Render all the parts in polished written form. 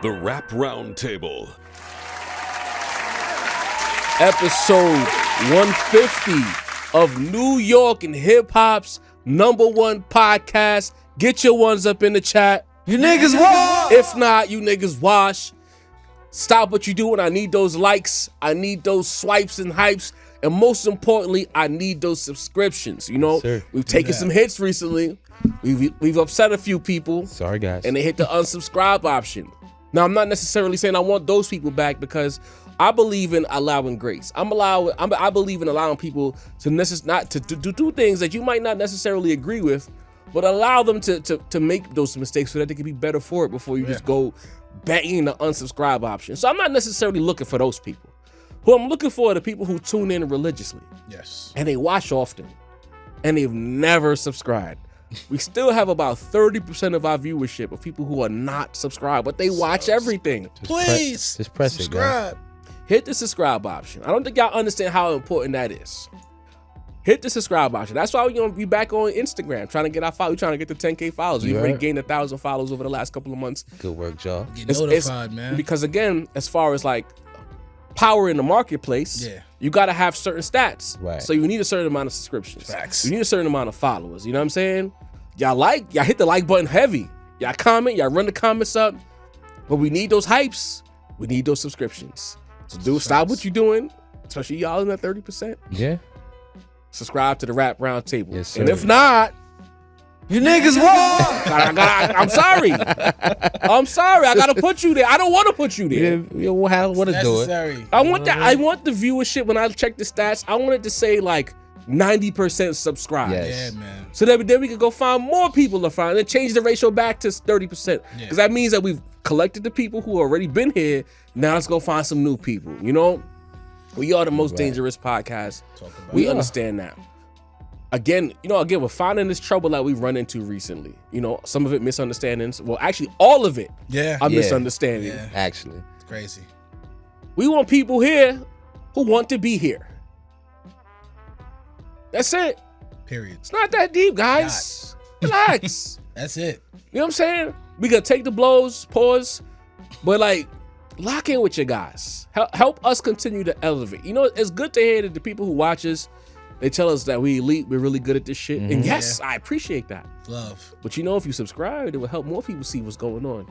The Rap Roundtable. Episode 150 of New York and hip hop's #1 podcast. Get your ones up in the chat. You niggas wash. If not, you niggas wash. Stop what you doing. I need those likes. I need those swipes and hypes. And most importantly, I need those subscriptions. You know, we've taken some hits recently. We've upset a few people. Sorry, guys. And they hit the unsubscribe option. Now, I'm not necessarily saying I want those people back because I believe in allowing grace. I believe in allowing people to not to do things that you might not necessarily agree with, but allow them to make those mistakes so that they can be better for it before you just go banging the unsubscribe option. So I'm not necessarily looking for those people. Who I'm looking for are the people who tune in religiously. Yes. And they watch often. And they've never subscribed. We still have about 30% of our viewership of people who are not subscribed, but they watch everything. Please just press subscribe. Hit the subscribe option. I don't think y'all understand how important that is. Hit the subscribe option. That's why we're going to be back on Instagram trying to get our followers. We're trying to get to 10K followers. We've already gained 1,000 followers over the last couple of months. Good work, y'all. Get notified, man. Because again, as far as like power in the marketplace, you got to have certain stats. Right. So you need a certain amount of subscriptions. Facts. You need a certain amount of followers. You know what I'm saying? Y'all hit the like button heavy. Y'all comment, y'all run the comments up. But we need those hypes. We need those subscriptions. So stop what you're doing, especially y'all in that 30%. Yeah. Subscribe to the Rap Roundtable. Yes, sir. And if not, You niggas wash. I'm sorry. I'm sorry. I gotta put you there. I don't want to put you there. You don't want to do it. Necessary. I want that. I want the viewership when I check the stats. I want it to say like 90% subscribe. Yes. Yeah, man. So then we could go find more people to find and then change the ratio back to 30%. Because that means that we've collected the people who already been here. Now let's go find some new people. You know, we are the most dangerous podcast. We understand that. Again, we're finding this trouble that we've run into recently. You know, some of it misunderstandings. Well, actually, all of it are misunderstandings. Yeah. Actually. It's crazy. We want people here who want to be here. That's it. Period. It's not that deep, guys. Relax. That's it. You know what I'm saying? We gotta take the blows, pause, but like lock in with your guys. Help us continue to elevate. You know, it's good to hear that the people who watch us, they tell us that we elite, we're really good at this shit. And yes, I appreciate that. Love. But you know, if you subscribe, it will help more people see what's going on.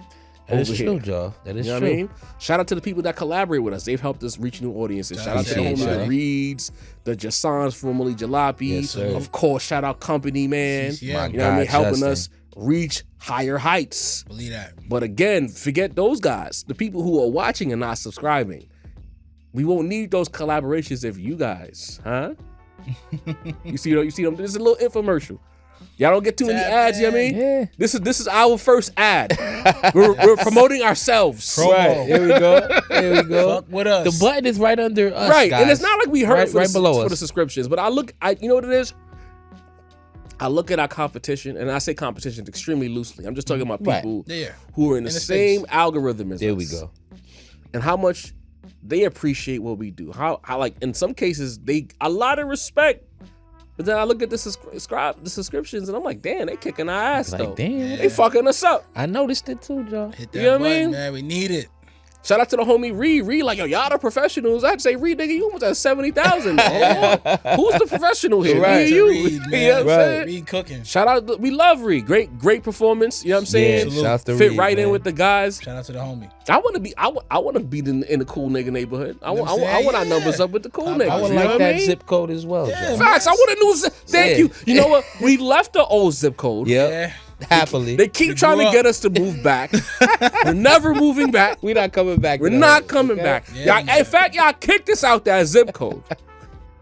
That is over true, here. y'all. That is You know true. what I mean? Shout out to the people that collaborate with us. They've helped us reach new audiences. Shout out to the homie that Reeds, the Jasons, formerly Jalopy. Yes, sir. Of course, shout out Company, man. Yeah. You know what I mean? Helping Justin. us reach higher heights. Believe that. But again, forget those guys. The people who are watching and not subscribing. We won't need those collaborations if you guys, huh? You see them? This is a little infomercial. Y'all don't get too many ads, you know what I mean? Yeah. This is our first ad. we're promoting ourselves. Right. Here we go. Here we go. Fuck with us. The button is right under us, Right. guys. And it's not like we hurt right below for us. the subscriptions, but you know what it is? I look at our competition, and I say competition extremely loosely. I'm just talking about people who are in the same algorithm as us. There we go. And how much they appreciate what we do. How like in some cases a lot of respect. But then I look at the subscriptions and I'm like, damn, they kicking our ass though. Damn. They fucking us up. I noticed it too, Joe. Hit that You know what I button, mean? man. We need it. Shout out to the homie Reed. Reed, like, yo, y'all the professionals. I'd say, Reed, nigga, you almost at 70,000. Who's the professional here? Right. Me and you. Reed, You know man. what I'm saying? Reed cooking. Shout out, we love Reed. Great performance. You know what I'm saying? Yeah, shout out to Fit Reed, right in man. with the guys. Shout out to the homie. I want to be in the cool nigga neighborhood. I want our numbers up with the cool niggas. I would you know like what that I mean? zip code as well, Joe. Facts. I want a new zip. Thank you. You know what? We left the old zip code. Yep. Yeah. Happily. They keep trying to get us to move back. We're never moving back. We're not coming back. We're not coming back. Yeah, Y'all, in fact, y'all kicked us out that zip code.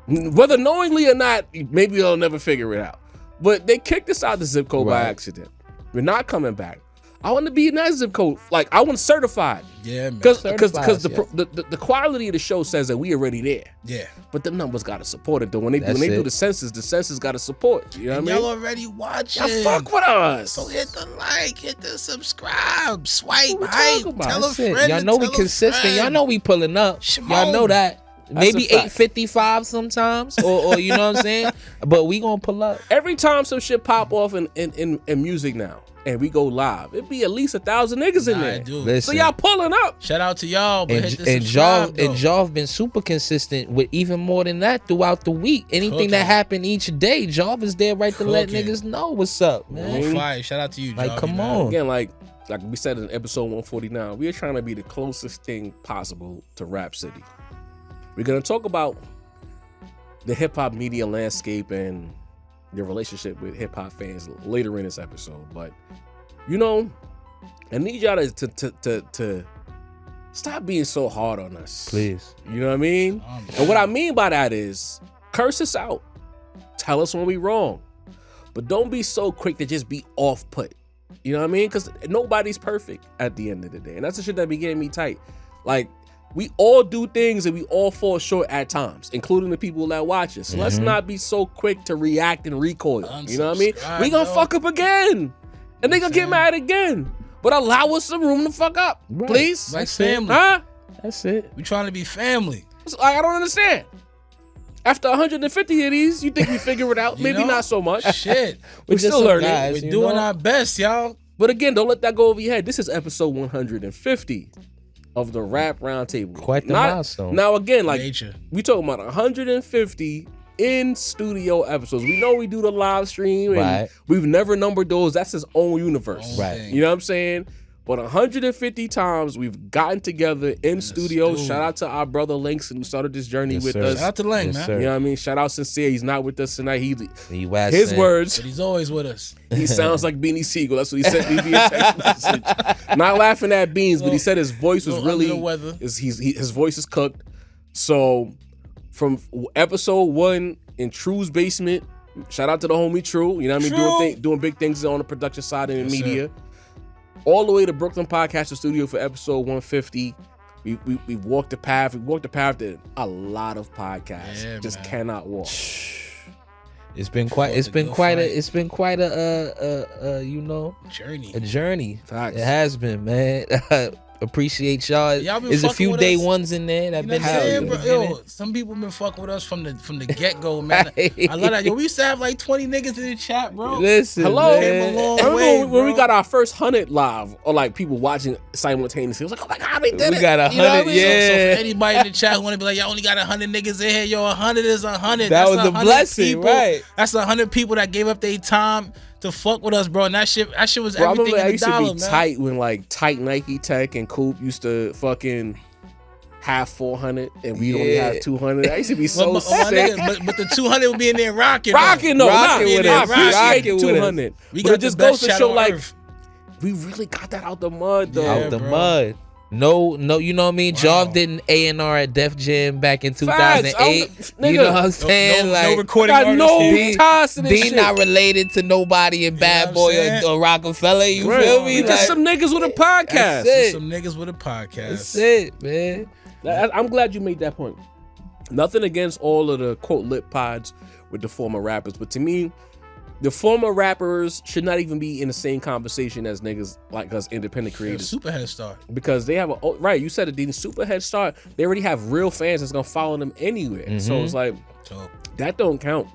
Whether knowingly or not, maybe they'll never figure it out. But they kicked us out the zip code by accident. We're not coming back. I want to be in that zip code. Like, I want certified. Yeah, man. Because Certified, the quality of the show says that we already there. Yeah. But them numbers got to support it, though. When they That's do it. the census got to support. You know And what I mean? y'all already watching. Y'all fuck with us. So hit the like, hit the subscribe, swipe, What we hype, talking about? tell a That's it. friend. Y'all to know we tell a consistent. friend. Y'all know we pulling up. Shimon. Y'all know that. Maybe a fact. 8:55 sometimes, or you know what I'm saying. But we gonna pull up. Every time some shit pop off in music now, and we go live, it'd be at least 1,000 niggas in there. Dude. So y'all pulling up. Shout out to y'all, but And, hit the and subscribe, y'all, and y'all been super consistent with even more than that throughout the week. Anything that Cooking. happened each day, Jav is there to let Cooking. niggas know what's up, man. On fire. Shout out to you, Like, Javi, come man. on. Again, like we said in episode 149, we are trying to be the closest thing possible to Rap City. We're gonna talk about the hip hop media landscape and the relationship with hip hop fans later in this episode. But you know, I need y'all to stop being so hard on us. Please. You know what I mean? And what I mean by that is curse us out. Tell us when we wrong. But don't be so quick to just be off put. You know what I mean? Because nobody's perfect at the end of the day. And that's the shit that be getting me tight. Like, we all do things and we all fall short at times, including the people that watch us. So let's not be so quick to react and recoil. You know what I mean? We gonna fuck up again. And they gonna get mad again. But allow us some room to fuck up. Right. Please? Like family. Huh? That's it. We trying to be family. Like, I don't understand. After 150 of these, you think we figure it out? You Maybe know? not so much. Shit. We're just still some learning. guys, We're you doing know? our best, y'all. But again, don't let that go over your head. This is episode 150 of the Rap Roundtable. Quite the milestone. Now again, like Nature. we talking about 150 in studio episodes. We know we do the live stream and Right. we've never numbered those. That's his own universe. Right. Thing. You know what I'm saying? But 150 times we've gotten together in studio. studio. Shout out to our brother Langston who started this journey Yes, with sir. us. Shout out to Lang, Yes, man. sir. You know what I mean? Shout out Sincere. He's not with us tonight. He His words. But he's always with us. He sounds like Beanie Siegel. That's what he sent me via text message. Not laughing at Beans, but he said his voice was Little really under the weather. his voice is cooked. So from episode 1 in True's basement, shout out to the homie True. You know what I mean? True. Doing big things on the production side and in Yes, media. All the way to Brooklyn Podcast Studio for episode 150. We walked the path. We walked the path that a lot of podcasts Yeah, just man. cannot walk. It's been quite. Fought It's the been good quite fight. a. It's been quite a. You know, Journey. a journey. Facts. It has been, man. Appreciate y'all. Y'all been There's a fucking few with day us. ones in there that You know been what I'm saying, bro? hell. Yo, some people been fucking with us from the get go, man. I love that. Yo, we used to have like 20 niggas in the chat, bro. Listen, Hello. man. Came a long I remember way, when we bro. got our first 100 live, or like people watching simultaneously. It was like, oh my God, they did We it. got You know what I 100, mean? yeah. So for anybody in the chat who want to be like, y'all only got 100 niggas in here, yo, 100 is 100. That was a 100 blessing, people. right? That's 100 people that gave up their time to fuck with us, bro. And that shit was Bro, I everything remember I in the used to dollar, be man. tight when like tight Nike Tech and Coop used to fucking have 400 and we only Yeah. have 200. I used to be so my sick. nigga, but the 200 would be in there rocking. though. Rocking though, Rocking nah, with I us, appreciate rocking the with us. 200. We But got it just the goes best to chat show on like earth. we really got that out the mud though. Yeah, Out the bro. mud. No, you know what I mean? Wow. Jav did an A&R at Def Jam back in 2008. Facts. You know Nigga. what I'm saying? no like, recording I got artists no here. ties to this D shit. not related to nobody in Bad what I'm Boy saying? or Rockefeller. You Right. feel me? We just some niggas with a podcast. That's it. Some niggas with a podcast. That's it, man. I'm glad you made that point. Nothing against all of the quote lit pods with the former rappers, but to me, the former rappers should not even be in the same conversation as niggas like us independent creators, Super head start. because they have a right. You said it, Dean. Super head start. They already have real fans that's gonna follow them anywhere. So it's like So that don't count,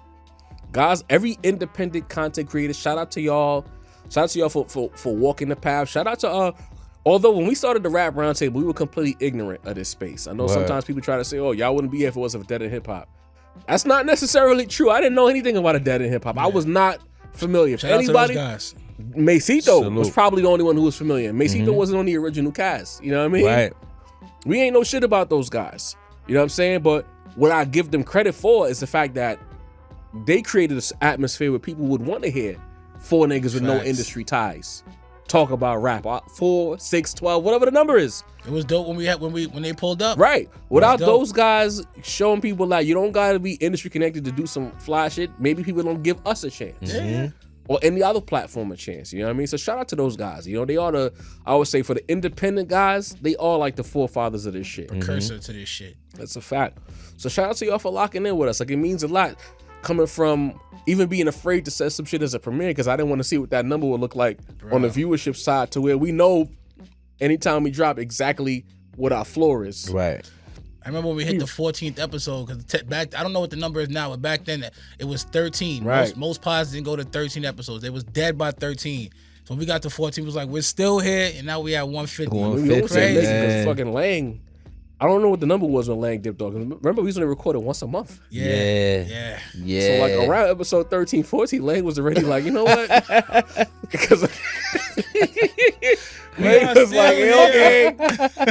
guys. Every independent content creator, shout out to y'all. Shout out to y'all for walking the path. Shout out to although when we started the Rap Roundtable, we were completely ignorant of this space. I know Word. sometimes people try to say, "Oh, y'all wouldn't be here if it wasn't for Dead in Hip Hop." That's not necessarily true. I didn't know anything about a Dead in Hip Hop. I was not familiar. If shout out to anybody, those guys. Masito Salute. was probably the only one who was familiar. Masito wasn't on the original cast. You know what I mean? Right. We ain't know shit about those guys. You know what I'm saying? But what I give them credit for is the fact that they created this atmosphere where people would want to hear 4 niggas with no Facts. industry ties talk about rap. 4, 6, 12, whatever the number is. It was dope when they pulled up. Right. Without dope. those guys showing people like you don't gotta be industry connected to do some fly shit, maybe people don't give us a chance. Yeah. Or any other platform a chance. You know what I mean? So shout out to those guys. You know, they are the, I would say for the independent guys, they are like the forefathers of this shit. Precursor to this shit. That's a fact. So shout out to y'all for locking in with us. Like it means a lot coming from even being afraid to set some shit as a premiere because I didn't want to see what that number would look like on the viewership side to where we know anytime we drop exactly what our floor is. Right. I remember when we hit the 14th episode because back I don't know what the number is now, but back then it was 13. Right. Most pods didn't go to 13 episodes. They was dead by 13. So we got to 14. It was like, we're still here, and now we at 150. 150, We almost said Mase man. because fucking Lang. I don't know what the number was when Lang dipped off. Remember, we was only recorded once a month. Yeah. So like around episode 13, 14, Lang was already like, you know what? Because Lang was like, yeah, okay,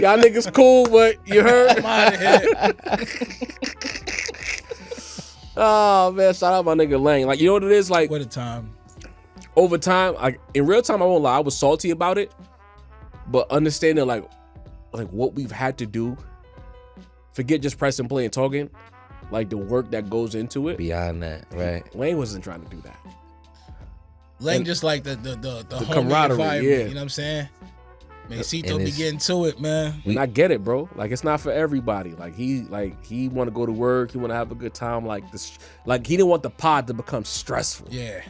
y'all niggas cool, but you heard? I'm out of here. Oh man, shout out my nigga Lang. Like, you know what it is? Like, What a time. over time, in real time, I won't lie, I was salty about it, but understanding like what we've had to do, forget just pressing play and talking, like the work that goes into it. Beyond that, right? Wayne wasn't trying to do that. Lang just like the homie camaraderie, environment, yeah. You know what I'm saying? Masito And be it's- getting to it, man. And I get it, bro. Like, it's not for everybody. Like he want to go to work, he want to have a good time. Like this, like he didn't want the pod to become stressful. Yeah.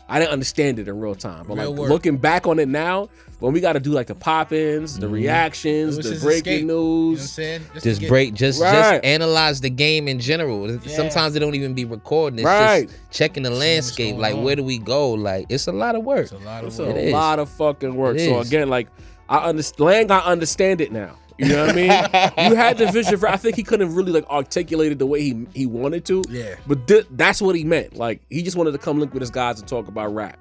I didn't understand it in real time, but Real like work. looking back on it now, when we got to do like the pop-ins, the reactions, It was the his breaking escape. You know what I'm news. saying? Just to break, just Right. analyze the game in general. Sometimes they don't even be recording. It's Right. just checking the what's landscape. going Like, on. where do we go? Like, it's a lot of work. It's a lot It's of work. It a is. lot of fucking work. It So is. again, like I understand, I understand it now. You know what I mean? You had the vision for. I think he couldn't really like articulate it the way he wanted to. Yeah. But that's what he meant. Like he just wanted to come link with his guys and talk about rap.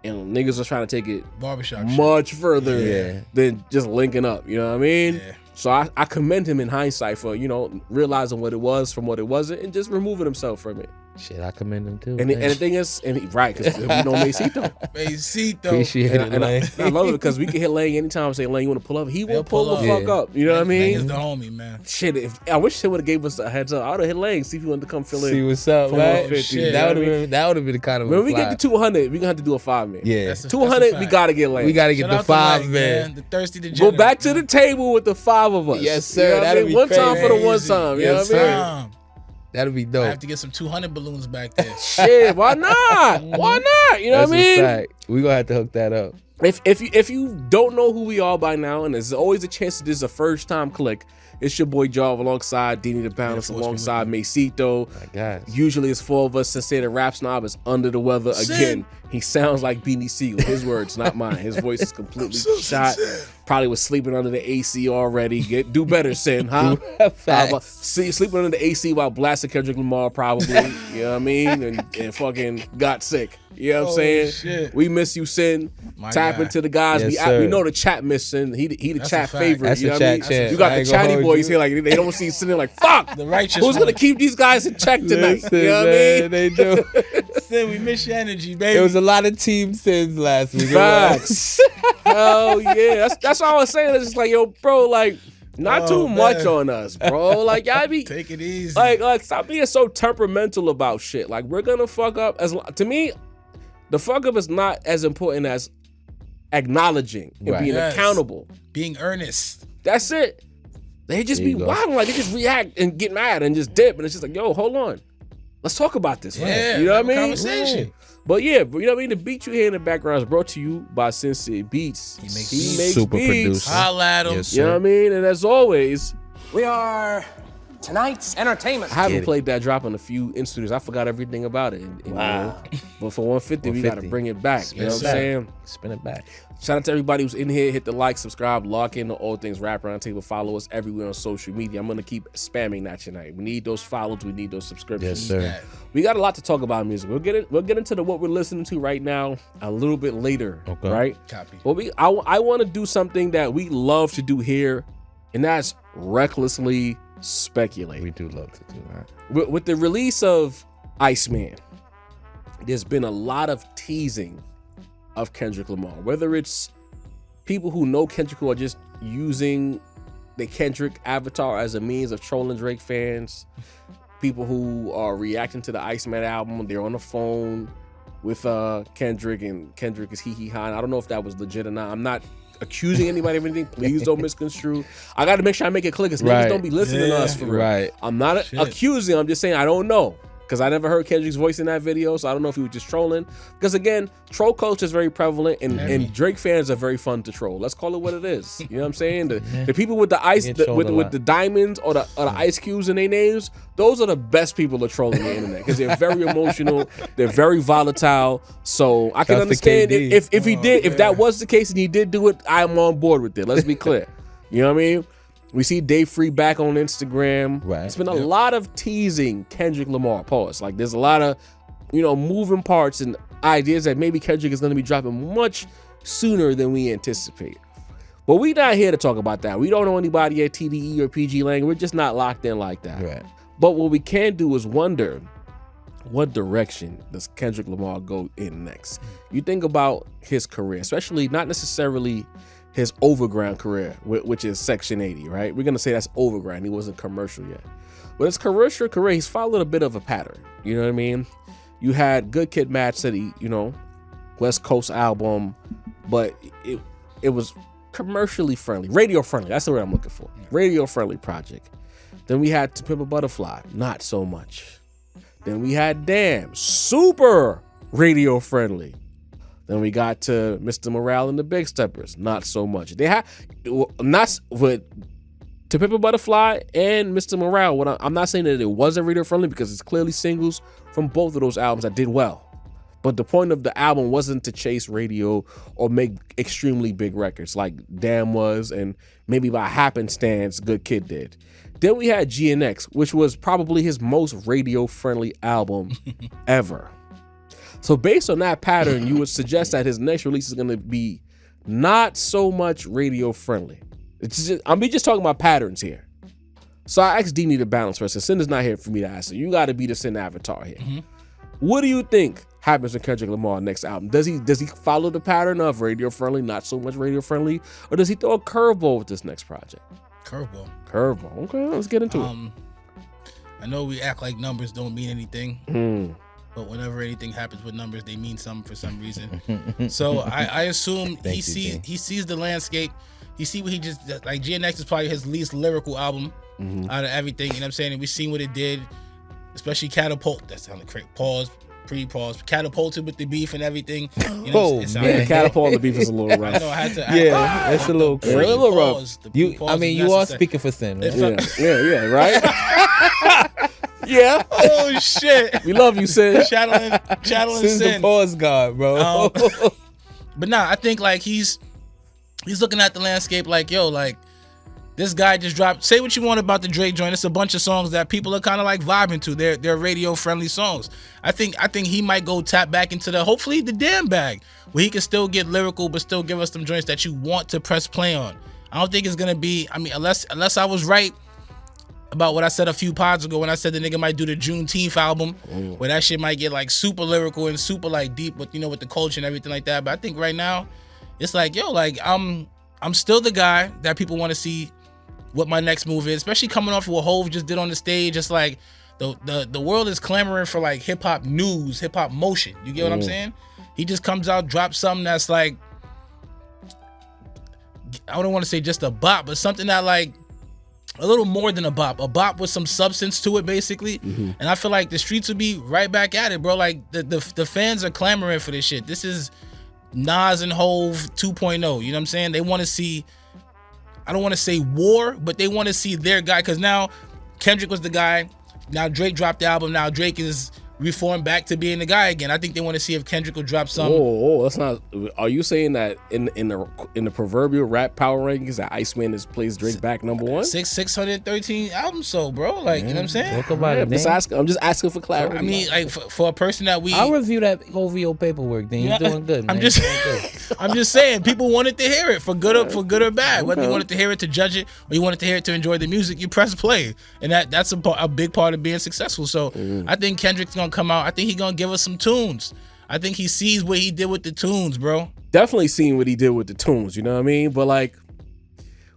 And niggas was trying to take it Barbershop shit. much further Yeah. than just linking up. You know what I mean? Yeah. So I commend him in hindsight for, you know, realizing what it was from what it wasn't and just removing himself from it. Shit, I commend them too. And man. the thing is, right, because we know Masito. Masito. Appreciate it, And Lang. I love it because we can hit Lang anytime. Say, Lang, you want to pull up? He He'll will pull pull the up. fuck up. You know what I Lang is mean? the homie, man. Shit, I wish they would have gave us a heads up. I would have hit Lang, see if he wanted to come fill See in. what's up, for right? 150, shit. That you would know what I have mean? been the kind of When a we fly. get to 200, we're going to have to do a 5-man. Yeah, That's a 200, fact. we got to get Lang. we got to get Shout the out to 5 Lang, man. The thirsty Go degenerate. back to the table with the 5 of us. Yes, sir. You know what I That'd mean? be One time for the one crazy. time. You Yes, know what I mean? Time. That'll be I dope. have to get some 200 balloons back there. Shit, why not? Why not? You know That's what I mean? a fact. We gonna have to hook that up. If you don't know who we are by now, and there's always a chance that this is a first time click, it's your boy Jarv alongside Deanie the Bounce, Yeah, force alongside Masito. My God. Usually it's 4 of us. Sincere the Rap Snob is under the weather again. He sounds like Beanie Siegel. His words, not mine. His voice is completely shot. Probably was sleeping under the AC already. Do better, Sin, huh? Facts. Sleeping under the AC while blasting Kendrick Lamar, probably. You know what I mean? And fucking got sick. You know what I'm Oh, saying? shit. We miss you, Sin. My Tap guy. into the guys. Yes, we sir. know the chat miss Sin. He the That's chat a fact. favorite. That's you a know chat what I mean? champ. You got I the ain't gonna chatty hold boys you. here, like they don't see Sin like, fuck. The righteous Who's gonna one. keep these guys in check tonight? Listen, You know what I man, mean? they do. Sin, we miss your energy, baby. It was a lot of team sins last week. Facts. Hell yeah. That's all I was saying. It's just like, yo, bro, like, not Oh, too much man. on us, bro. Like, y'all be Take it easy. like stop being so temperamental about shit. Like, we're gonna fuck up. To me, the fuck up is not as important as acknowledging and Right. being Yes. accountable. Being earnest. That's it. They just There be you go. wild, like they just react and get mad and just dip, and it's just like, yo, hold on, let's talk about this. first. Yeah, you know what I have a mean? conversation. But yeah, but you know what I mean. The beat you hear in the background is brought to you by Sincere Beats. He makes He beats. makes Super beats. producer. Holla at him. Yes, You know what I mean? And as always, We are tonight's entertainment. I haven't Get it. played that drop in a few in-studios. I forgot everything about it. And, Wow. but for 150, we got to 150. bring it back. You know what I'm Yes, sir. saying? Spin it back. Shout out to everybody who's in here. Hit the like, subscribe, lock in to All Things Rap Roundtable. Follow us everywhere on social media. I'm going to keep spamming that tonight. We need those follows. We need those subscriptions. Yes, sir. Yeah. We got a lot to talk about in music. We'll get into what we're listening to right now a little bit later. Okay. Right? Copy. But I want to do something that we love to do here, and that's recklessly speculate. We do love to do that. With the release of Iceman, there's been a lot of teasing of Kendrick Lamar. Whether it's people who know Kendrick who are just using the Kendrick avatar as a means of trolling Drake fans, people who are reacting to the Iceman album, they're on the phone with Kendrick, and Kendrick is hee ha. I don't know if that was legit or not. I'm not accusing anybody of anything. Please don't misconstrue. I got to make sure I make it clear because niggas Right. don't be listening to us for real. Right. I'm not Shit. accusing. I'm just saying I don't know. because I never heard Kendrick's voice in that video, so I don't know if he was just trolling. Because again, troll culture is very prevalent, and Drake fans are very fun to troll. Let's call it what it is. You know what I'm saying? The people with the ice, with the diamonds or the ice cubes in their names, those are the best people to troll on the internet because they're very emotional, they're very volatile. So I can understand if that was the case and he did do it, I'm on board with it. Let's be clear. You know what I mean? We see Dave Free back on Instagram. Right. It's been a lot of teasing Kendrick Lamar. Pause. Like there's a lot of, moving parts and ideas that maybe Kendrick is going to be dropping much sooner than we anticipate. But we're not here to talk about that. We don't know anybody at TDE or PG Lang. We're just not locked in like that. Right. But what we can do is wonder, what direction does Kendrick Lamar go in next? You think about his career, especially not necessarily his overground career, which is Section 80, right? We're going to say that's overground. He wasn't commercial yet. But his commercial career, he's followed a bit of a pattern. You know what I mean? You had Good Kid, Mad City, West Coast album, but it was commercially friendly, radio friendly. That's the word I'm looking for. Radio friendly project. Then we had To Pimp a Butterfly, not so much. Then we had Damn, super radio friendly. Then we got to Mr. Morale and the Big Steppers, not so much. They had not with To Pimp a Butterfly and Mr. Morale. I'm not saying that it wasn't radio friendly because it's clearly singles from both of those albums that did well. But the point of the album wasn't to chase radio or make extremely big records like Damn was, and maybe by happenstance Good Kid did. Then we had GNX, which was probably his most radio-friendly album ever. So based on that pattern, you would suggest that his next release is going to be not so much radio-friendly. I'm just talking about patterns here. So I asked Dini to balance first. And Sin is not here for me to ask. So you got to be the Sin avatar here. Mm-hmm. What do you think happens with Kendrick Lamar next album? Does he follow the pattern of radio-friendly, not so much radio-friendly? Or does he throw a curveball with this next project? Curveball. Okay, let's get into it. I know we act like numbers don't mean anything, but whenever anything happens with numbers, they mean something for some reason. So I assume he sees the landscape. He see what he just like. GNX is probably his least lyrical album out of everything. You know what I'm saying? And we've seen what it did, especially Catapult. That sounded crazy. Pause. Pre-pause, catapulted with the beef and everything. You know, catapult the beef is a little rough. I know, I had to. That's a little crazy. A little rough. You are speaking for Sin, right? Right? Yeah. Oh shit. We love you, Sin. Channeling Sin's Sin. the pause guard, bro. But nah, I think like he's looking at the landscape like, yo, like this guy just dropped. Say what you want about the Drake joint. It's a bunch of songs that people are kind of like vibing to. They're radio friendly songs. I think he might go tap back into hopefully the Damn bag, where he can still get lyrical but still give us some joints that you want to press play on. I don't think it's gonna be. I mean, unless I was right about what I said a few pods ago when I said the nigga might do the Juneteenth album, where that shit might get like super lyrical and super like deep with with the culture and everything like that. But I think right now, it's like, yo, like I'm still the guy that people want to see what my next move is, especially coming off of what Hov just did on the stage. It's like the world is clamoring for like hip hop news, hip hop motion. You get what I'm saying? He just comes out, drops something that's like, I don't want to say just a bop, but something that like a little more than a bop with some substance to it, basically. And I feel like the streets will be right back at it, bro. Like the fans are clamoring for this shit. This is Nas and Hov 2.0. You know what I'm saying? They want to see, I don't want to say war, but they want to see their guy. Because now Kendrick was the guy. Now Drake dropped the album. Now Drake is reformed back to being the guy again. I think they want to see if Kendrick will drop something. Oh, that's not. Are you saying that in the proverbial rap power rankings that Iceman plays Drake back number one? 613 albums, so bro, like you know what I'm saying? Talk about it. I'm just asking for clarity. I mean, like for a person that I'll review that over your paperwork. Then you're doing good, man. I'm just saying, people wanted to hear it for good or bad. Whether you wanted to hear it to judge it or you wanted to hear it to enjoy the music, you press play, and that's a big part of being successful. So I think Kendrick's gonna come out. I think he's gonna give us some tunes. I think he sees what he did with the tunes, bro. Definitely seen what he did with the tunes, you know what I mean? But like,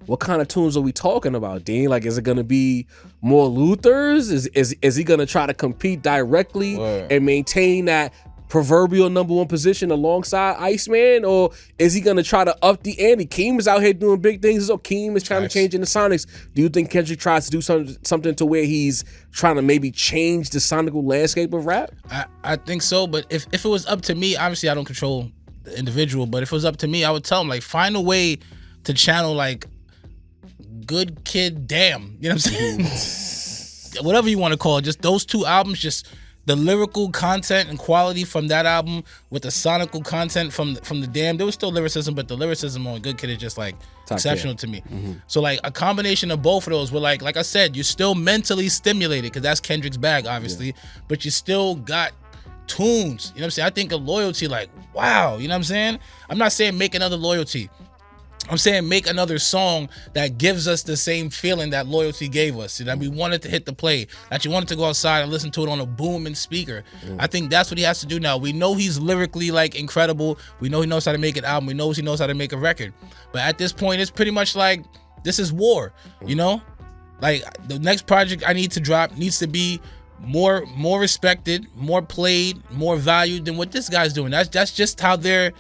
what kind of tunes are we talking about, Dean? Like, is it gonna be more Luthers? Is he gonna try to compete directly and maintain that proverbial number one position alongside Iceman, or is he gonna try to up the ante? Keem is out here doing big things. So Keem is trying to change in the Sonics. Do you think Kendrick tries to do something to where he's trying to maybe change the sonical landscape of rap? I think so, but if it was up to me, obviously I don't control the individual, but if it was up to me, I would tell him, like, find a way to channel, like, Good Kid Damn. You know what I'm saying? Whatever you want to call it. Just those two albums, just the lyrical content and quality from that album with the sonical content from the Damn. There was still lyricism, but the lyricism on Good Kid is just, like, exceptional to me. So, like, a combination of both of those were, like I said, you're still mentally stimulated, because that's Kendrick's bag, obviously, but you still got tunes. You know what I'm saying? I think of Loyalty, like, wow. You know what I'm saying? I'm not saying make another Loyalty. I'm saying make another song that gives us the same feeling that Loyalty gave us. That we wanted to hit the play, that you wanted to go outside and listen to it on a booming speaker. I think that's what he has to do now. We know he's lyrically, like, incredible. We know he knows how to make an album. We know he knows how to make a record. But at this point, it's pretty much like, this is war, you know? Like, the next project I need to drop needs to be more respected, more played, more valued than what this guy's doing. That's just how they're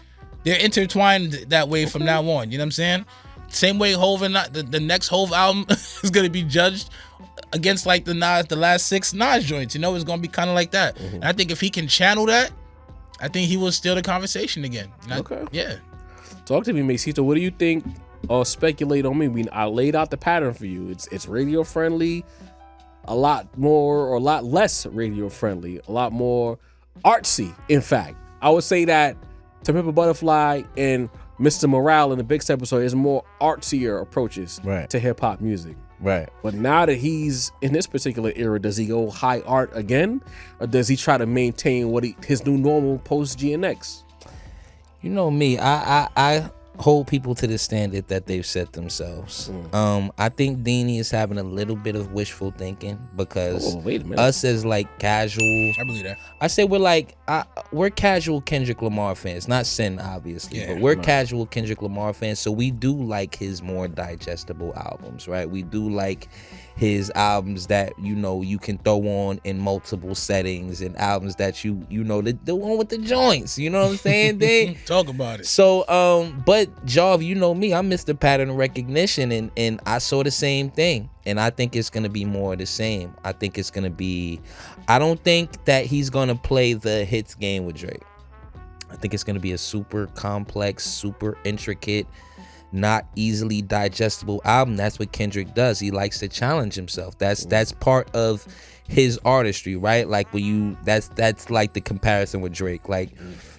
intertwined that way from now on. You know what I'm saying? Same way Hov and the next Hov album is gonna be judged against, like, the last 6 Nas joints. You know, it's gonna be kind of like that. And I think if he can channel that, I think he will steal the conversation again. Okay. Yeah. Talk to me, Masito. What do you think? Or speculate on me. I laid out the pattern for you. It's radio friendly, a lot more or a lot less radio friendly, a lot more artsy. In fact, I would say that To Pimp a Butterfly and Mr. Morale in the Big Step episode is more artsier approaches to hip hop music. Right. But now that he's in this particular era, does he go high art again, or does he try to maintain his new normal post GNX? You know me, I hold people to the standard that they've set themselves. I think Deanie is having a little bit of wishful thinking, because wait a minute. us as, like, casual, I believe that. I say we're casual Kendrick Lamar fans, not Sin obviously, but we're casual Kendrick Lamar fans, so we do like his more digestible albums, right? We do like his albums that, you know, you can throw on in multiple settings, and albums that you know, the one with the joints, you know what I'm saying? Talk about it. So, but Jav, you know me, I missed the pattern recognition, and I saw the same thing, and I think it's gonna be more of the same. I think it's gonna be, I don't think that he's gonna play the hits game with Drake. I think it's gonna be a super complex, super intricate, not easily digestible album. That's what Kendrick does. He likes to challenge himself. That's part of his artistry, right? Like, when that's like the comparison with Drake. Like,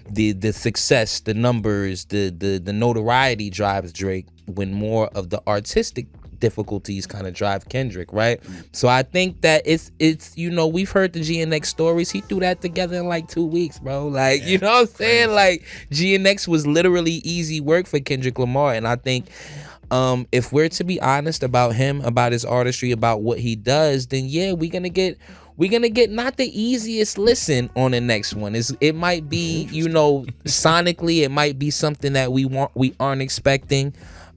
the success, the numbers, the notoriety drives Drake, when more of the artistic difficulties kind of drive Kendrick, right? So I think that it's you know, we've heard the GNX stories. He threw that together in like 2 weeks, bro. Like, you know what I'm saying? Like, GNX was literally easy work for Kendrick Lamar, and I think if we're to be honest about him, about his artistry, about what he does, then yeah, we're gonna get not the easiest listen on the next one. It might be, you know, sonically, it might be something that we aren't expecting.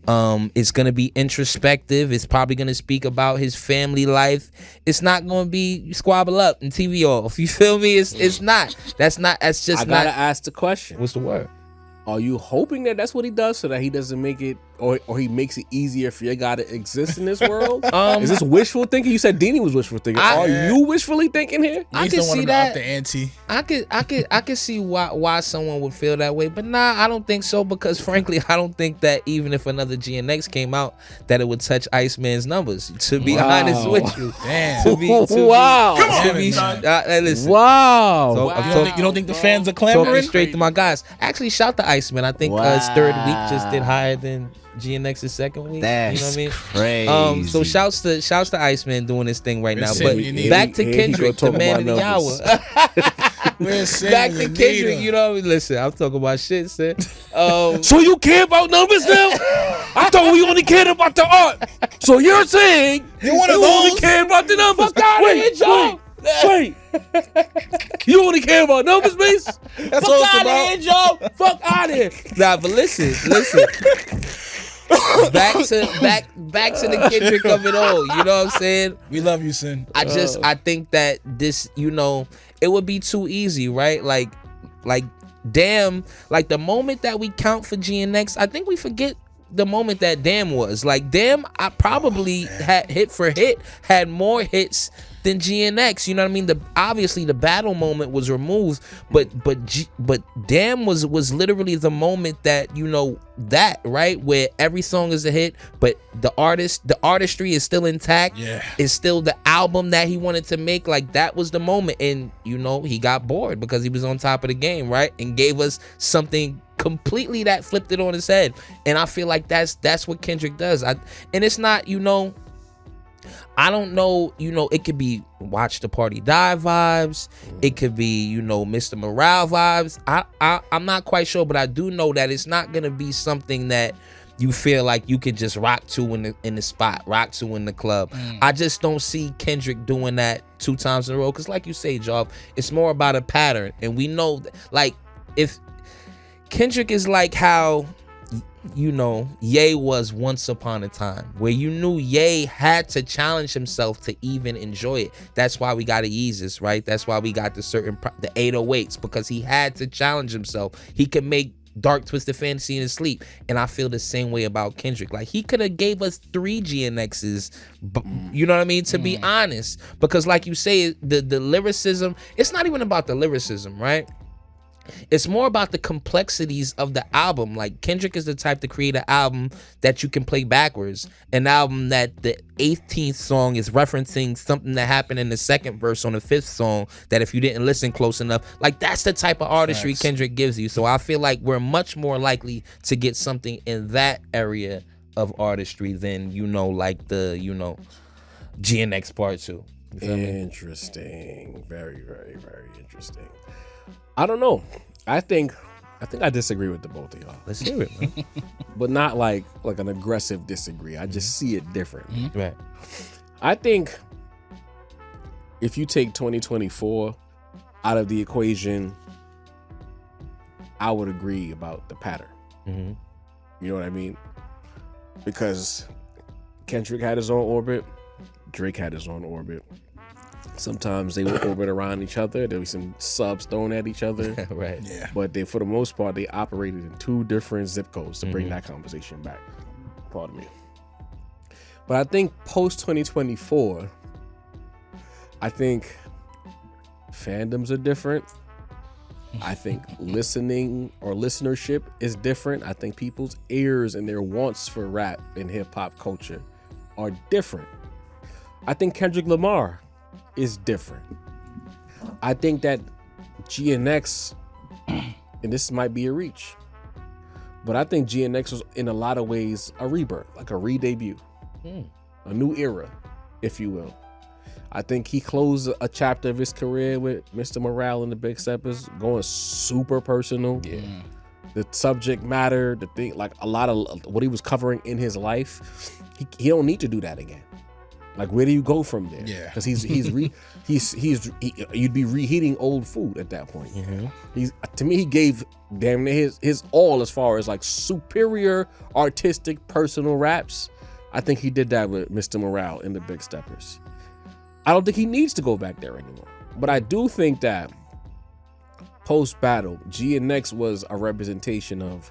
It's gonna be introspective. It's probably gonna speak about his family life. It's not gonna be squabble up and TV off. You feel me? It's not. That's just. I gotta ask the question. What's the word? Are you hoping that that's what he does, so that he doesn't make it, or he makes it easier for your guy to exist in this world? Is this wishful thinking? You said Deanie was wishful thinking. Are you wishfully thinking here? I can see that. The ante. I could see why someone would feel that way, but nah, I don't think so, because frankly, I don't think that even if another GNX came out, that it would touch Iceman's numbers. To be honest with you, Wow. Listen. Wow. So You don't think the fans are clamoring? Talking straight to my guys. Actually, shout to Iceman. I think his third week just did higher than GNX's second week. That's you know what I mean? crazy. So shouts to Iceman doing his thing right now. Sin, But back to Kendrick, the man of the hour. Back to Kendrick, you know what I mean? Listen, I'm talking about shit, Sin. So you care about numbers now? I thought we only cared about the art. So you're saying you only care about the numbers? Fuck out of here, Joe. Wait. You only care about numbers, Mace? That's all it's about. Here, Joe. Fuck out of here. Nah, but listen. back to the Kendrick of it all. You know what I'm saying? We love you, Sin. I think that this, you know, it would be too easy, right? Like, Like, damn, like the moment that we count for GNX, I think we forget the moment that Damn was. Like, Damn, I probably had hit for hit, had more hits than GNX. You know what I mean? Obviously the battle moment was removed, but Damn was literally the moment that, you know, that, right, where every song is a hit, but the artistry is still intact. Yeah, it's still the album that he wanted to make. Like, that was the moment, and you know, he got bored because he was on top of the game, right, and gave us something completely that flipped it on his head. And I feel like that's what Kendrick does. And it's not, you know, I don't know, you know, it could be Watch the Party Die vibes. It could be, you know, Mr. Morale vibes. I'm not quite sure, but I do know that it's not gonna be something that you feel like you could just rock to in the spot, rock to in the club. I just don't see Kendrick doing that 2 times in a row. Cause like you say, Job, it's more about a pattern. And we know that, like, if Kendrick is like how, you know, Ye was once upon a time, where you knew Ye had to challenge himself to even enjoy it. That's why we got the Yeezus, right? That's why we got the 808s, because he had to challenge himself. He could make Dark Twisted Fantasy in his sleep. And I feel the same way about Kendrick. Like, he could have gave us 3 GNXs, you know what I mean, to be honest. Because like you say, the lyricism, it's not even about the lyricism, right? It's more about the complexities of the album. Like, Kendrick is the type to create an album that you can play backwards. An album that the 18th song is referencing something that happened in the 2nd verse on the 5th song, that if you didn't listen close enough, like, that's the type of artistry Kendrick gives you. So I feel like we're much more likely to get something in that area of artistry than, you know, like the, you know, GNX Part 2. Interesting. Very, very, very interesting. I don't know. I think I disagree with the both of y'all. Let's hear it, man. But not like an aggressive disagree. I just see it differently. Right. I think if you take 2024 out of the equation, I would agree about the pattern. You know what I mean? Because Kendrick had his own orbit, Drake had his own orbit. Sometimes they would orbit around each other. There was some subs thrown at each other. Right. Yeah. But they, for the most part, they operated in 2 different zip codes to bring that conversation back. Pardon me. But I think post 2024, I think fandoms are different. I think listening or listenership is different. I think people's ears and their wants for rap and hip hop culture are different. I think Kendrick Lamar is different. I think that GNX, and this might be a reach, but I think GNX was in a lot of ways a rebirth, like a re-debut, a new era, if you will. I think he closed a chapter of his career with Mr. Morale and the Big Steppers, going super personal. Yeah. The subject matter, the thing, like a lot of what he was covering in his life, he don't need to do that again. Like, where do you go from there? Yeah, because you'd be reheating old food at that point. To me, he gave damn near his all as far as like superior artistic personal raps. I think he did that with Mr. Morale and the Big Steppers. I don't think he needs to go back there anymore. But I do think that post battle, GNX was a representation of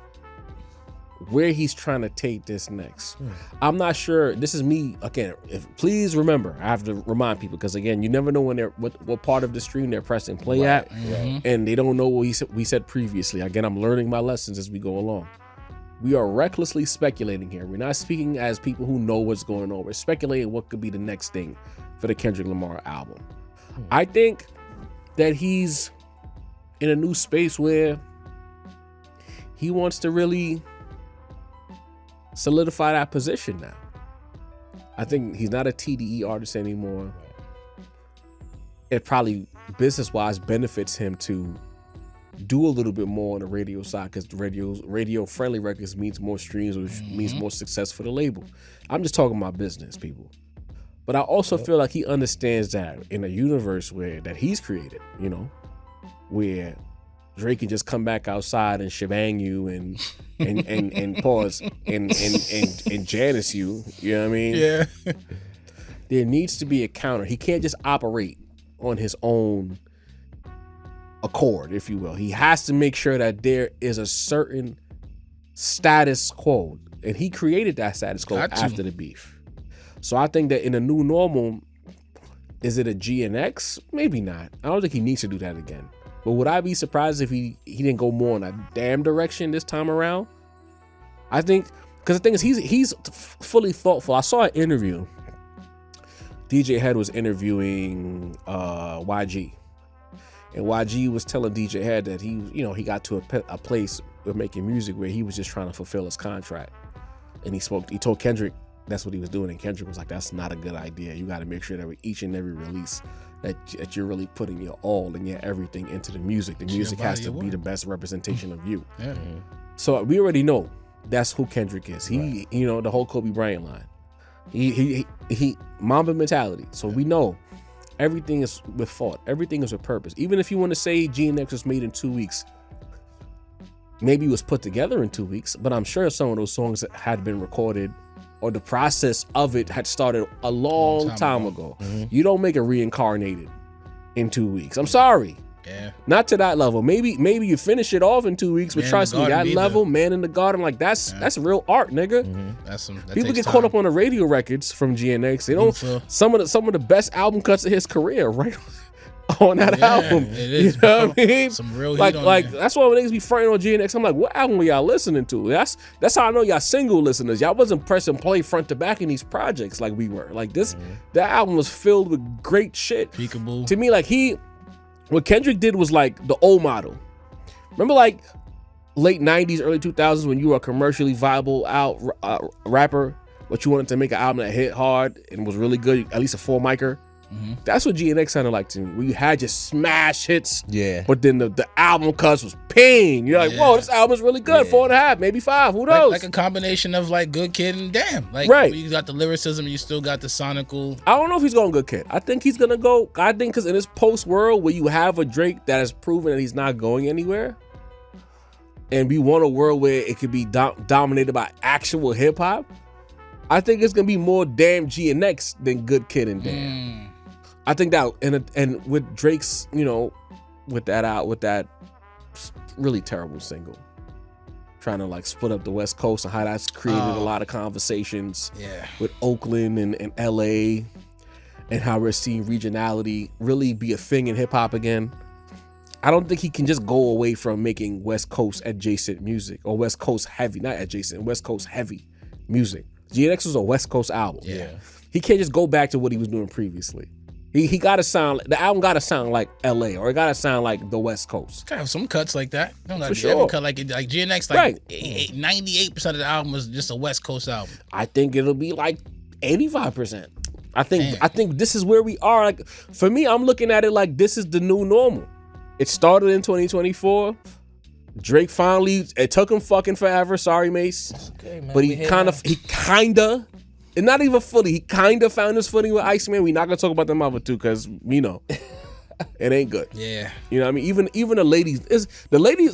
where he's trying to take this next. I'm not sure. This is me again. Please remember, I have to remind people, because again, you never know when they're what part of the stream they're pressing play at, and they don't know what we said previously. Again, I'm learning my lessons as we go along. We are recklessly speculating here. We're not speaking as people who know what's going on. We're speculating what could be the next thing for the Kendrick Lamar album. I think that he's in a new space where he wants to really solidify that position now. I think he's not a TDE artist anymore. It probably business-wise benefits him to do a little bit more on the radio side, because radio-friendly records means more streams, which means more success for the label. I'm just talking about business, people. But I also feel like he understands that in a universe that he's created, you know, where Drake can just come back outside and shebang you and pause and Janice you. You know what I mean? Yeah. There needs to be a counter. He can't just operate on his own accord, if you will. He has to make sure that there is a certain status quo, and he created that status quo after the beef. So I think that in a new normal, is it a G and X? Maybe not. I don't think he needs to do that again. But would I be surprised if he didn't go more in a damn direction this time around? I think, because the thing is, he's fully thoughtful. I saw an interview. DJ Head was interviewing YG. And YG was telling DJ Head that he got to a place of making music where he was just trying to fulfill his contract. And he told Kendrick that's what he was doing. And Kendrick was like, that's not a good idea. You got to make sure that with each and every release that you're really putting your all and your everything into the music. The music has to be the best representation of you. Yeah. Mm-hmm. So we already know that's who Kendrick is. He, the whole Kobe Bryant line. He Mamba mentality. So we know everything is with thought. Everything is with purpose. Even if you want to say GNX was made in 2 weeks, maybe it was put together in 2 weeks, but I'm sure some of those songs had been recorded or the process of it had started a long time ago. Mm-hmm. You don't make it reincarnated in 2 weeks. I'm sorry. Yeah. Not to that level. Maybe you finish it off in 2 weeks, but trust me, that level, Man in the Garden, like that's real art, nigga. Mm-hmm. That people get caught up on the radio records from GNX. They don't some of the best album cuts of his career, right? On that album. It is, what I mean? Some real heat on there. That's why when niggas be fronting on GNX, I'm like, what album were y'all listening to? That's how I know y'all single listeners. Y'all wasn't pressing play front to back in these projects like we were. Like this, that album was filled with great shit. Peekaboo. To me, like what Kendrick did was like the old model. Remember like late 90s, early 2000s when you were a commercially viable rapper, but you wanted to make an album that hit hard and was really good, at least a full micer? Mm-hmm. That's what GNX sounded like to me. Where you had your smash hits, but then the album cuts was pain. You're like, whoa, this album's really good. 4.5, maybe 5. Who knows? Like a combination of like Good Kid and Damn. Like you got the lyricism, you still got the sonical. I don't know if he's going Good Kid. I think he's gonna go. I think because in this post world where you have a Drake that has proven that he's not going anywhere, and we want a world where it could be dominated by actual hip hop, I think it's gonna be more Damn GNX than Good Kid and Damn. I think that and with Drake's, with that really terrible single, trying to like split up the West Coast and how that's created a lot of conversations with Oakland and LA, and how we're seeing regionality really be a thing in hip hop again. I don't think he can just go away from making West Coast adjacent music or West Coast heavy, not adjacent, West Coast heavy music. GNX was a West Coast album. Yeah. He can't just go back to what he was doing previously. He gotta sound, the album gotta sound like LA, or it gotta sound like the West Coast. Gotta have some cuts like that. Don't gotta be every cut like GNX, like 98% of the album was just a West Coast album. I think it'll be like 85%. I think this is where we are. Like for me, I'm looking at it like this is the new normal. It started in 2024. Drake finally, it took him fucking forever. Sorry, Mase. Okay, man, but he kinda. And not even fully. He kind of found his footing with Iceman. We're not gonna talk about them other two because it ain't good. Yeah. You know what I mean? Even the ladies,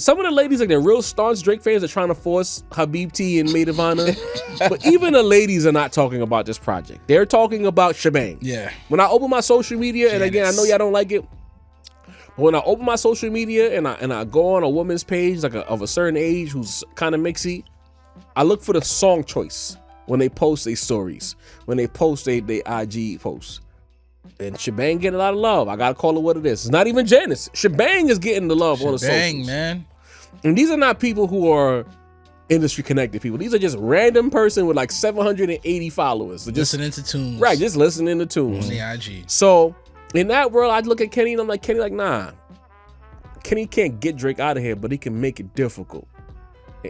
some of the ladies, like they're real staunch Drake fans, are trying to force Habibti and Maid of Honor. But even the ladies are not talking about this project. They're talking about Shebang. Yeah. When I open my social media, and again, I know y'all don't like it, but when I open my social media and I go on a woman's page like of a certain age who's kind of mixy, I look for the song choice. When they post their stories, when they post their IG posts. And Shebang getting a lot of love. I gotta call it what it is. It's not even Janice. Shebang is getting the love on the socials. Shebang, man. And these are not people who are industry connected people. These are just random person with like 780 followers. So just listening to tunes. Right, just listening to tunes. On the IG. So in that world, I'd look at Kenny and I'm like, Kenny, like, nah. Kenny can't get Drake out of here, but he can make it difficult.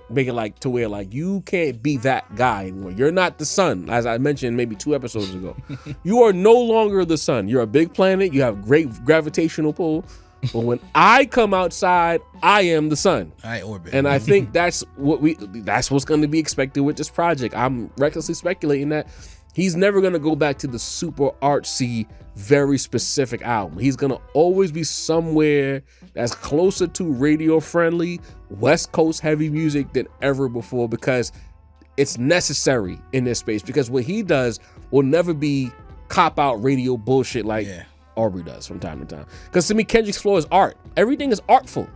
Make it like to where like you can't be that guy anymore. You're not the sun, as I mentioned maybe 2 episodes ago. You are no longer the sun. You're a big planet. You have great gravitational pull. But when I come outside, I am the sun. I orbit. And I think that's what's going to be expected with this project. I'm recklessly speculating that he's never going to go back to the super artsy, very specific album. He's going to always be somewhere that's closer to radio friendly, West Coast heavy music than ever before, because it's necessary in this space. Because what he does will never be cop out radio bullshit like, Aubrey does from time to time. Because to me, Kendrick's flow is art. Everything is artful.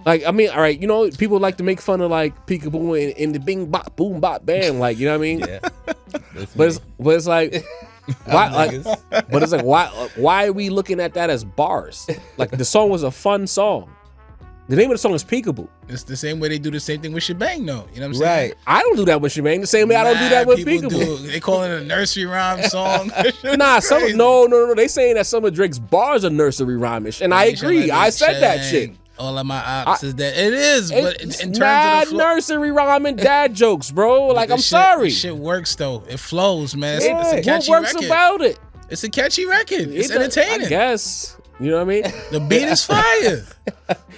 Like, I mean, all right, you know, people like to make fun of like peekaboo and the bing bop boom bop bam, like, you know what I mean? Yeah. But it's like, why? But it's like, why are we looking at that as bars? Like, the song was a fun song. The name of the song is Peekaboo. It's the same way they do the same thing with Shebang, though. You know what I'm saying? Right. I don't do that with Shebang. The same way I don't do that with people Peekaboo. do. They call it a nursery rhyme song. Nah, Crazy. no. They saying that some of Drake's bars are nursery rhymish, and I agree. I said that shit. All of my ops is that it is, but It's in terms mad of the flow, nursery rhyming dad jokes, bro. Like, I'm the sorry. shit works though. It flows, man. It's Yeah, a catchy what works record. about it? It's a catchy record. It's It- entertaining. I guess. You know what I mean? The beat is fire.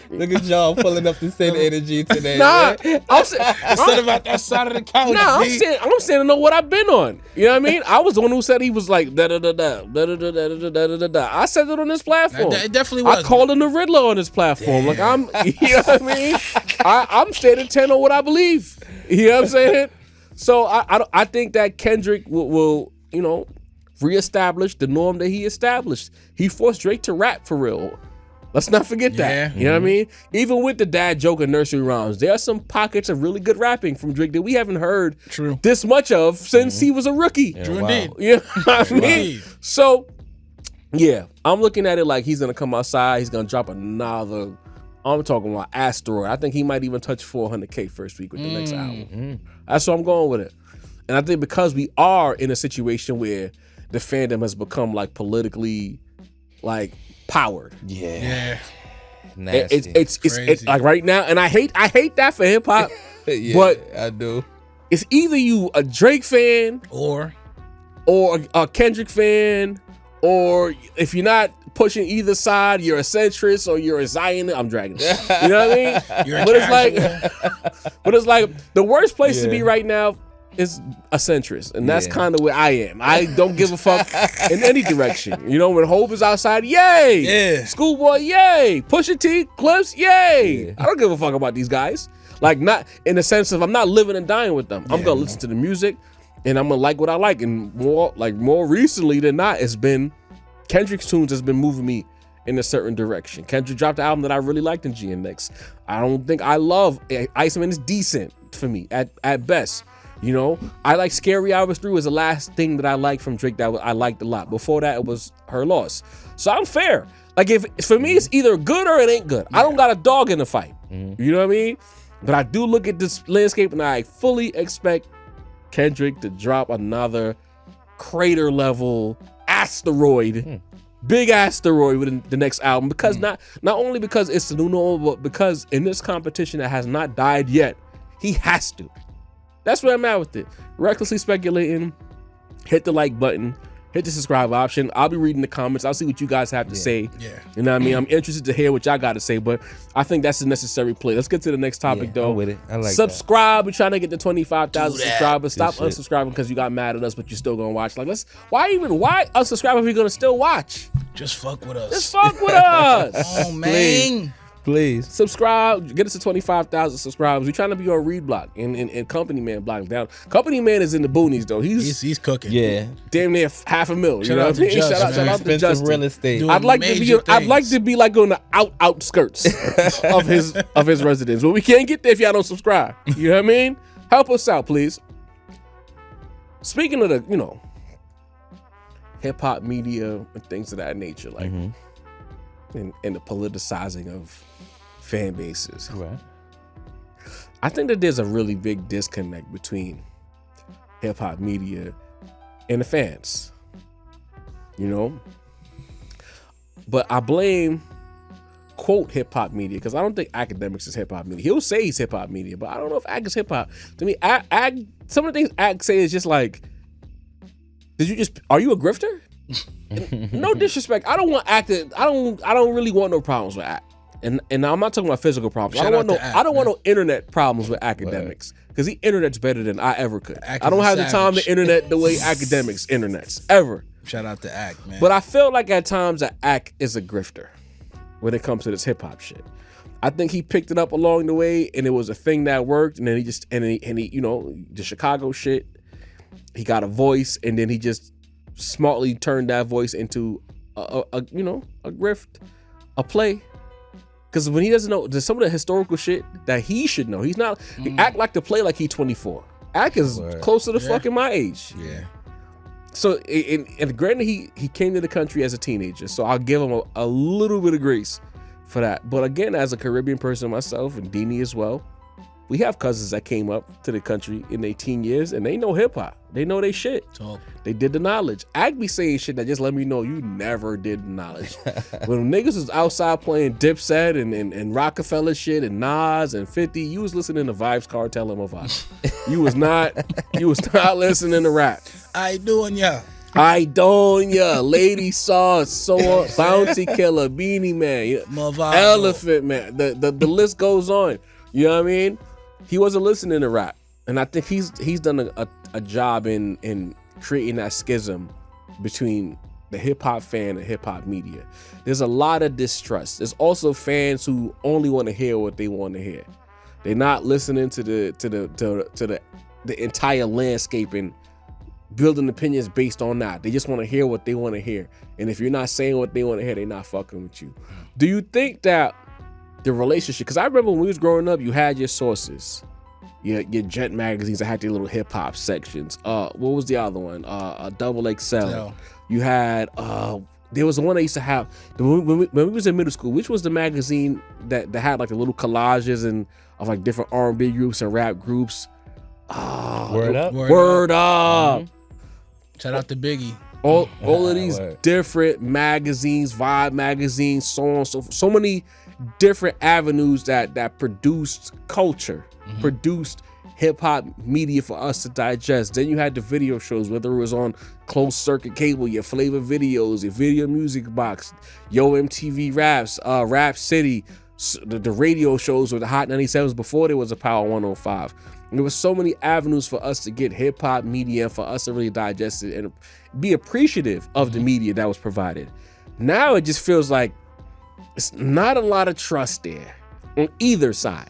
Look at y'all pulling up the same energy today. Nah, man. Instead of out that side of the couch. Nah, B. I'm saying to know what I've been on. You know what I mean? I was the one who said he was like da da da da da da da da da da da da. I said it on this platform. It definitely was. I called him the Riddler on this platform. Like, I'm, you know what I mean? I'm standing 10 on what I believe. You know what I'm saying? So I think that Kendrick will you know, reestablish the norm that he established. He forced Drake to rap for real. Let's not forget that. Yeah. You know what I mean? Even with the dad joke and nursery rhymes, there are some pockets of really good rapping from Drake that we haven't heard this much of since he was a rookie. True wow. indeed. You know what I mean? Indeed. So, yeah, I'm looking at it like he's gonna come outside. He's gonna drop another. I'm talking about asteroid. I think he might even touch 400K first week with the next album. That's what I'm going with it. And I think because we are in a situation where the fandom has become like politically, like powered. Yeah. Nasty. It's Crazy. like right now, and I hate that for hip hop. Yeah, but I do. it's either you a Drake fan Or a Kendrick fan, or if you're not pushing either side, you're a centrist or you're a Zionist. I'm dragging it. You know what I mean? you're a But it's like, casual. but it's like the worst place to Yeah. be right now is a centrist, and that's Yeah. kind of where I am. I don't give a fuck in any direction. You know, when Hov is outside, yay! Yeah. Schoolboy, yay! Pusha T, Clips, yay! Yeah. I don't give a fuck about these guys. Like, not in the sense of I'm not living and dying with them. I'm gonna listen to the music, and I'm gonna like what I like. And more recently than not, it's been Kendrick's tunes has been moving me in a certain direction. Kendrick dropped an album that I really liked in GNX. I don't think I love Iceman is decent for me at best. You know, I like Scary Hours 3 was the last thing that I liked from Drake that I liked a lot. Before that, it was Her Loss. So I'm fair. Like, if for me, it's either good or it ain't good. I don't got a dog in the fight. You know what I mean? But I do look at this landscape and I fully expect Kendrick to drop another crater level asteroid, big asteroid with the next album. Because not only because it's the new normal, but because in this competition that has not died yet, he has to. That's where I'm at with it. Recklessly speculating. Hit the like button. Hit the subscribe option. I'll be reading the comments. I'll see what you guys have to say. Yeah. You know what I mean? I'm interested to hear what y'all got to say, but I think that's a necessary play. Let's get to the next topic, Yeah, though. I'm with it. I like Subscribe. We're trying to get to 25,000 Do that. subscribers. Stop Good shit. unsubscribing because you got mad at us, but you're still gonna watch. Like, why unsubscribe if you're gonna still watch? Just fuck with us. Just fuck with us. Oh man. Please. Subscribe. Get us to 25,000 subscribers. We're trying to be on Read Block and Company Man Block down. Company Man is in the boonies though. He's cooking. Yeah. damn near $500,000. You Shout know out what I to mean? Just, Shout out man. to Expensive Justin. real estate. Doing I'd like to be. major I'd like things. to be like on the outskirts of his residence, but we can't get there if y'all don't subscribe. You know what I mean? Help us out, please. Speaking of the hip hop media and things of that nature, like and the politicizing of fan bases, Right. I think that there's a really big disconnect between hip hop media and the fans. You know? But I blame, quote, hip hop media, because I don't think academics is hip hop media. He'll say he's hip hop media, but I don't know if Ag is hip hop. To me, Ag, some of the things Ag say is just like, are you a grifter? No disrespect. I don't want Ag to, I don't really want no problems with Ag. And I'm not talking about physical problems. Shout I don't want out no to Ag, want no internet problems with academics. Because the internet's better than I ever could. Ag I don't is a have the time to savage. internet the way academics internets ever. Shout out to Act, man. But I feel like at times that Ack is a grifter when it comes to this hip hop shit. I think he picked it up along the way and it was a thing that worked, and then he the Chicago shit, he got a voice, and then he just smartly turned that voice into you know, a grift, a play. Because when he doesn't know, there's some of the historical shit that he should know. He's not, he act like to play like he's 24. Act is closer to fucking my age. Yeah. So, and granted, he came to the country as a teenager, so I'll give him a little bit of grace for that. But again, as a Caribbean person myself, and Deanie as well, we have cousins that came up to the country in their teen years, and they know hip-hop. They know they shit. Talk. They did the knowledge. Act be saying shit that just let me know you never did the knowledge. When niggas was outside playing Dipset and Rockefeller shit and Nas and 50, you was listening to Vibes Cartel and Mavado. You was not listening to rap. I doing ya. Lady Sauce, so on, Bounty Killer, Beanie Man, Mavado. Elephant Man. The list goes on. You know what I mean? He wasn't listening to rap, and I think he's done a job in creating that schism between the hip hop fan and hip hop media. There's a lot of distrust. There's also fans who only want to hear what they want to hear. They're not listening to the entire landscape and building opinions based on that. They just want to hear what they want to hear. And if you're not saying what they want to hear, they're not fucking with you. Do you think that the relationship, because I remember when we was growing up, you had your sources, your Jet magazines that had their little hip hop sections. What was the other one? Double XL. You had there was the one I used to have when we was in middle school. Which was the magazine that had like the little collages and of like different R&B groups and rap groups? Word Up. Word Up. Shout out to Biggie. All of these different magazines, Vibe magazines, so on, so many different avenues that produced culture, produced hip-hop media for us to digest. Then you had the video shows, whether it was on closed circuit cable, your flavor videos, your video music box, Yo MTV Raps, Rap City, the radio shows with the Hot 97s before there was a Power 105. There was so many avenues for us to get hip-hop media, for us to really digest it and be appreciative of the media that was provided. Now it just feels like it's not a lot of trust there on either side.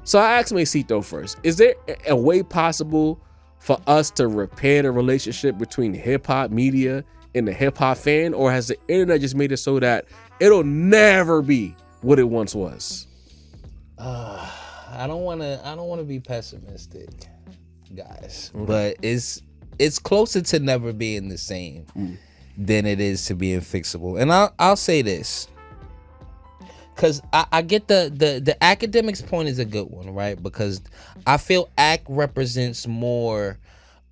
So I asked Masito first, is there a way possible for us to repair the relationship between hip-hop media and the hip-hop fan, or has the internet just made it so that it'll never be what it once was? I don't want to be pessimistic, guys, but it's closer to never being the same than it is to being fixable. And I'll say this, because I get the academics point is a good one, right? Because I feel ACT represents more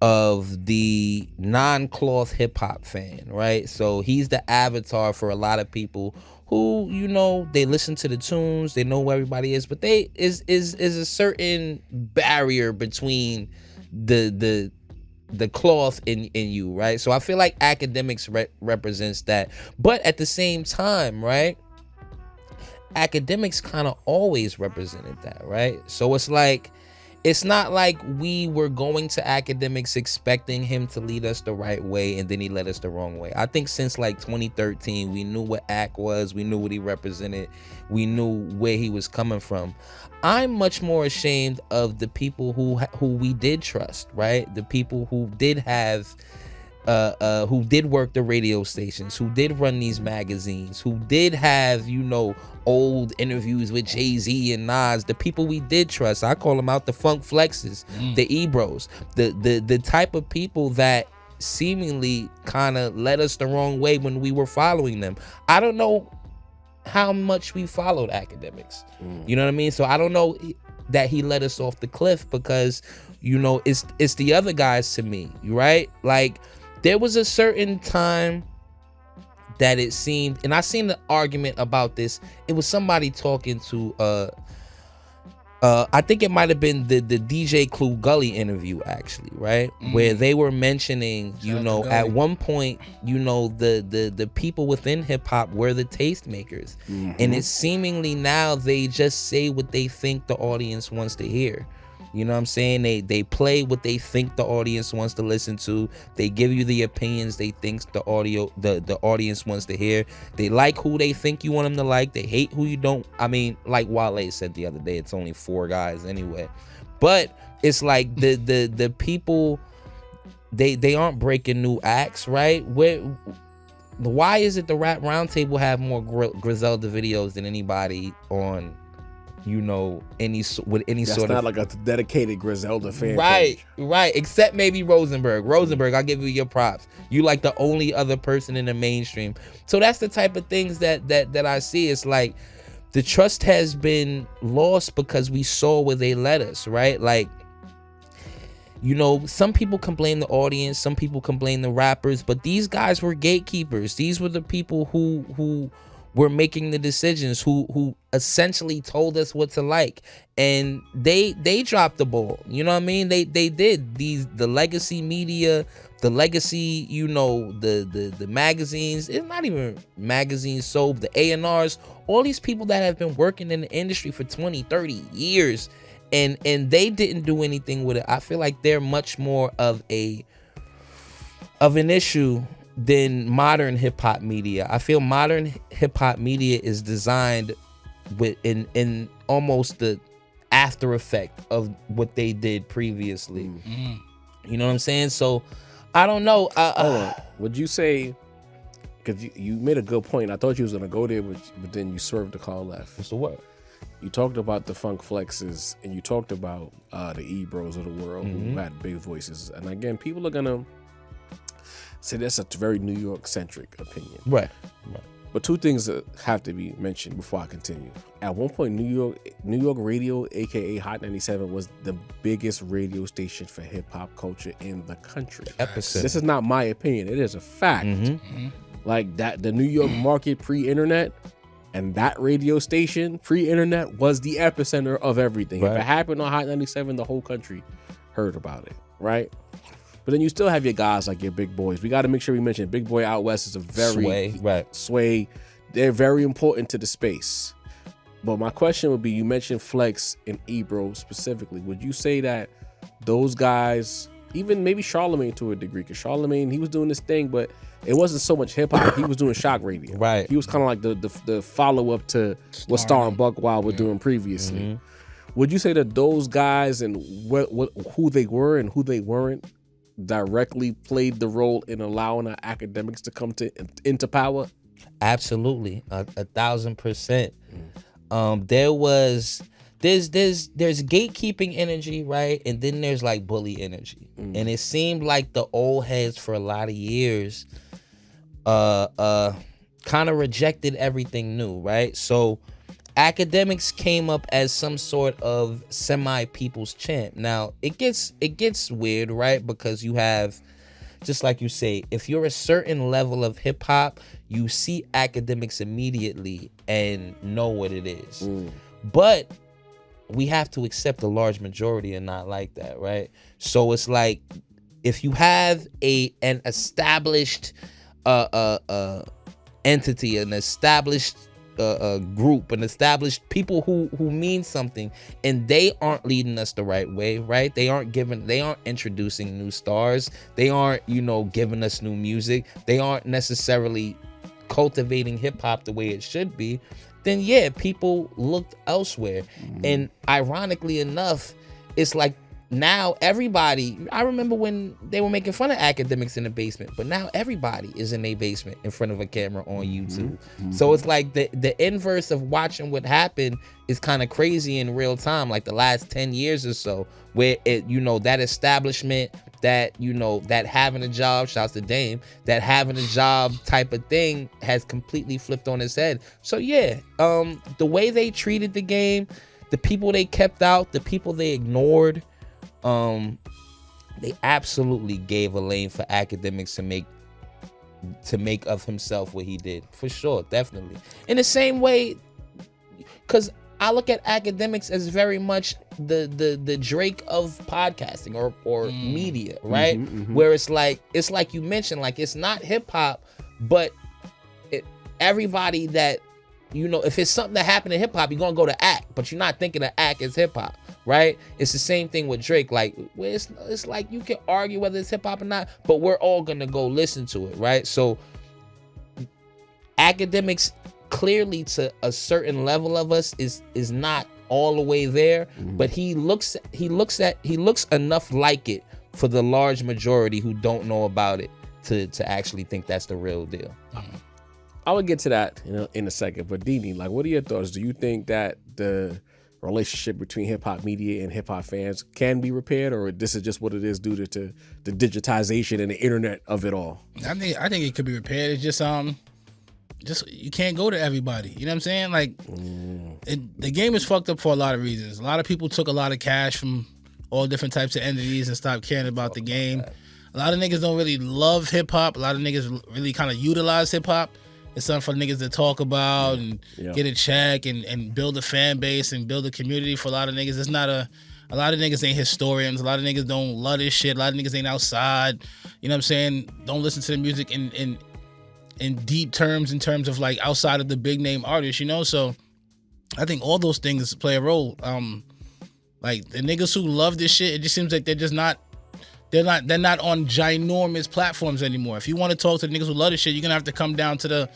of the non-cloth hip-hop fan, right? So he's the avatar for a lot of people who, you know, they listen to the tunes, they know where everybody is, but they is a certain barrier between the cloth in you, right? So I feel like academics represents that. But at the same time, right, academics kind of always represented that, right? So it's like, it's not like we were going to academics expecting him to lead us the right way and then he led us the wrong way. I think since like 2013, we knew what ACT was, we knew what he represented, we knew where he was coming from. I'm much more ashamed of the people who we did trust, right? The people who did have who did work the radio stations, who did run these magazines, who did have, you know, old interviews with Jay-Z and Nas, the people we did trust. I call them out, the Funk Flexes, the Ebros, the type of people that seemingly kind of led us the wrong way when we were following them. I don't know how much we followed academics. You know what I mean? So I don't know that he led us off the cliff, because, you know, it's the other guys to me, right? Like, there was a certain time that it seemed, and I seen the argument about this. It was somebody talking to I think it might have been the DJ Clue Gully interview, actually, right? Where they were mentioning, you know, at one point, you know, the people within hip hop were the tastemakers. And it's seemingly now they just say what they think the audience wants to hear. You know what I'm saying? They play what they think the audience wants to listen to. They give you the opinions they think the audience wants to hear. They like who they think you want them to like. They hate who you don't. I mean, like Wale said the other day, it's only 4 guys anyway. But it's like the people, they aren't breaking new acts, right? why is it the Rap Roundtable have more Griselda videos than anybody on, you know, with any That's sort of... not like a dedicated Griselda fan Right, page. right. Except maybe Rosenberg. Rosenberg, I'll give you your props. You like the only other person in the mainstream. So that's the type of things that I see. It's like the trust has been lost because we saw where they led us, right? Like, you know, some people can blame the audience, some people can blame the rappers, but these guys were gatekeepers. These were the people who were making the decisions, who essentially told us what to like, and they dropped the ball. You know what I mean? They did. The legacy media, the legacy, you know, the magazines. It's not even magazines, soap, the A&Rs, all these people that have been working in the industry for 20, 30 years, and they didn't do anything with it. I feel like they're much more of an issue than modern hip-hop media. I feel modern hip-hop media is designed in almost the after effect of what they did previously. You know what I'm saying? So I don't know. Hold on. Would you say, because you made a good point, I thought you was gonna go there, but then you swerved the call left. What's the word? You talked about the Funk Flexes, and you talked about the E-Bros of the world who had big voices. And again, people are gonna say that's a very New York centric opinion. Right. But two things that have to be mentioned before I continue. At one point, New York radio, aka Hot 97, was the biggest radio station for hip hop culture in the country. Epicenter. This is not my opinion; it is a fact. Like that, the New York market pre-internet and that radio station pre-internet was the epicenter of everything. Right. If it happened on Hot 97, the whole country heard about it, right? But then you still have your guys like your big boys. We got to make sure we mention Big Boy Out West is a very Sway. They're very important to the space. But my question would be, you mentioned Flex and Ebro specifically. Would you say that those guys, even maybe Charlemagne to a degree, because Charlemagne, he was doing this thing, but it wasn't so much hip hop. He was doing shock radio. Right. He was kind of like the follow up to what Star and Buck Wild were doing previously. Would you say that those guys and who they were and who they weren't directly played the role in allowing our academics to come into power? Absolutely, 1,000%. There's gatekeeping energy, right? And then there's like bully energy. And it seemed like the old heads for a lot of years kind of rejected everything new, right? So academics came up as some sort of semi-people's champ. Now it gets weird, right? Because you have, just like you say, if you're a certain level of hip hop, you see academics immediately and know what it is. But we have to accept the large majority and not like that, right? So it's like, if you have an established entity, an established group, an established people who mean something, and they aren't leading us the right way, right? They aren't introducing new stars. They aren't, giving us new music. They aren't necessarily cultivating hip hop the way it should be. Then yeah, people looked elsewhere. And ironically enough, it's like now everybody, I remember when they were making fun of academics in the basement, but now everybody is in a basement in front of a camera on YouTube. So it's like the inverse of watching what happened is kind of crazy in real time, like the last 10 years or so, where it, that establishment, that, that having a job, shouts to Dame, that having a job type of thing has completely flipped on its head. So yeah, the way they treated the game, the people they kept out, the people they ignored, they absolutely gave a lane for academics to make of himself what he did, for sure, definitely. In the same way, because I look at academics as very much the Drake of podcasting or media, right? Where it's like you mentioned, like it's not hip hop, but everybody that, if it's something that happened in hip hop, you're gonna go to act, but you're not thinking of act as hip hop, right? It's the same thing with Drake. Like, it's like you can argue whether it's hip hop or not, but we're all gonna go listen to it, right? So academics, clearly to a certain level of us, is not all the way there, but he looks enough like it for the large majority who don't know about it to actually think that's the real deal. I would get to that in a second. But Dini, like, what are your thoughts? Do you think that the relationship between hip hop media and hip hop fans can be repaired, or this is just what it is due to the digitization and the internet of it all? I think it could be repaired. It's just you can't go to everybody. You know what I'm saying? Like, the game is fucked up for a lot of reasons. A lot of people took a lot of cash from all different types of entities and stopped caring about the game. A lot of niggas don't really love hip hop. A lot of niggas really kind of utilize hip hop. It's something for niggas to talk about and get a check and build a fan base and build a community. For a lot of niggas, it's not a lot of niggas ain't historians. A lot of niggas don't love this shit. A lot of niggas ain't outside. You know what I'm saying? Don't listen to the music in deep terms, in terms of like outside of the big name artists, So I think all those things play a role. Like the niggas who love this shit, it just seems like they're not on ginormous platforms anymore. If you want to talk to the niggas who love this shit, you're gonna have to come down to the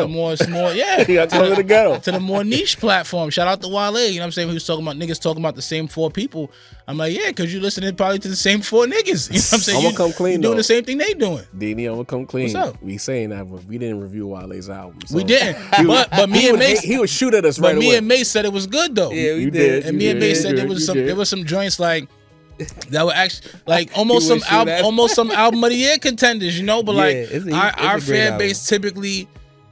more small, you gotta come to the ghetto, to the more niche platform. Shout out to Wale, you know what I'm saying? He was talking about niggas talking about the same 4 people. I'm like, yeah, because you listening probably to the same 4 niggas. You know what I'm saying? I'm gonna come clean, doing the same thing they doing. Dini, I'm gonna come clean. What's up? We saying that, but we didn't review Wale's album. So. We didn't, but me and Mase, he would shoot at us right away. But me and Mase said it was good though. Yeah, we You did. And me and Mase said there was some joints like that were actually like almost some album of the year contenders, But like our fan base typically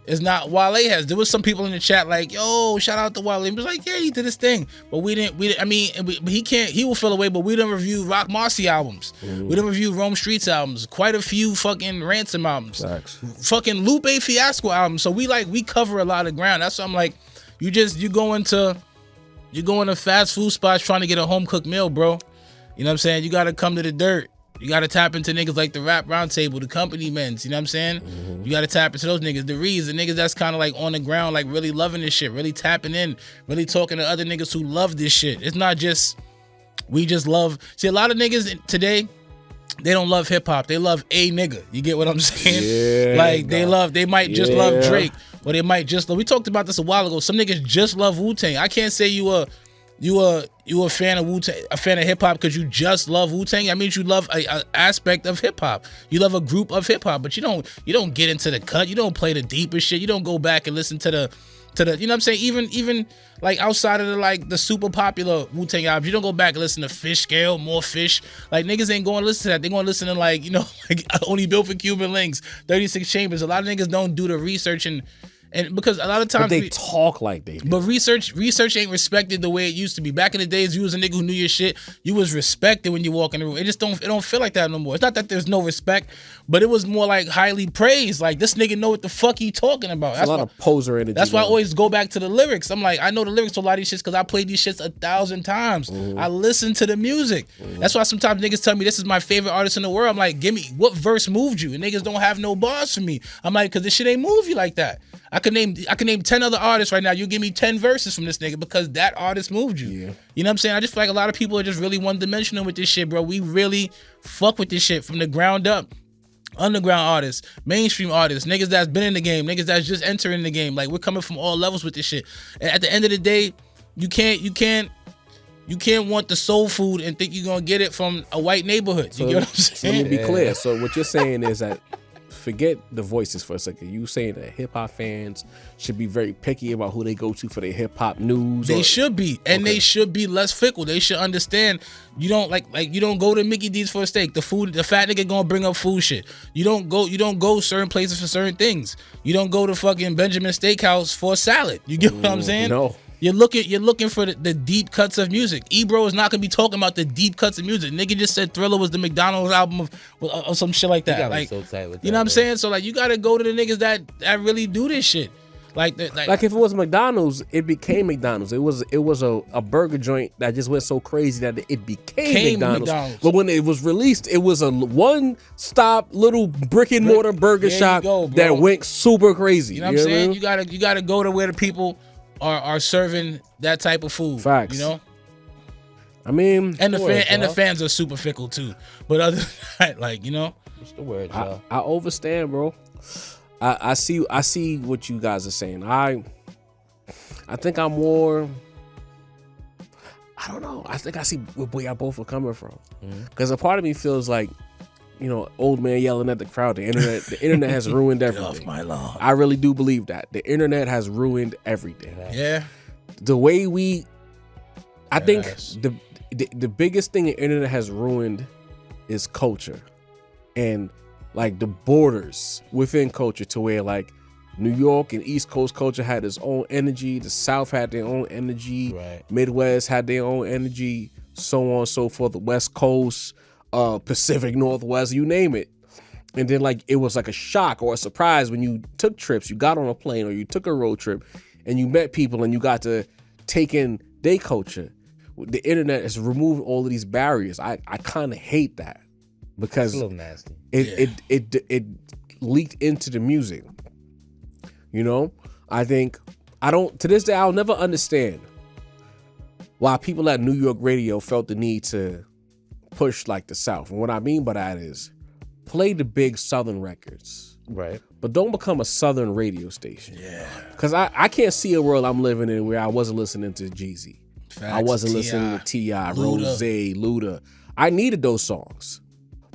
is not Wale has. There was some people in the chat like, yo, shout out to Wale. He was like, yeah, he did his thing, but we didn't. I mean, he will feel away. But we didn't review Rock Marcy albums. We didn't review Rome Streets albums. Quite a few fucking Ransom albums. Fucking Lupe Fiasco albums. So we cover a lot of ground. That's what I'm like. You go into fast food spots trying to get a home cooked meal, bro. You know what I'm saying? You got to come to the dirt. You got to tap into niggas like the Rap Roundtable, the Company Men's, you know what I'm saying? You got to tap into those niggas, the Reeds, the niggas that's kind of like on the ground, like really loving this shit, really tapping in, really talking to other niggas who love this shit. It's not just, we just love, see a lot of niggas today, they don't love hip hop. They love a nigga. You get what I'm saying? Yeah, like they might just love Drake, or they might just love, we talked about this a while ago. Some niggas just love Wu-Tang. I can't say you a fan of Wu-Tang, a fan of hip hop because you just love Wu-Tang. That means you love a aspect of hip hop. You love a group of hip hop, but you don't get into the cut. You don't play the deepest shit. You don't go back and listen to the you know what I'm saying? Even like outside of the super popular Wu-Tang albums, you don't go back and listen to Fish Scale, More Fish. Like niggas ain't going to listen to that. They going to listen to like Only Built for Cuban Links, 36 Chambers. A lot of niggas don't do the research and because a lot of times but they talk like they do. But research ain't respected the way it used to be. Back in the days, you was a nigga who knew your shit. You was respected when you walk in the room. It don't feel like that no more. It's not that there's no respect, but it was more like highly praised. Like this nigga know what the fuck he talking about. That's a lot of poser energy. That's why I always go back to the lyrics. I'm like, I know the lyrics to a lot of these shits because I played these shits 1,000 times. I listen to the music. That's why sometimes niggas tell me this is my favorite artist in the world. I'm like, give me what verse moved you? And niggas don't have no bars for me. I'm like, because this shit ain't move you like that. I could name 10 other artists right now. You give me 10 verses from this nigga because that artist moved you. Yeah. You know what I'm saying? I just feel like a lot of people are just really one-dimensional with this shit, bro. We really fuck with this shit from the ground up. Underground artists, mainstream artists, niggas that's been in the game, niggas that's just entering the game. Like we're coming from all levels with this shit. And at the end of the day, you can't want the soul food and think you're gonna get it from a white neighborhood. You get what I'm saying? Let me be clear. So what you're saying is that forget the voices for a second. You saying that hip hop fans should be very picky about who they go to for their hip hop news? They should be, and they should be less fickle. They should understand you don't like you don't go to Mickey D's for a steak. The fat nigga gonna bring up food shit. You don't go certain places for certain things. You don't go to fucking Benjamin Steakhouse for a salad. You get what I'm saying? No. You're looking for the deep cuts of music. Ebro is not gonna be talking about the deep cuts of music. Nigga just said Thriller was the McDonald's album of some shit like that. Like, so tight with you know what I'm saying? So like, you gotta go to the niggas that really do this shit. Like if it was McDonald's, it became McDonald's. It was a burger joint that just went so crazy that it became McDonald's. But when it was released, it was a one-stop little brick and mortar burger shop that went super crazy. You know what I'm saying? You gotta go to where the people are serving that type of food. Facts. You know? I mean, and the fans are super fickle too. But other than that, like, you know, what's the word, y'all? I overstand, bro. I see what you guys are saying. I think I'm more. I don't know. I think I see where y'all both are coming from. Because a part of me feels like old man yelling at the crowd. The internet has ruined everything. Off my lawn. I really do believe that. The internet has ruined everything. Yeah. The way I think Yes. the biggest thing the internet has ruined is culture. And like the borders within culture, to where like New York and East Coast culture had its own energy. The South had their own energy. Right. Midwest had their own energy. So on and so forth. The West Coast, Pacific Northwest, you name it. And then like it was like a shock or a surprise when you took trips, you got on a plane or you took a road trip and you met people and you got to take in their culture. The internet has removed all of these barriers. I kind of hate that because It's a little nasty. it leaked into the music. I think to this day I'll never understand why people at New York radio felt the need to push like the South. And what I mean by that is play the big Southern records, Right. but don't become a Southern radio station. Yeah. Because I can't see a world I'm living in where I wasn't listening to Jeezy. Facts. I wasn't listening to T.I., Luda. Rose, Luda. I needed those songs.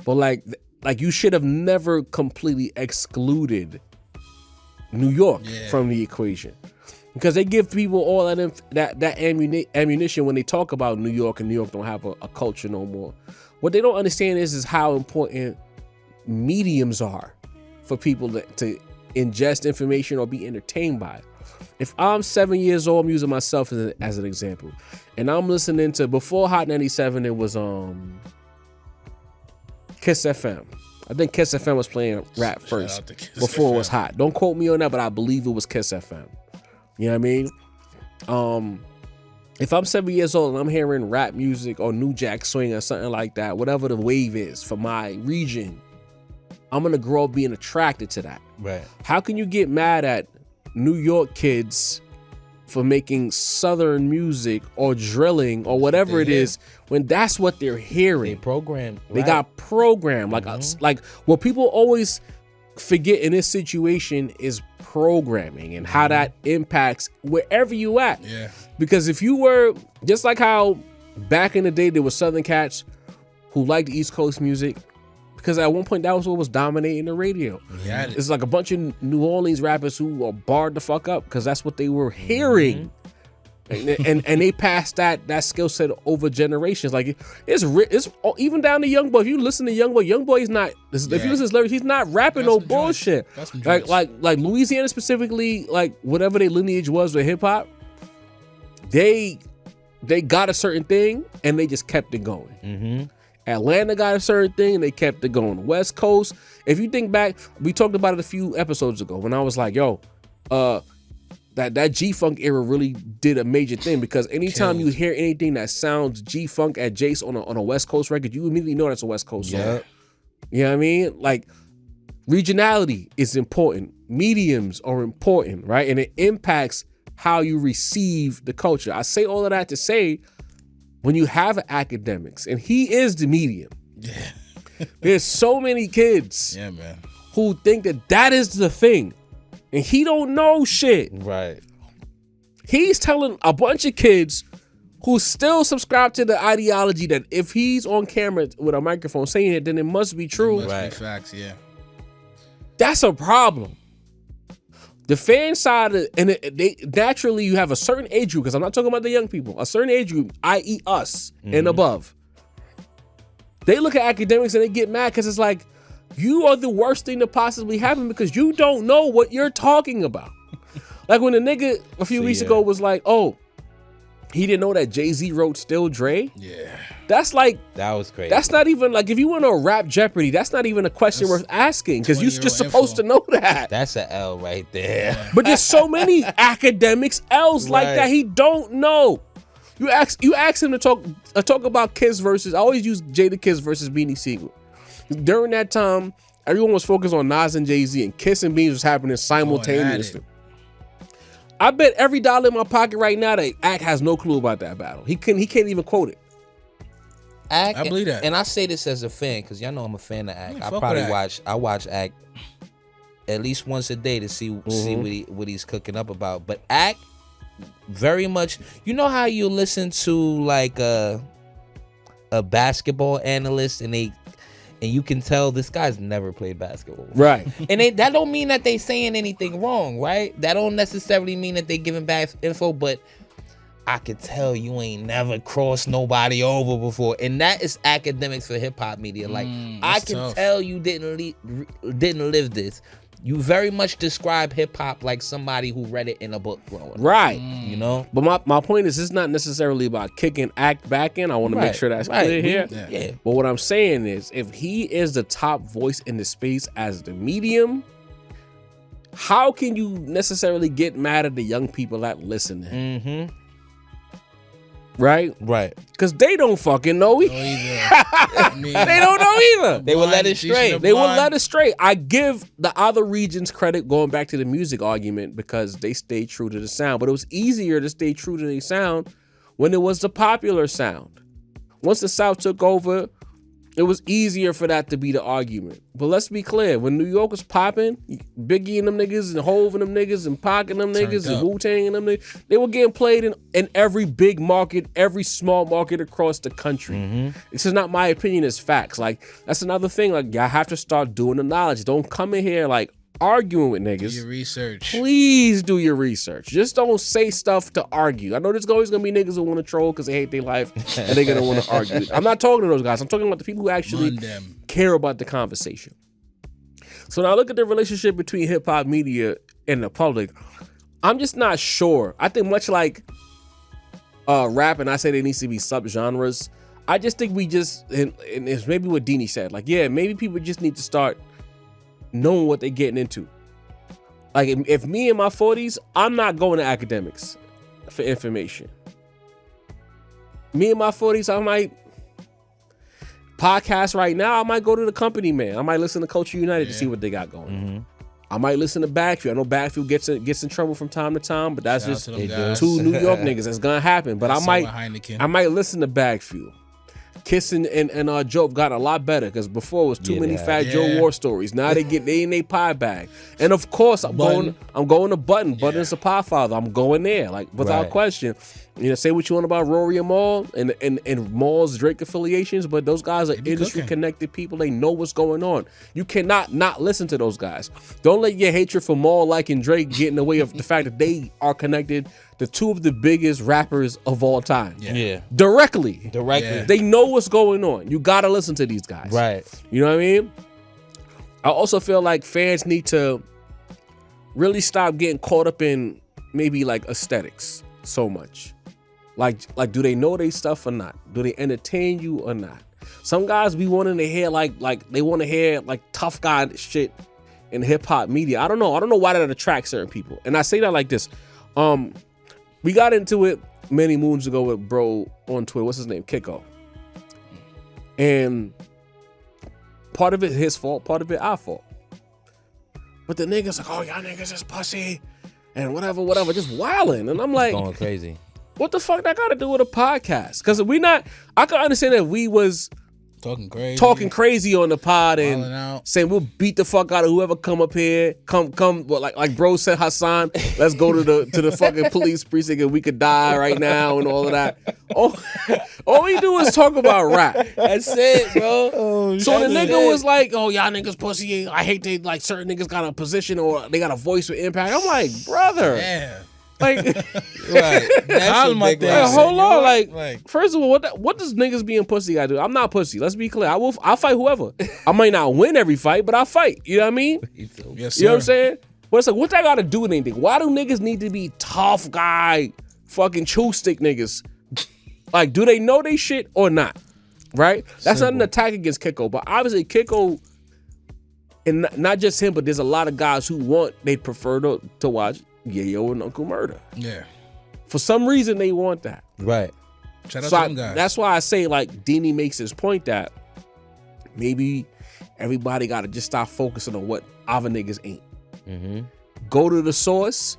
But like you should have never completely excluded New York from the equation. Because they give people all that ammunition when they talk about New York, and New York don't have a culture no more. What they don't understand is how important mediums are for people to ingest information or be entertained by it. If I'm 7 years old, I'm using myself as an example, and I'm listening to, before Hot 97, it was Kiss FM. I think Kiss FM was playing rap first out to Kiss before FM. it was hot. Don't quote me on that, but I believe it was Kiss FM. You know what I mean? If I'm 7 years old and I'm hearing rap music or New Jack Swing or something like that, whatever the wave is for my region, I'm gonna grow up being attracted to that. Right. How can you get mad at New York kids for making Southern music or drilling or whatever it is when that's what they're hearing? They programmed. They got programmed. Like what people always forget in this situation is programming and how that impacts wherever you at. Yeah. Because if you were, just like how back in the day there was Southern cats who liked East Coast music, because at one point that was what was dominating the radio. Yeah. It's like a bunch of New Orleans rappers who are barred the fuck up because that's what they were hearing. And they passed that skill set over generations. Like it's even down to Young Boy. If you listen to Young Boy is not. If you listen to his lyrics, he's not rapping That's no some bullshit. joints. That's some joints. Like Louisiana specifically, like whatever their lineage was with hip hop, they got a certain thing and they just kept it going. Mm-hmm. Atlanta got a certain thing and they kept it going. West Coast, if you think back, we talked about it a few episodes ago when I was like, yo, that G-Funk era really did a major thing, because anytime you hear anything that sounds G-Funk at Jace on a West Coast record, you immediately know that's a West Coast song. Yeah. You know what I mean? Like, regionality is important. Mediums are important, right? And it impacts how you receive the culture. I say all of that to say, when you have academics, and he is the medium, there's so many kids who think that is the thing, and he don't know shit. Right. He's telling a bunch of kids who still subscribe to the ideology that if he's on camera with a microphone saying it, then it must be true. Must be facts, yeah. That's a problem. The fan side, they naturally, you have a certain age group, because I'm not talking about the young people, a certain age group, i.e. us and above. They look at academics and they get mad because it's like, you are the worst thing to possibly happen because you don't know what you're talking about. Like when the nigga a few weeks ago was like, oh, he didn't know that Jay-Z wrote Still Dre. Yeah. That's like, That was crazy. that's not even like, if you want to rap Jeopardy, that's not even a question worth asking, because you're just supposed to know that. That's an L right there. But there's so many academics L's like that he don't know. You ask him to talk about Kiss versus, I always use Jada Kiss versus Beanie Siegel. During that time, everyone was focused on Nas and Jay-Z, and Kiss and Beans was happening simultaneously. I bet every dollar in my pocket right now that Ack has no clue about that battle. He can't even quote it. Act, I believe that. And I say this as a fan, because y'all know I'm a fan of Act. Yeah, I fuck probably with Act. watch Act at least once a day to see what he's cooking up about. But Act very much, you know how you listen to like a basketball analyst and and you can tell this guy's never played basketball. Right. And that don't mean that they saying anything wrong, right? That don't necessarily mean that they giving bad info, but I could tell you ain't never crossed nobody over before. And that is academics for hip hop media. Like, I can tough. tell you didn't live this. You very much describe hip hop like somebody who read it in a book growing up. Right. You know? But my point is, it's not necessarily about kicking Act back in. I want to make sure that's clear here. Yeah. But what I'm saying is, if he is the top voice in the space as the medium, how can you necessarily get mad at the young people that listen? Mm-hmm. Right? Right. Because they don't fucking know either. They don't know either. They will let it stray. They will let it stray. I give the other regions credit, going back to the music argument, because they stayed true to the sound. But it was easier to stay true to the sound when it was the popular sound. Once the South took over, it was easier for that to be the argument. But let's be clear, when New York was popping, Biggie and them niggas and Hove and them niggas and Pac and them niggas and Wu-Tang and them niggas, they were getting played in every big market, every small market across the country. This is not my opinion, it's facts. Like, that's another thing. Like, y'all have to start doing the knowledge. Don't come in here like arguing with niggas. Do your research. Please do your research. Just don't say stuff to argue. I know there's always gonna be niggas who want to troll because they hate their life and they're gonna want to argue. I'm not talking to those guys. I'm talking about the people who actually care about the conversation. So now look at the relationship between hip hop media and the public. I'm just not sure. I think much like rap, and I say there needs to be subgenres. I just think we just, and it's maybe what Deanie said. Like, yeah, maybe people just need to start knowing what they're getting into. Like, if me in my 40s, I'm not going to academics for information. Me in my 40s, I might podcast right now. I might go to the Company Man. I might listen to Culture United to see what they got going on. I might listen to Backfield. I know Backfield gets in trouble from time to time, but that's just two New York niggas. That's gonna happen. But I might listen to Backfield. Kiss and Joe got a lot better because before it was too many Fat Joe war stories. Now they in their pie bag. And of course I'm going to Button. Button's a pie father. I'm going there, like, without question. You know, say what you want about Rory and Maul and Maul's Drake affiliations, but those guys are industry connected people. They know what's going on. You cannot not listen to those guys. Don't let your hatred for Maul liking Drake get in the way of the fact that they are connected to two of the biggest rappers of all time. Directly. They know what's going on. You gotta listen to these guys. Right. You know what I mean? I also feel like fans need to really stop getting caught up in maybe like aesthetics so much. Like, do they know they stuff or not? Do they entertain you or not? Some guys be wanting to hear like they want to hear like tough guy shit in hip hop media. I don't know why that attracts certain people. And I say that like this. We got into it many moons ago with bro on Twitter. What's his name? Kiko. And part of it his fault, part of it our fault. But the niggas like, oh, y'all niggas is pussy and whatever, just wilding. And I'm like, going crazy. What the fuck that got to do with a podcast? Because I could understand that we was talking crazy on the pod and saying we'll beat the fuck out of whoever come up here. Come, well, like bro said, Hassan, let's go to the fucking police precinct and we could die right now and all of that. All we do is talk about rap. That's it, bro. So the nigga was like, oh, y'all niggas pussy. I hate they like certain niggas got a position or they got a voice with impact. I'm like, brother. Yeah. Like, right. That's my thing. Hold on, like, first of all, what does niggas being pussy gotta do? I'm not pussy. Let's be clear. I'll fight whoever. I might not win every fight, but I'll fight. You know what I mean? Yes, sir. You know what I'm saying? But it's like, what that gotta do with anything? Why do niggas need to be tough guy, fucking chew stick niggas? Like, do they know they shit or not? Right? That's not an attack against Kiko, but obviously Kiko, and not just him, but there's a lot of guys who they'd prefer to watch Yayo and Uncle Murder. Yeah. For some reason, they want that. Right. Shout out to them guys. That's why I say, like, Deanie makes his point that maybe everybody got to just stop focusing on what other niggas ain't. Mm-hmm. Go to the source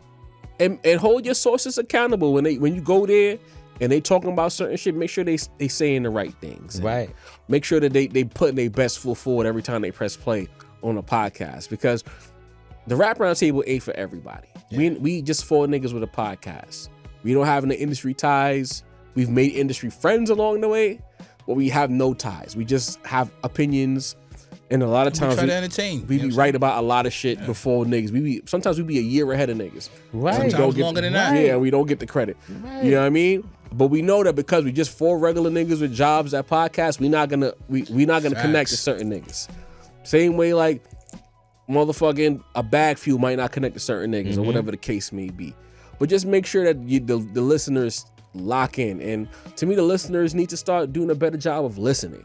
and hold your sources accountable. When you go there and they talking about certain shit, make sure they saying the right things. Right. Make sure that they putting their best foot forward every time they press play on a podcast, because the Rap Roundtable ain't for everybody. Yeah. We just four niggas with a podcast. We don't have any industry ties. We've made industry friends along the way, but we have no ties. We just have opinions And a lot of We times try to entertain. we you know be what I'm right about a lot of shit before niggas. Sometimes we be a year ahead of niggas. Right. And we Sometimes don't longer get, than that. Yeah, we don't get the credit. Right. You know what I mean? But we know that because we just 4 regular niggas with jobs at podcasts, we not gonna connect to certain niggas. Same way like motherfucking a bag fuel might not connect to certain niggas or whatever the case may be. But just make sure that the listeners lock in. And to me, the listeners need to start doing a better job of listening.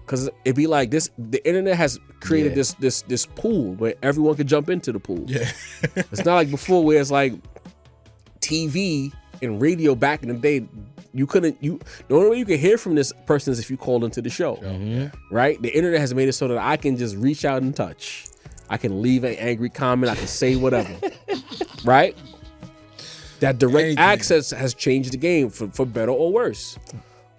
Cause it'd be like this, the internet has created this pool where everyone could jump into the pool. Yeah. It's not like before where it's like TV and radio back in the day. The only way you can hear from this person is if you called into the show. Right? The internet has made it so that I can just reach out and touch. I can leave an angry comment. I can say whatever. Right? That direct access has changed the game for better or worse.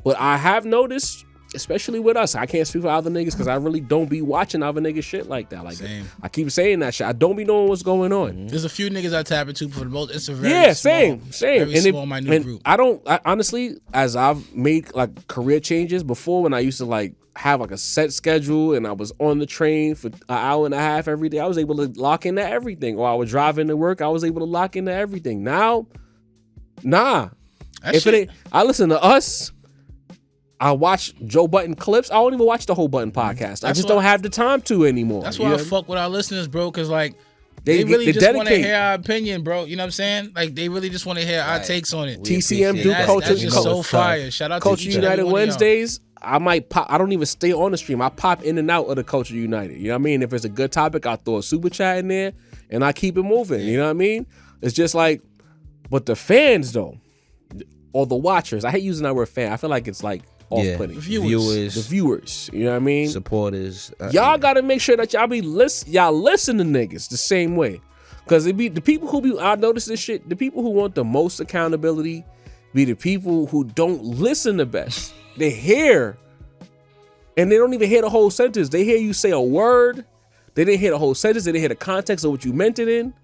But I have noticed, especially with us, I can't speak for other niggas because I really don't be watching other niggas shit like that. Like, Same. I keep saying that shit. I don't be knowing what's going on. There's a few niggas I tap into, for the most, it's a very same. very small, minute group. I honestly, as I've made like career changes before, when I used to like have like a set schedule and I was on the train for an hour and a half every day, I was able to lock into everything. Or I was driving to work, I was able to lock into everything. Now, nah. I listen to us. I watch Joe Budden clips. I don't even watch the whole Budden podcast. I just don't have the time to anymore. That's why I fuck with our listeners, bro, because like they really just want to hear our opinion, bro. You know what I'm saying? Like they really just want to hear our takes on it. TCM do culture. That's just so fire. Shout out Culture to each United and every Wednesdays. I might pop. I don't even stay on the stream. I pop in and out of the Culture United. You know what I mean? If it's a good topic, I'll throw a super chat in there and I keep it moving. You know what I mean? It's just like, but the fans though, or the watchers. I hate using that word fan. I feel like it's like off-putting. The viewers. The viewers. You know what I mean? Supporters. Y'all gotta make sure that y'all listen to niggas the same way. Cause it be the people who be, I notice this shit, the people who want the most accountability be the people who don't listen the best. They hear, and they don't even hear the whole sentence. They hear you say a word, they didn't hear the whole sentence, they didn't hear the context of what you meant it in,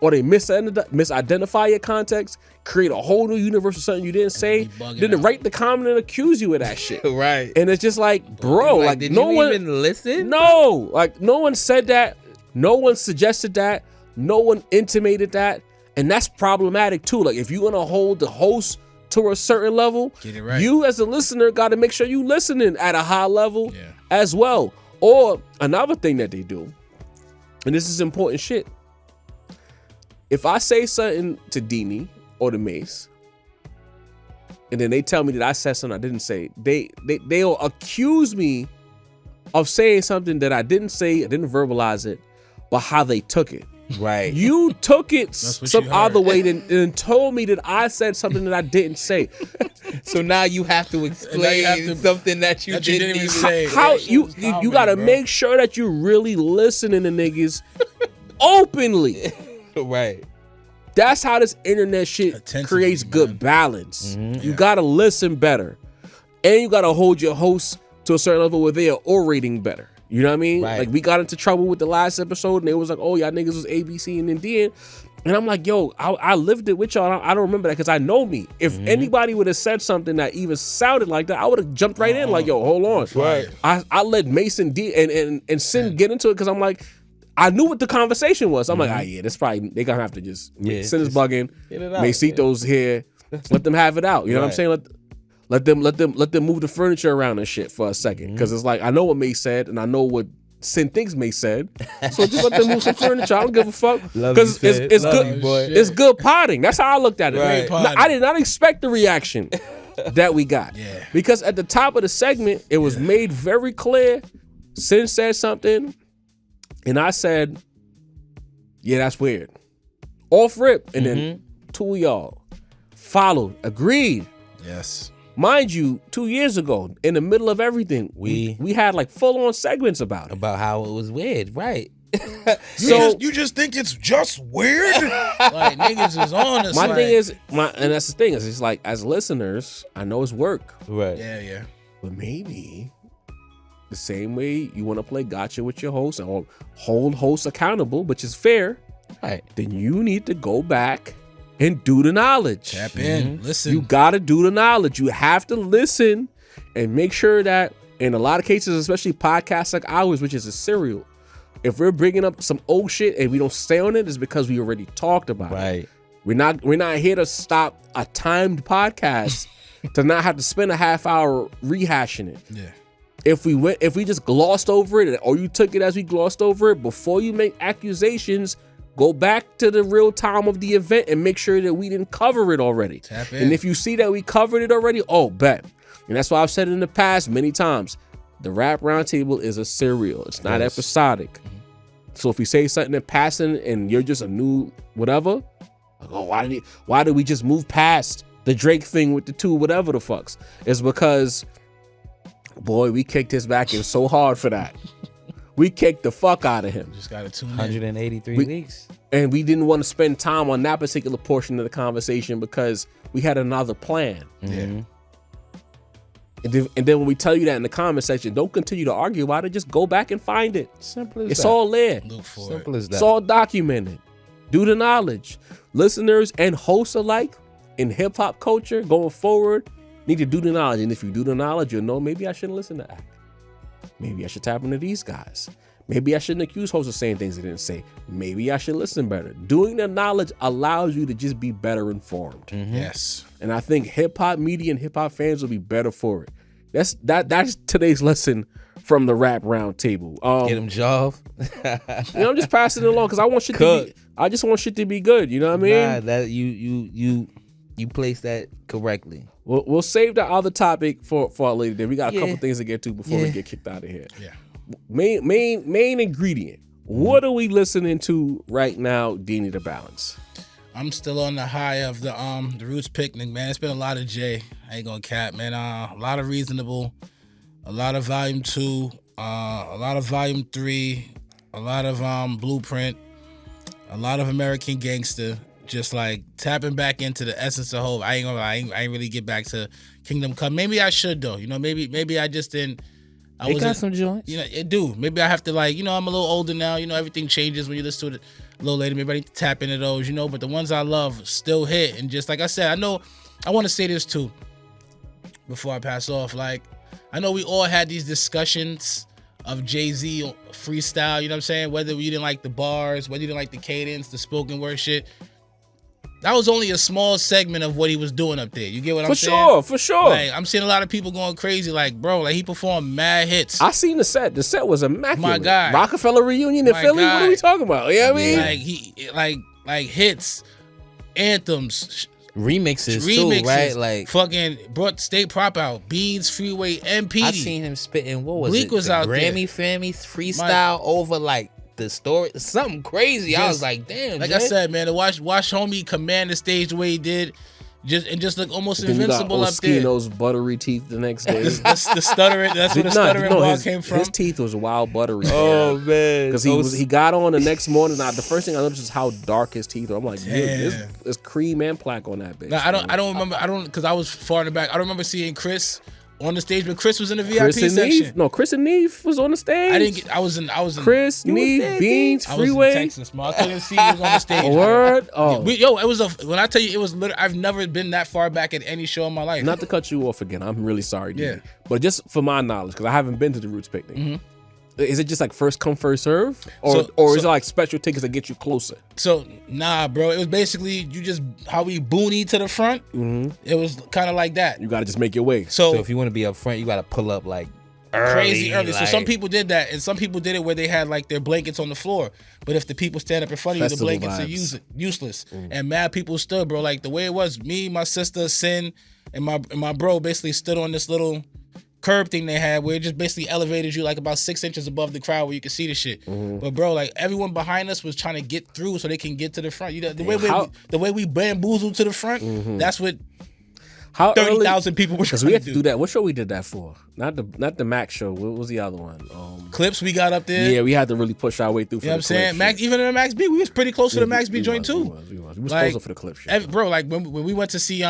or they misidentify your context, create a whole new universe of something you didn't say, then they write the comment and accuse you of that shit. Right. And it's just like, bro, like did no you one even listen? No, like no one said that, no one suggested that, no one intimated that, and that's problematic too. Like if you're gonna hold the host to a certain level, get it right. You as a listener got to make sure you listening at a high level as well. Or another thing that they do, and this is important shit. If I say something to Dini or to Mase, and then they tell me that I said something I didn't say, they'll accuse me of saying something that I didn't say, I didn't verbalize it, but how they took it. Right. You took it some other way than told me that I said something that I didn't say. So now you have to explain something that you didn't even say. How you gotta make sure that you're really listening to niggas openly. Right. That's how this internet shit creates good balance. You gotta listen better. And you gotta hold your hosts to a certain level where they are orating better. You know what I mean? Right. Like we got into trouble with the last episode and it was like, oh, y'all niggas was A, B, C, and then D. And I'm like, yo, I lived it with y'all. I don't remember that because I know me. If anybody would have said something that even sounded like that, I would have jumped right in like, yo, hold on. Right. I let Mason D and Sin get into it because I'm like, I knew what the conversation was. I'm like, yeah, that's probably, they gonna have to just, Sin is bugging, Macito's here, let them have it out. You know what I'm saying? Let them move the furniture around and shit for a second. Cause it's like, I know what Mace said and I know what Sin thinks Mace said. So just let them move some furniture. I don't give a fuck. Cause it's good. It's good potting. That's how I looked at it. Right. Now, I did not expect the reaction that we got. Because at the top of the segment, it was made very clear. Sin said something and I said, yeah, that's weird. Off rip. And then two of y'all followed, agreed. Yes. Mind you, 2 years ago, in the middle of everything, we had like full-on segments about it. About how it was weird, right? So you just think it's just weird? Like niggas is on us. My thing is, and that's the thing, is it's like, as listeners, I know it's work. Right. Yeah. But maybe the same way you want to play gotcha with your host or hold hosts accountable, which is fair, right? Then you need to go back and do the knowledge. Tap in, listen. You gotta do the knowledge. You have to listen and make sure that In a lot of cases, especially podcasts like ours, which is a serial, if we're bringing up some old shit and we don't stay on it, it's because we already talked about it. We're not here to stop a timed podcast to not have to spend a half hour rehashing it. Yeah. If we just glossed over it, or you took it as we glossed over it, before you make accusations, go back to the real time of the event and make sure that we didn't cover it already. Tap in. And if you see that we covered it already, oh, bet. And that's why I've said it in the past many times. The Rap Roundtable is a serial. It's not episodic. So if we say something in passing and you're just a new whatever, like, oh, why did we just move past the Drake thing with the two whatever the fucks? It's because, boy, we kicked his back in so hard for that. We kicked the fuck out of him. Just gotta tune in. 183 weeks. And we didn't want to spend time on that particular portion of the conversation because we had another plan. Yeah. And then when we tell you that in the comment section, don't continue to argue about it. Just go back and find it. Simple as It's that. all there. Look for Simple it. as that. It's all documented. Do the knowledge. Listeners and hosts alike in hip hop culture going forward need to do the knowledge. And if you do the knowledge, you'll know maybe I shouldn't listen to that. Maybe I should tap into these guys. Maybe I shouldn't accuse hosts of saying things they didn't say. Maybe I should listen better. Doing the knowledge allows you to just be better informed. Yes. And I think hip hop media and hip hop fans will be better for it. That's today's lesson from the Rap Roundtable. Get him job. I'm just passing it along because I want shit to be. I just want shit to be good. You know what I mean? Nah, that you placed that correctly. We'll save the other topic for our later day. We got a couple things to get to before we get kicked out of here. Yeah. Main ingredient. What are we listening to right now, Deanie the Balance? I'm still on the high of the Roots Picnic, man. It's been a lot of J. I ain't gonna cap, man. A lot of Reasonable, a lot of Volume 2, a lot of Volume 3, a lot of Blueprint, a lot of American Gangster. Just like tapping back into the essence of hope. I ain't really get back to Kingdom Come. Maybe I should though. You know, maybe I just didn't. It got some joints. You know, it do. Maybe I have to I'm a little older now. You know, everything changes when you listen to it a little later. Maybe I need to tap into those, you know. But the ones I love still hit. And just like I said, I want to say this too before I pass off. Like, I know we all had these discussions of Jay-Z freestyle, you know what I'm saying? Whether you didn't like the bars, whether you didn't like the cadence, the spoken word shit. That was only a small segment of what he was doing up there. You get what I'm saying? For sure. Like, I'm seeing a lot of people going crazy. Like, bro, like he performed mad hits. I seen the set. The set was immaculate. My God. Rockefeller reunion in My Philly. God. What are we talking about? You know what I mean? Like he like hits, anthems, Remixes too, right? Like fucking brought State Prop out, Beans, Freeway, and Petey. I seen him spitting. What was Bleak it? was The out there. Grammy Fammy freestyle over like the story, something crazy. I was like, damn. Like Jay. I said, man, to watch homie command the stage the way he did, just look almost Then you got invincible up there. Oskino's buttery teeth the next day. That's the stuttering. That's where the stuttering bar came from. His teeth was wild buttery. Oh man, Because he got on the next morning. The first thing I noticed is how dark his teeth were. I'm like, dude, there's cream and plaque on that bitch. Now, I don't remember. Because I was far in the back. I don't remember seeing Chris on the stage, but Chris was in the VIP Chris and section. Neve? No, Chris and Neve was on the stage. I was in Chris, Neve, Beans, I was in Freeway. Texas, man. I couldn't see who was on the stage. Word? Oh. It was when I tell you, it was literally, I've never been that far back at any show in my life. Not to cut you off again. I'm really sorry, dude. Yeah. But just for my knowledge, because I haven't been to the Roots Picnic. Is it just like first come, first serve? Or is it like special tickets that get you closer? So, nah, bro. It was basically you just how we booney to the front. It was kind of like that. You got to just make your way. So if you want to be up front, you got to pull up like crazy early. like- So some people did that, and some people did it where they had like their blankets on the floor. But if the people stand up in front of you, the Festival blankets vibes. are useless. And mad people stood, bro. Like the way it was, me, my sister, Sin, and my bro basically stood on this little curb thing they had where it just basically elevated you like about 6 inches above the crowd where you could see the shit. But bro, like everyone behind us was trying to get through so they can get to the front. You know, the way we bamboozled to the front, that's what How 30,000 people were Because trying we had to to do that. What show we did that for? Not the Max show. What was the other one? Clips we got up there. Yeah, we had to really push our way through. For You know what I'm the saying? clip Max, shit. even in the Max B, we was pretty close to the Max B joint too. We was Like, closer for the clip shit. Bro, like when we went to see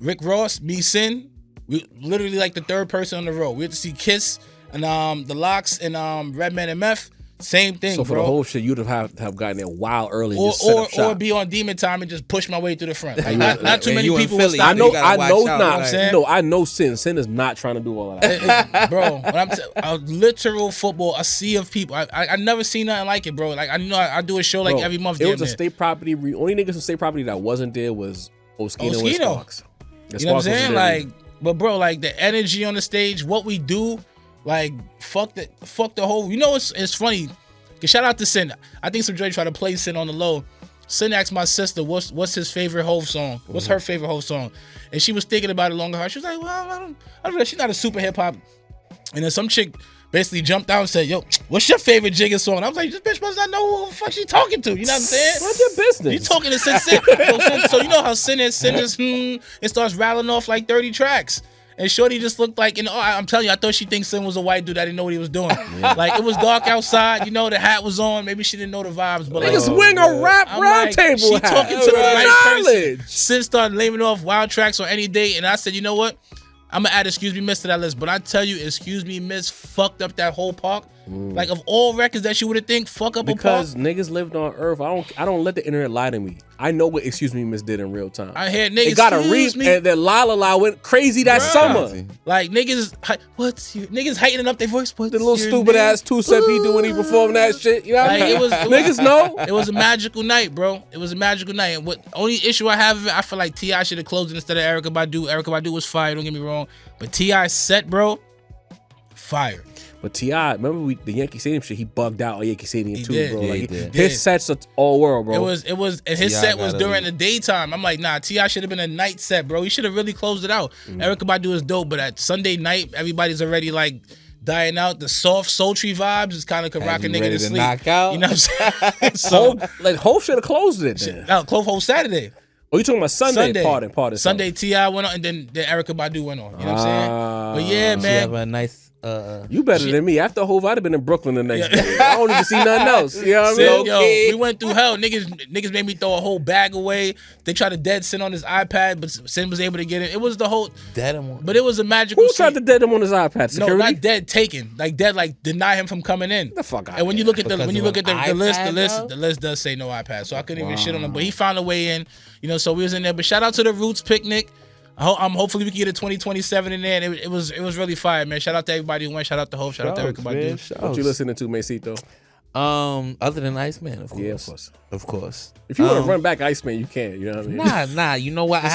Rick Ross, me, Sin, we literally like the third person on the row. We had to see Kiss and the Locks and Redman and Meth. Same thing, So for bro. the whole shit, you'd have gotten there wild early. or and just set up shop. or be on demon time and just push my way through the front. Like, Like, not too when many you in people will Philly, stop I you know, me. gotta I watch know, out, nah, right? saying? no, I know Sin. Sin is not trying to do all of that. Bro, when a literal football, a sea of people. I never seen nothing like it, bro. Like I know I do a show like Bro, every month. It damn was a near. state property. Only niggas from state property that wasn't there was Oskino and Oskino. Sparks. The You know what I'm Sparks wasn't saying? there Like, but bro, like the energy on the stage, what we do, like fuck the whole. You know, it's funny. Shout out to Sin. I think some Dre try to play Sin on the low. Sin asked my sister, what's his favorite Hove song? What's her favorite Hove song? And she was thinking about it longer. She was like, well, I don't know. She's not a super hip hop. And then some chick basically jumped out and said, yo, what's your favorite Jigga song? And I was like, this bitch must not know who the fuck she talking to. You know what I'm saying? What's your business? You talking to Sin. So you know how Sin is. Sin just, it starts rattling off like 30 tracks. And Shorty just looked like, I'm telling you, I thought she thinks Sin was a white dude that didn't know what he was doing. Like, it was dark outside, the hat was on. Maybe she didn't know the vibes, but like, Niggas wing a rap I'm round like, table. she hat. talking to the right person. Knowledge. Sin started naming off wild tracks on any day, and I said, you know what? I'm gonna add Excuse Me Miss to that list, but I tell you, Excuse Me Miss fucked up that whole park. Like, of all records that you would have think fuck up Because a park. niggas lived on Earth. I don't let the internet lie to me. I know what Excuse Me Miss did in real time. I heard niggas. It got a excuse me. and then La La La went crazy that Bruh. summer. Like niggas, niggas hating up their voice. What's The little your stupid name? ass two-step he do when he performed that shit. You know what I Like, mean? it was- Niggas know. It was a magical night, bro. It was a magical night. And what only issue I have, I feel like T.I. should have closed it instead of Erykah Badu. Erykah Badu was fire, don't get me wrong. But T.I. set, bro, fire. But T.I., remember the Yankee Stadium shit, he bugged out on Yankee Stadium He too, did. bro. Yeah, Like, he did. his sets are all world, bro. It was, and his T.I. set was gotta during leave. the daytime. I'm like, nah, T.I. should have been a night set, bro. He should have really closed it out. Erykah Badu is dope, but at Sunday night, everybody's already like dying out. The soft, sultry vibes is kind of could rock a you nigga ready to to sleep. knock out? You know what I'm saying? So, Hope should have closed it then. no, Clove Hole Saturday. Oh, you talking about Sunday? Pardon. Sunday, T.I. went on, and then Erykah Badu went on. You know what I'm saying? But yeah, She man. have a nice. You better than me. After Hove, I'd have been in Brooklyn the next day. I don't need to see nothing else. You know what I Sin, mean? yo, we went through hell. Niggas made me throw a whole bag away. They tried to dead Sin on his iPad, but Sin was able to get it. It was the whole, Dead him. but it was a magical. Who tried to dead him on his iPad? No, Security? not dead, taken. Like dead, like deny him from coming in. The fuck out And when you here. look at Because the of an list, iPad, the list does say no iPad. So I couldn't even shit on him. But he found a way in. So we was in there. But shout out to the Roots picnic. Hopefully we can get a 2027 in there. And it was really fire, man. Shout out to everybody who went. Shout out to Hope. Shout out to Erykah Badu. What you listening to, Masito? Other than Iceman, of course. Yeah, of course. Of course. If you want to run back Iceman, you can. You know what I mean? Nah. You know what? I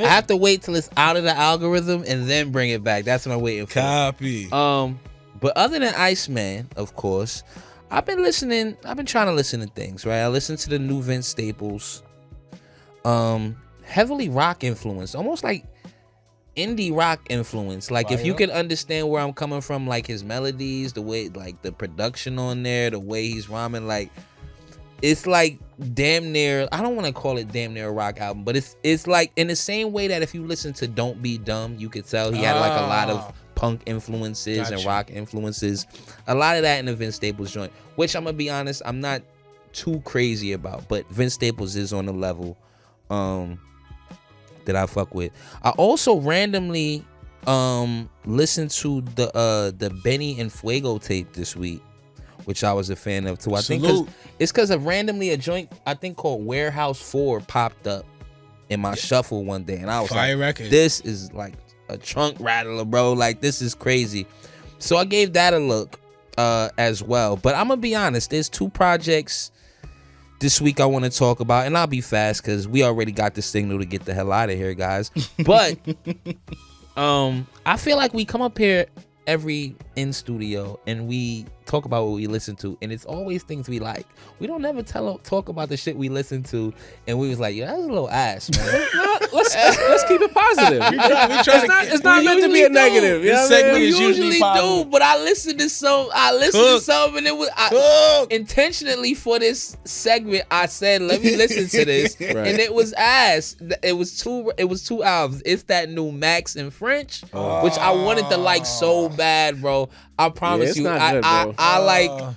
have to wait till it's out of the algorithm and then bring it back. That's what I'm waiting for. Copy. But other than Iceman, of course, I've been trying to listen to things, right? I listened to the new Vince Staples. Heavily rock influenced, almost like indie rock influence. Like, if you can understand where I'm coming from, like his melodies, the way, like the production on there, the way he's rhyming, like it's like damn near, I don't want to call it damn near a rock album, but it's like in the same way that if you listen to Don't Be Dumb, you could tell he had like a lot of punk influences and rock influences. A lot of that in the Vince Staples joint, which I'm gonna be honest, I'm not too crazy about, but Vince Staples is on the level that I fuck with. I also randomly listened to the Benny and Fuego tape this week, which I was a fan of too. I think it's because of randomly a joint I think called Warehouse 4 popped up in my shuffle one day, and I was Fire like, record. this is like a trunk rattler, bro. Like, this is crazy. So I gave that a look as well. But I'm gonna be honest, there's two projects this week I want to talk about, and I'll be fast because we already got the signal to get the hell out of here, guys. But I feel like we come up here every in studio and we talk about what we listen to, and it's always things we like. We don't never talk about the shit we listen to, and we was like, yeah, that's a little ass, man. Let's keep it positive. It's not meant to be a negative. You know This what I segment mean? is usually positive. but I listened to some. And it was intentionally for this segment. I said, let me listen to this, and it was ass. It was two albums. It's that new Max in French, which I wanted to like so bad, bro. I promise it's you, not good, bro. I like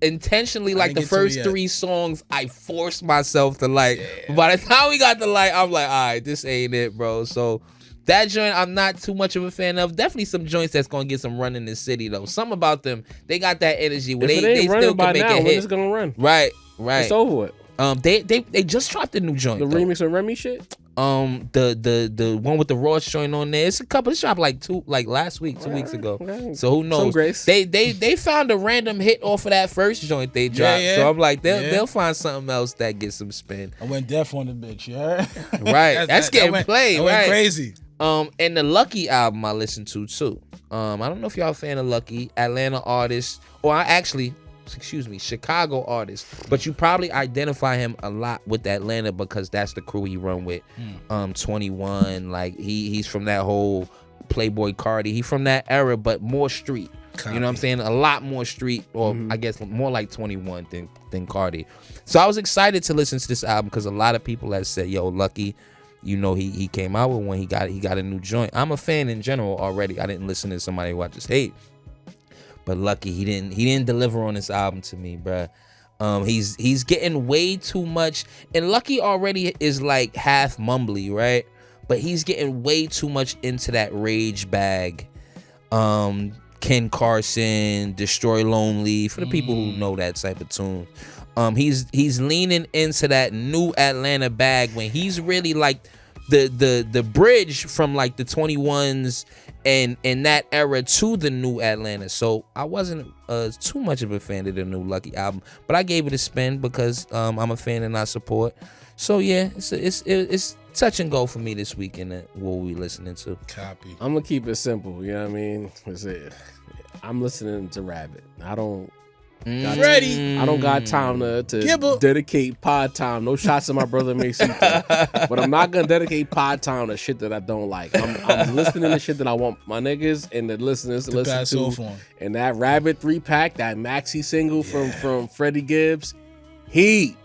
intentionally like didn't the get to it first yet. 3 songs I forced myself to like. By the time we got to like, I'm like, all right, this ain't it, bro. So That joint I'm not too much of a fan of. Definitely some joints that's gonna get some run in the city though. Some about them, they got that energy where If it they ain't still running can by make now, a when hit. it's gonna run? Right. It's over with. They just dropped the new joint. The though. remix of Remy shit. The one with the Ross joint on there. It's a couple. It dropped like last week, 2 weeks ago. Okay. So who knows? Some grace. They found a random hit off of that first joint they dropped. yeah. So I'm like, they'll Yeah. find something else that gets some spin. I went deaf on the bitch, you heard? Right. That's getting played. I went Right. crazy. And the Lucky album I listened to too. I don't know if y'all a fan of Lucky, Atlanta artist, or Chicago artist, but you probably identify him a lot with Atlanta because that's the crew he run with. 21, like he's from that whole Playboy Cardi. He from that era, but more street. You know what I'm saying? A lot more street, or I guess more like 21 than Cardi. So I was excited to listen to this album because a lot of people have said, "Yo, Lucky." You know, he came out with one. He got a new joint. I'm a fan in general already. I didn't listen to somebody who I just hate. But Lucky, he didn't deliver on this album to me, bruh. He's getting way too much. And Lucky already is like half mumbly, right? But he's getting way too much into that rage bag. Ken Carson, Destroy Lonely, for the people who know that type of tune. He's leaning into that new Atlanta bag when he's really like the bridge from like the 21s and that era to the new Atlanta. So I wasn't too much of a fan of the new Lucky album, but I gave it a spin because I'm a fan and I support. So yeah, it's touch and go for me this weekend. What we listening to? Copy. I'm gonna keep it simple. You know what I mean? I'm listening to Rabbit. I don't got time to dedicate pod time. No shots at my brother Mase, but I'm not gonna dedicate pod time to shit that I don't like. I'm listening to shit that I want my niggas and the listeners to listen to. And that Rabbit 3-pack, that maxi single from Freddie Gibbs, heat.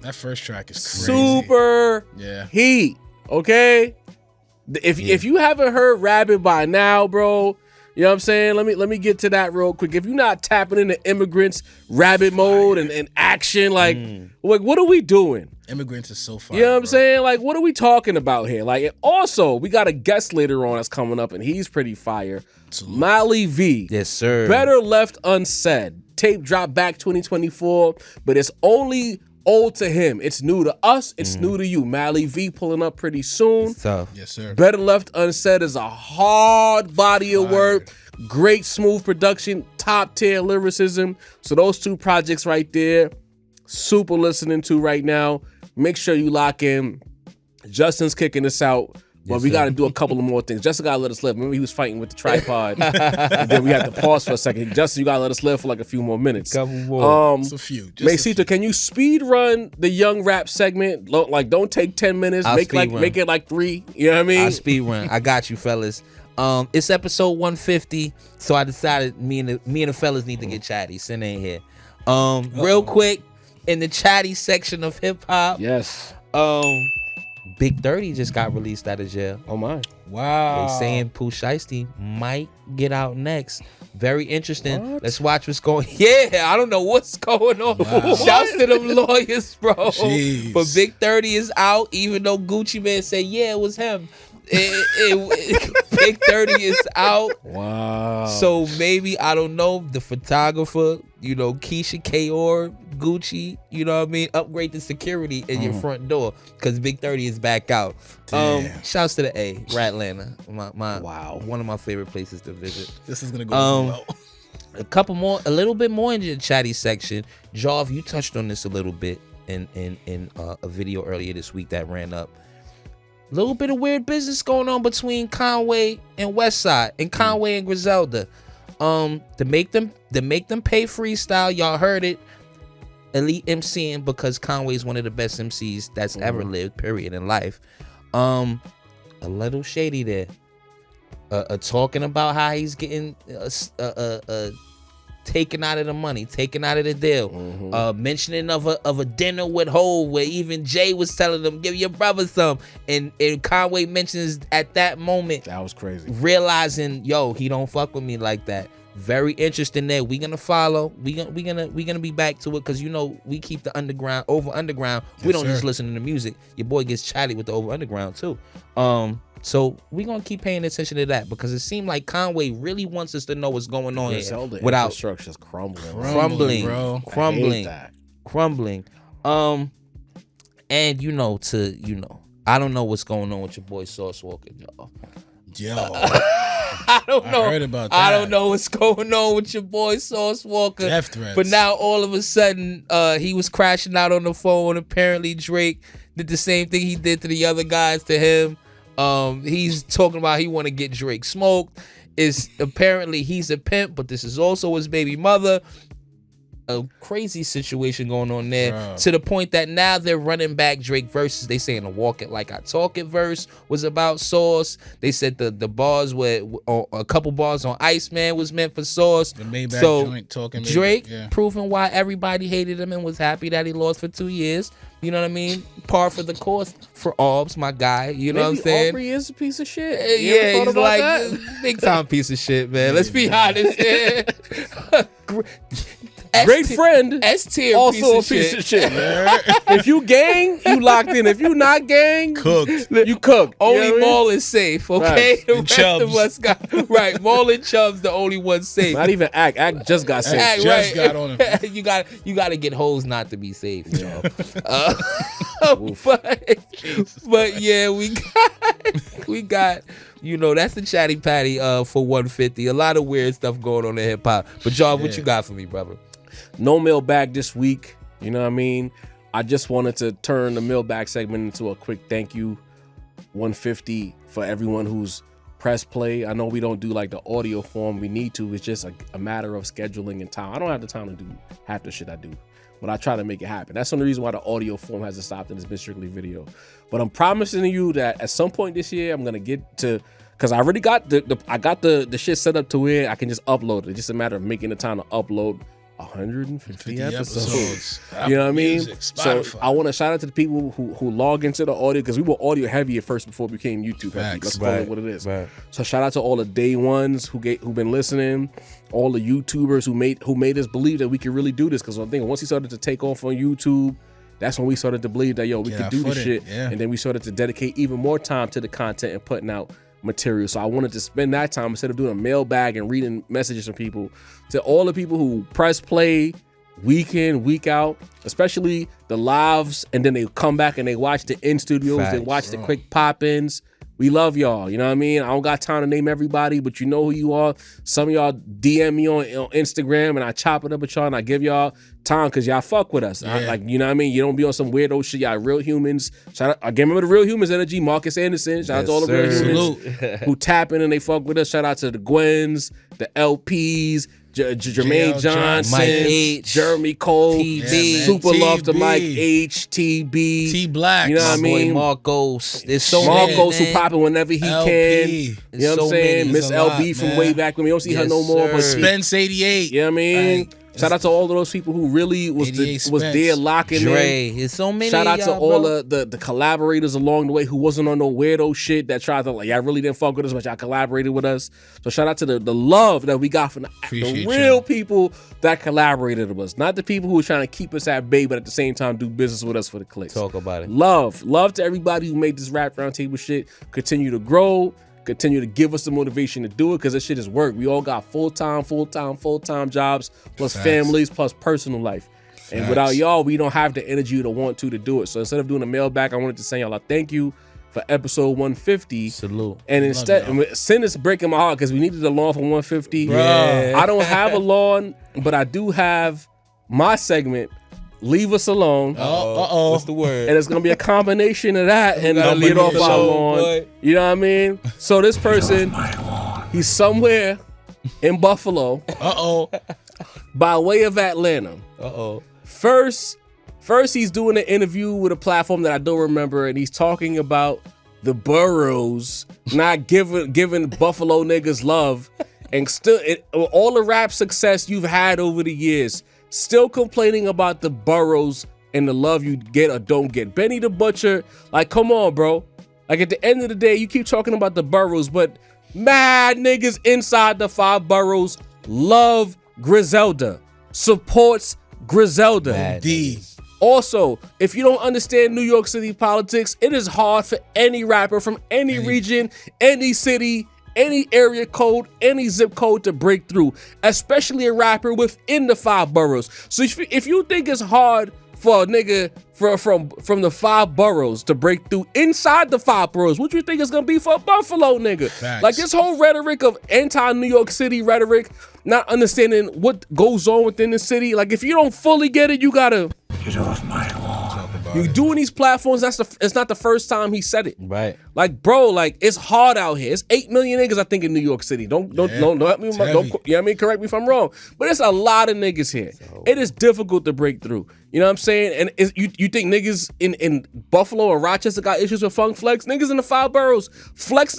That first track is crazy. Super heat. Okay? If you haven't heard Rabbit by now, bro, you know what I'm saying? Let me get to that real quick. If you're not tapping into Immigrants, Rabbit mode and action, like what are we doing? Immigrants is so fire. You know what I'm saying? Like, what are we talking about here? Like, and also, we got a guest later on that's coming up, and he's pretty fire. Absolutely. Mally V. Yes, sir. Better Left Unsaid. Tape dropped back 2024, but it's only old to him. It's new to us. It's new to you. Mally V pulling up pretty soon. It's tough. Yes, sir. Better Left Unsaid is a hard body of work. Great smooth production. Top tier lyricism. So those two projects right there, super listening to right now. Make sure you lock in. Justin's kicking this out. But we got to do a couple of more things. Justin got to let us live. Remember, he was fighting with the tripod. And then we had to pause for a second. Justin, you got to let us live for like a few more minutes. Couple more. Just a few. Mesita, can you speed run the young rap segment? Like, don't take 10 minutes. Make it like 3. You know what I mean? I'll speed run. I got you, fellas. It's episode 150, so I decided me and the fellas need to get chatty. Sin ain't here. Real quick, in the chatty section of hip hop. Yes. Big 30 just got released out of jail. Oh my. Wow. They saying Pooh Shiesty might get out next. Very interesting. What? Let's watch what's going. Yeah, I don't know what's going on. Wow. Shouts to them lawyers, bro. Jeez. But Big 30 is out, even though Gucci Man said, yeah, it was him. Big 30 is out. Wow. So maybe, I don't know, the photographer, Keisha Kaur, Gucci, you know what I mean? Upgrade the security in your front door because Big 30 is back out. Shouts to the A, Ratlanta. One of my favorite places to visit. This is gonna go well. A little bit more in the chatty section. Jarv, you touched on this a little bit in a video earlier this week that ran up. A little bit of weird business going on between Conway and Westside, and Conway and Griselda. To make them pay freestyle, y'all heard it. Elite MCing because Conway's one of the best MCs that's ever lived, period, in life. A little shady there. Talking about how he's getting taken out of the money, taken out of the deal. Mentioning of a dinner with Hov where even Jay was telling them, give your brother some. And Conway mentions at that moment, that was crazy, realizing, yo, he don't fuck with me like that. Very interesting there. We gonna follow. We gonna be back to it because we keep the underground. Yes, we don't just listen to the music. Your boy gets chatty with the over underground too. So we're gonna keep paying attention to that because it seemed like Conway really wants us to know what's going on here without infrastructure's crumbling, bro. crumbling. And I don't know what's going on with your boy Sauce Walker, y'all. Yo, I don't know. I heard about that. I don't know what's going on with your boy Sauce Walker. Death threats. But now all of a sudden, he was crashing out on the phone. Apparently Drake did the same thing he did to the other guys to him. He's talking about he want to get Drake smoked. Is apparently he's a pimp, but this is also his baby mother. A crazy situation going on there, bro. To the point that now they're running back Drake verses. They saying the Walk It Like I Talk It verse was about Sauce. They said the bars were a couple bars on Iceman was meant for Sauce. The Mailbag joint talking Drake Mailbag, proving why everybody hated him and was happy that he lost for 2 years. You know what I mean? Par for the course for Arbs, my guy. You know what I'm saying? Aubrey is a piece of shit. Yeah, he's like big time piece of shit, man. Let's be honest. Great friend, S tier, also a piece of shit. If you gang, you locked in. If you not gang, cooked. You cooked. Only Maul is safe, okay? Right. The rest of us got right. Maul and Chubbs the only ones safe. Not even Act. Act just got safe. Act, just got on him. you got to get hoes not to be safe, y'all. But yeah, we got. That's the Chatty Patty for 150. A lot of weird stuff going on in hip hop. But John, what you got for me, brother? No mailbag this week. You know what I mean? I just wanted to turn the mailbag segment into a quick thank you 150 for everyone who's press play. I know we don't do like the audio form. We need to. It's just a matter of scheduling and time. I don't have the time to do half the shit I do, but I try to make it happen. That's the only reason why the audio form hasn't stopped and it's been strictly video. But I'm promising you that at some point this year, I'm gonna get to, because I already got the shit set up to where I can just upload it. It's just a matter of making the time to upload 150 episodes. You know what I mean? Music, so I want to shout out to the people who log into the audio, because we were audio heavy at first before it became YouTube heavy. Let's call it what it is. Right. So shout out to all the day ones who've been listening, all the YouTubers who made us believe that we could really do this. Because I think once he started to take off on YouTube, that's when we started to believe that we could do this shit. Yeah. And then we started to dedicate even more time to the content and putting out material. So I wanted to spend that time, instead of doing a mailbag and reading messages from people, to all the people who press play week in, week out, especially the lives, and then they come back and they watch the in studios. Facts, they watch the quick pop-ins. We love y'all. You know what I mean? I don't got time to name everybody, but you know who you are. Some of y'all DM me on Instagram and I chop it up with y'all and I give y'all time because y'all fuck with us. Yeah. You know what I mean? You don't be on some weirdo shit. Y'all real humans. Shout out, again, remember the real humans energy. Marcus Anderson. Shout out to all the real humans who tap in and they fuck with us. Shout out to the Gwens, the LPs, Jermaine Johnson, Mike H, Jeremy Cole, TB, Super Love to Mike H, TB, T Black, you know what I mean? Marcos. There's so Marcos many, who popping whenever he LP. can. You know what I'm saying? Miss LB from way back when we don't see her no more. But Spence 88. You know what I mean? Shout out to all of those people who really was there locking Dre. in. There's so many. Shout out to y'all, all the collaborators along the way who wasn't on no weirdo shit that tried to y'all really didn't fuck with us, but y'all collaborated with us. So shout out to the love that we got from the real people that collaborated with us, not the people who were trying to keep us at bay, but at the same time do business with us for the clicks. Talk about it. Love to everybody who made this rap roundtable shit continue to grow. Continue to give us the motivation to do it, because this shit is work. We all got full-time jobs, plus families, plus personal life. And without y'all, we don't have the energy to want to do it. So instead of doing a mailbag, I wanted to say y'all a thank you for episode 150. Salute. And instead, sin is breaking my heart because we needed a lawn for 150. Yeah. I don't have a lawn, but I do have my segment, Leave Us Alone. What's the word? And it's going to be a combination of that and lead off our lawn. Boy. You know what I mean? So this person, he's somewhere in Buffalo. By way of Atlanta. First he's doing an interview with a platform that I don't remember, and he's talking about the boroughs not giving Buffalo niggas love, and still all the rap success you've had over the years, still complaining about the boroughs and the love you get or don't get. Benny the Butcher, like, come on, bro. Like, at the end of the day, you keep talking about the boroughs, but mad niggas inside the 5 boroughs love Griselda, supports Griselda. Also, if you don't understand New York City politics, it is hard for any rapper from any region, any city, any area code, any zip code to break through, especially a rapper within the 5 boroughs. So if you think it's hard for a nigga from the 5 boroughs to break through inside the 5 boroughs, what you think it's gonna be for a Buffalo nigga? Facts. Like this whole rhetoric of anti-New York City rhetoric, not understanding what goes on within the city. Like if you don't fully get it, you gotta Get off my lawn. you doing these platforms. It's not the first time he said it. Right. Like, bro, like it's hard out here. It's 8 million niggas, I think, in New York City. Don't help me. You know what I mean? Correct me if I'm wrong. But it's a lot of niggas here. It is difficult to break through. You know what I'm saying? And you think niggas in Buffalo or Rochester got issues with Funk Flex? Niggas in the 5 boroughs, Flex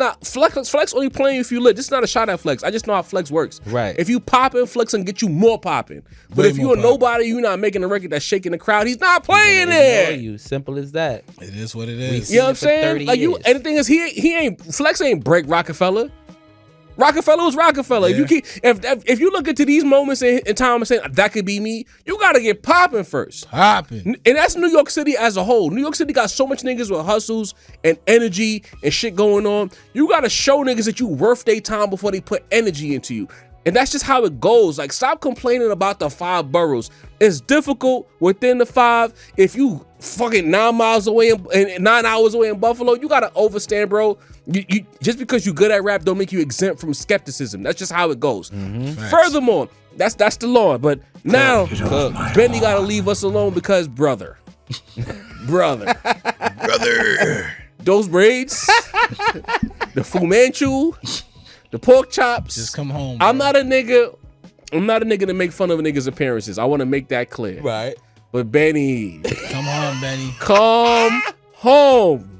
only playing if you lit. This is not a shot at Flex. I just know how Flex works. Right. If you popping, Flex can get you more popping. But Way if you more a nobody, you not making a record that's shaking the crowd, he's not playing it. You simple as that. It is what it is. You know what I'm for saying? 30 Like years. and the thing is, Flex ain't break Rockefeller. Rockefeller was Rockefeller. Yeah. If you look into these moments in time and saying that could be me, you gotta get popping first. Popping. And that's New York City as a whole. New York City got so much niggas with hustles and energy and shit going on. You gotta show niggas that you worth their time before they put energy into you. And that's just how it goes. Like, stop complaining about the 5 boroughs. It's difficult within the 5. If you fucking 9 miles away and 9 hours away in Buffalo, you gotta overstand, bro. You just because you good at rap don't make you exempt from skepticism. That's just how it goes. Furthermore, that's the law. But now Benny gotta leave us alone because brother, those braids, the Fu Manchu, the pork chops. Just come home. I'm bro. not a nigga to make fun of a nigga's appearances. I want to make that clear. Right. But Benny, Come home, Benny. come home.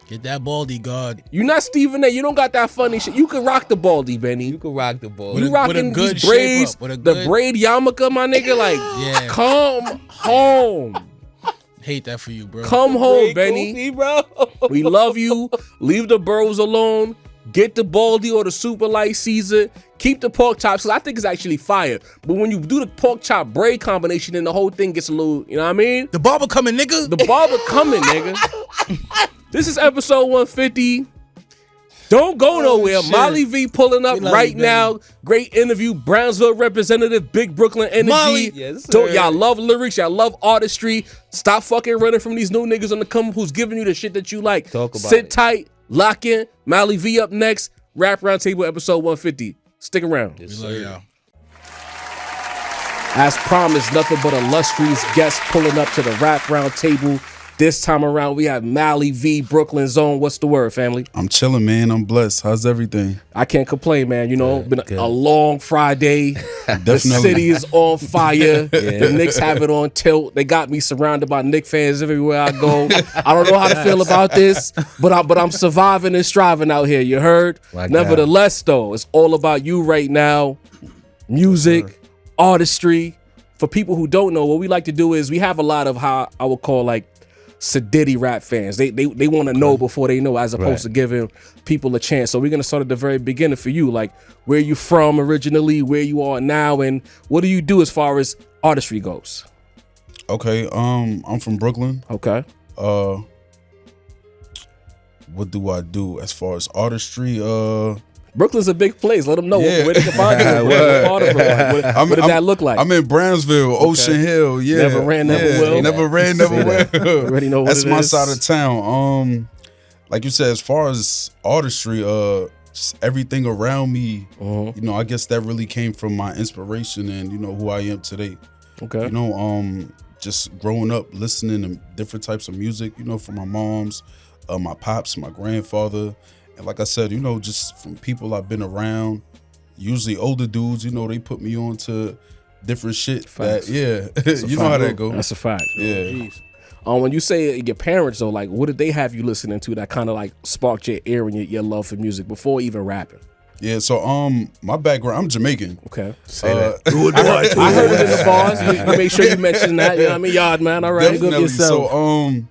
Get that baldy guard. You not Stephen A. You don't got that funny shit. You can rock the baldy, Benny. You can rock the ball. With You a rocking good these braids, shape up, with a the good- braid yarmulke, my nigga. Like, Yeah. come home. Hate that for you, bro. Come home, Great Benny. goofy, bro. We love you. Leave the boroughs alone. Get the baldy or the super light Caesar. Keep the pork chops, because I think it's actually fire. But when you do the pork chop braid combination, then the whole thing gets a little, you know what I mean? The barber coming, nigga. The barber coming, nigga. This is episode 150. Don't go nowhere. shit. Molly V pulling up We love right you, baby. now. Great interview. Brownsville representative, big Brooklyn energy. Molly. Yes, Don't sir. y'all love lyrics? Y'all love artistry. Stop fucking running from these new niggas on the come who's giving you the shit that you like. Talk about Sit it. tight. Lock in. Molly V up next. Rap Roundtable episode 150. Stick around. We love y'all. As promised, nothing but illustrious guests pulling up to the Rap Roundtable. This time around, we have Molly V, Brooklyn Zone. What's the word, family? I'm chilling, man. I'm blessed. How's everything? I can't complain, man. You know, been a long Friday. The Definitely. city is on fire. The Knicks have it on tilt. They got me surrounded by Knicks fans everywhere I go. I don't know how to feel about this, but I'm surviving and striving out here. You heard? My God. Nevertheless, though, it's all about you right now. Music, artistry. For people who don't know, what we like to do is we have a lot of how I would call like sedity rap fans. They want to know before they know, as opposed to giving people a chance. So we're gonna start at the very beginning for you, like where you from originally, where you are now, and what do you do as far as artistry goes? Okay, I'm from Brooklyn. Okay. What do I do as far as artistry? Brooklyn's a big place. Let them know Yeah. where they can find you. What part of Brooklyn? What does that look like? I'm in Brownsville, Ocean Hill. Yeah, Never ran, never will. Never ran, never will. Already know what That's it my is. side of town. Like you said, as far as artistry, just everything around me. You know, I guess that really came from my inspiration and who I am today. Okay. Just growing up listening to different types of music. From my mom's, my pops, my grandfather. And like I said, just from people I've been around, usually older dudes, they put me on to different shit. Facts. You know how that goes. That's a fact. Yeah. Jeez. When you say your parents, though, like, what did they have you listening to that kind of like sparked your ear and your love for music before even rapping? Yeah, so my background, I'm Jamaican. Okay. Say I heard it in the bars. You make sure you mention that. You know what I mean? Yard man. All right. Good Definitely. yourself. So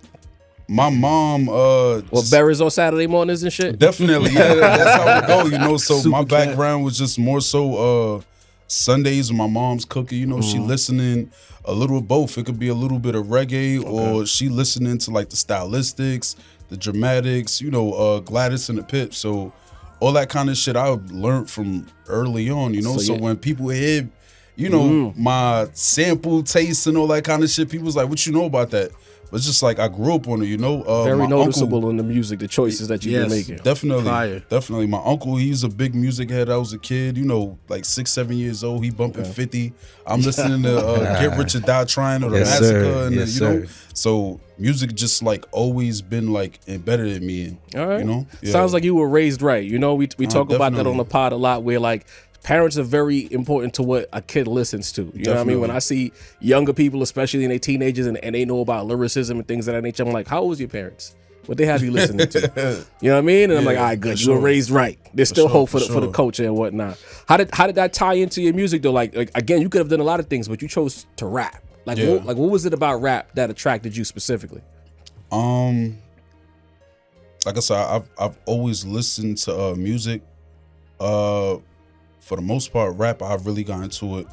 my mom Well, berries on Saturday mornings and shit. definitely, yeah, that's how it go, So my Super cat. background was just more so Sundays when my mom's cooking, you know, she listening a little of both. It could be a little bit of reggae, or she listening to like the stylistics, the dramatics, you know, Gladys and the Pips. So all that kind of shit I learned from early on, you know. So when people hear, you know, my sample taste and all that kind of shit, people's like, what you know about that? But it's just like I grew up on it, you know. Very noticeable in the music, the choices that you've been making. Definitely. My uncle, he's a big music head. I was a kid, you know, like 6, 7 years old. He bumping 50. I'm listening to Get Rich or Die Trying or the Massacre, and you know. So music just like always been like embedded in me. All right, you know. Sounds like you were raised right. You know, we talk about that on the pod a lot, where like parents are very important to what a kid listens to. You know what I mean? When I see younger people, especially in their teenagers, and they know about lyricism and things of that nature, I'm like, how old was your parents? What they have you listening to? You know what I mean? And I'm like, all right, good. You were raised right. There's still hope for the culture and whatnot. How did that tie into your music though? Like again, you could have done a lot of things, but you chose to rap. Like what was it about rap that attracted you specifically? Like I said, I've always listened to music. For the most part, rap, I've really got into it,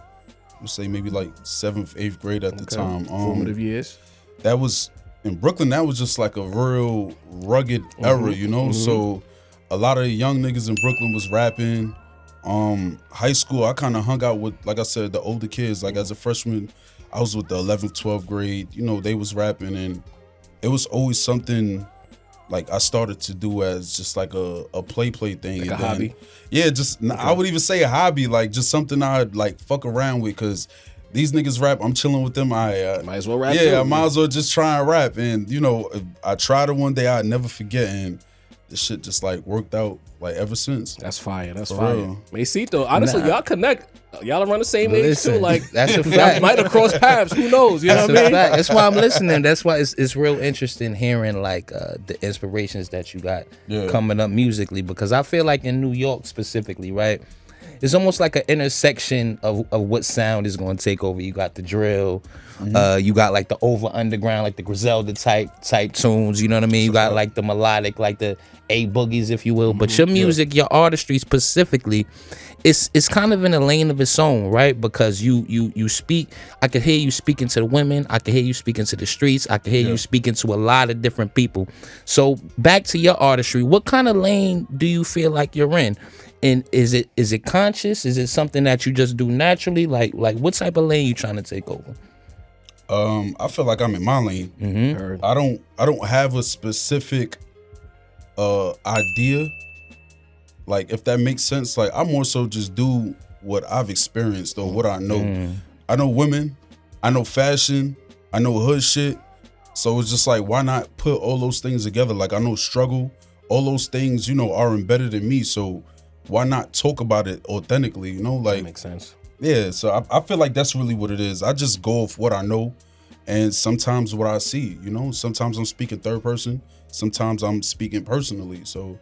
let's say maybe like 7th, 8th grade at the time. Formative years. That was, in Brooklyn, that was just like a real rugged era, you know? So a lot of young niggas in Brooklyn was rapping. High school, I kind of hung out with, like I said, the older kids. Like as a freshman, I was with the 11th, 12th grade. You know, they was rapping, and it was always something like I started to do as just like a play thing. Like a hobby? Yeah, just, I would even say a hobby, like just something I'd like fuck around with, because these niggas rap, I'm chilling with them. Might as well rap too. Yeah, I might as well just try and rap. And you know, I tried it one day, I'd never forget, and this shit just like worked out like ever since. That's fire. That's fire. Masito, honestly, y'all connect. Y'all around the same age too. Like that's a fact. Might have crossed paths. Who knows? You know what I mean? Fact. That's why I'm listening. That's why it's real interesting hearing like the inspirations that you got coming up musically, because I feel like in New York specifically, right? It's almost like an intersection of what sound is going to take over. You got the drill, you got like the over underground, like the Griselda type tunes. You know what I mean? You got like the melodic, like the A boogies, if you will. But your music, your artistry specifically, it's kind of in a lane of its own, right? Because you speak. I could hear you speaking to the women. I could hear you speaking to the streets. I could hear you speaking to a lot of different people. So back to your artistry, what kind of lane do you feel like you're in? And is it conscious? Is it something that you just do naturally? Like what type of lane you trying to take over? I feel like I'm in my lane. I don't have a specific idea. Like, if that makes sense. Like, I more so just do what I've experienced or what I know. I know women, I know fashion, I know hood shit. So it's just like, why not put all those things together? Like, I know struggle, all those things, you know, are embedded in me. So why not talk about it authentically, you know? Like, that makes sense. Yeah, so I feel like that's really what it is. I just go off what I know, and sometimes what I see, you know? Sometimes I'm speaking third person, sometimes I'm speaking personally. So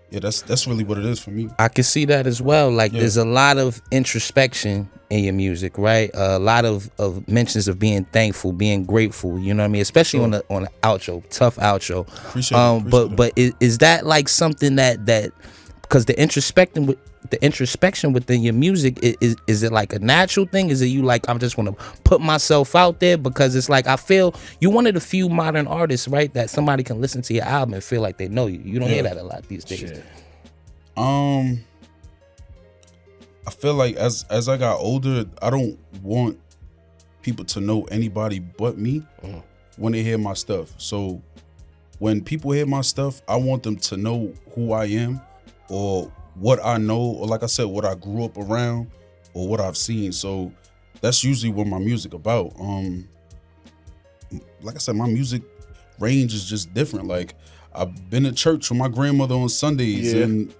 yeah, that's really what it is for me. I can see that as well. Like there's a lot of introspection in your music, right? A lot of mentions of being thankful, being grateful, you know what I mean? Especially on the outro, tough outro. Appreciate it. But is that like something that because the introspection within your music, is it like a natural thing? Is it you like, I'm just want to put myself out there? Because it's like, I feel you're one of the few modern artists, right, that somebody can listen to your album and feel like they know you. You don't hear that a lot these days. Shit. I feel like as I got older, I don't want people to know anybody but me when they hear my stuff. So when people hear my stuff, I want them to know who I am, or what I know, or like I said, what I grew up around, or what I've seen. So that's usually what my music about. Like I said, my music range is just different. Like, I've been to church with my grandmother on Sundays and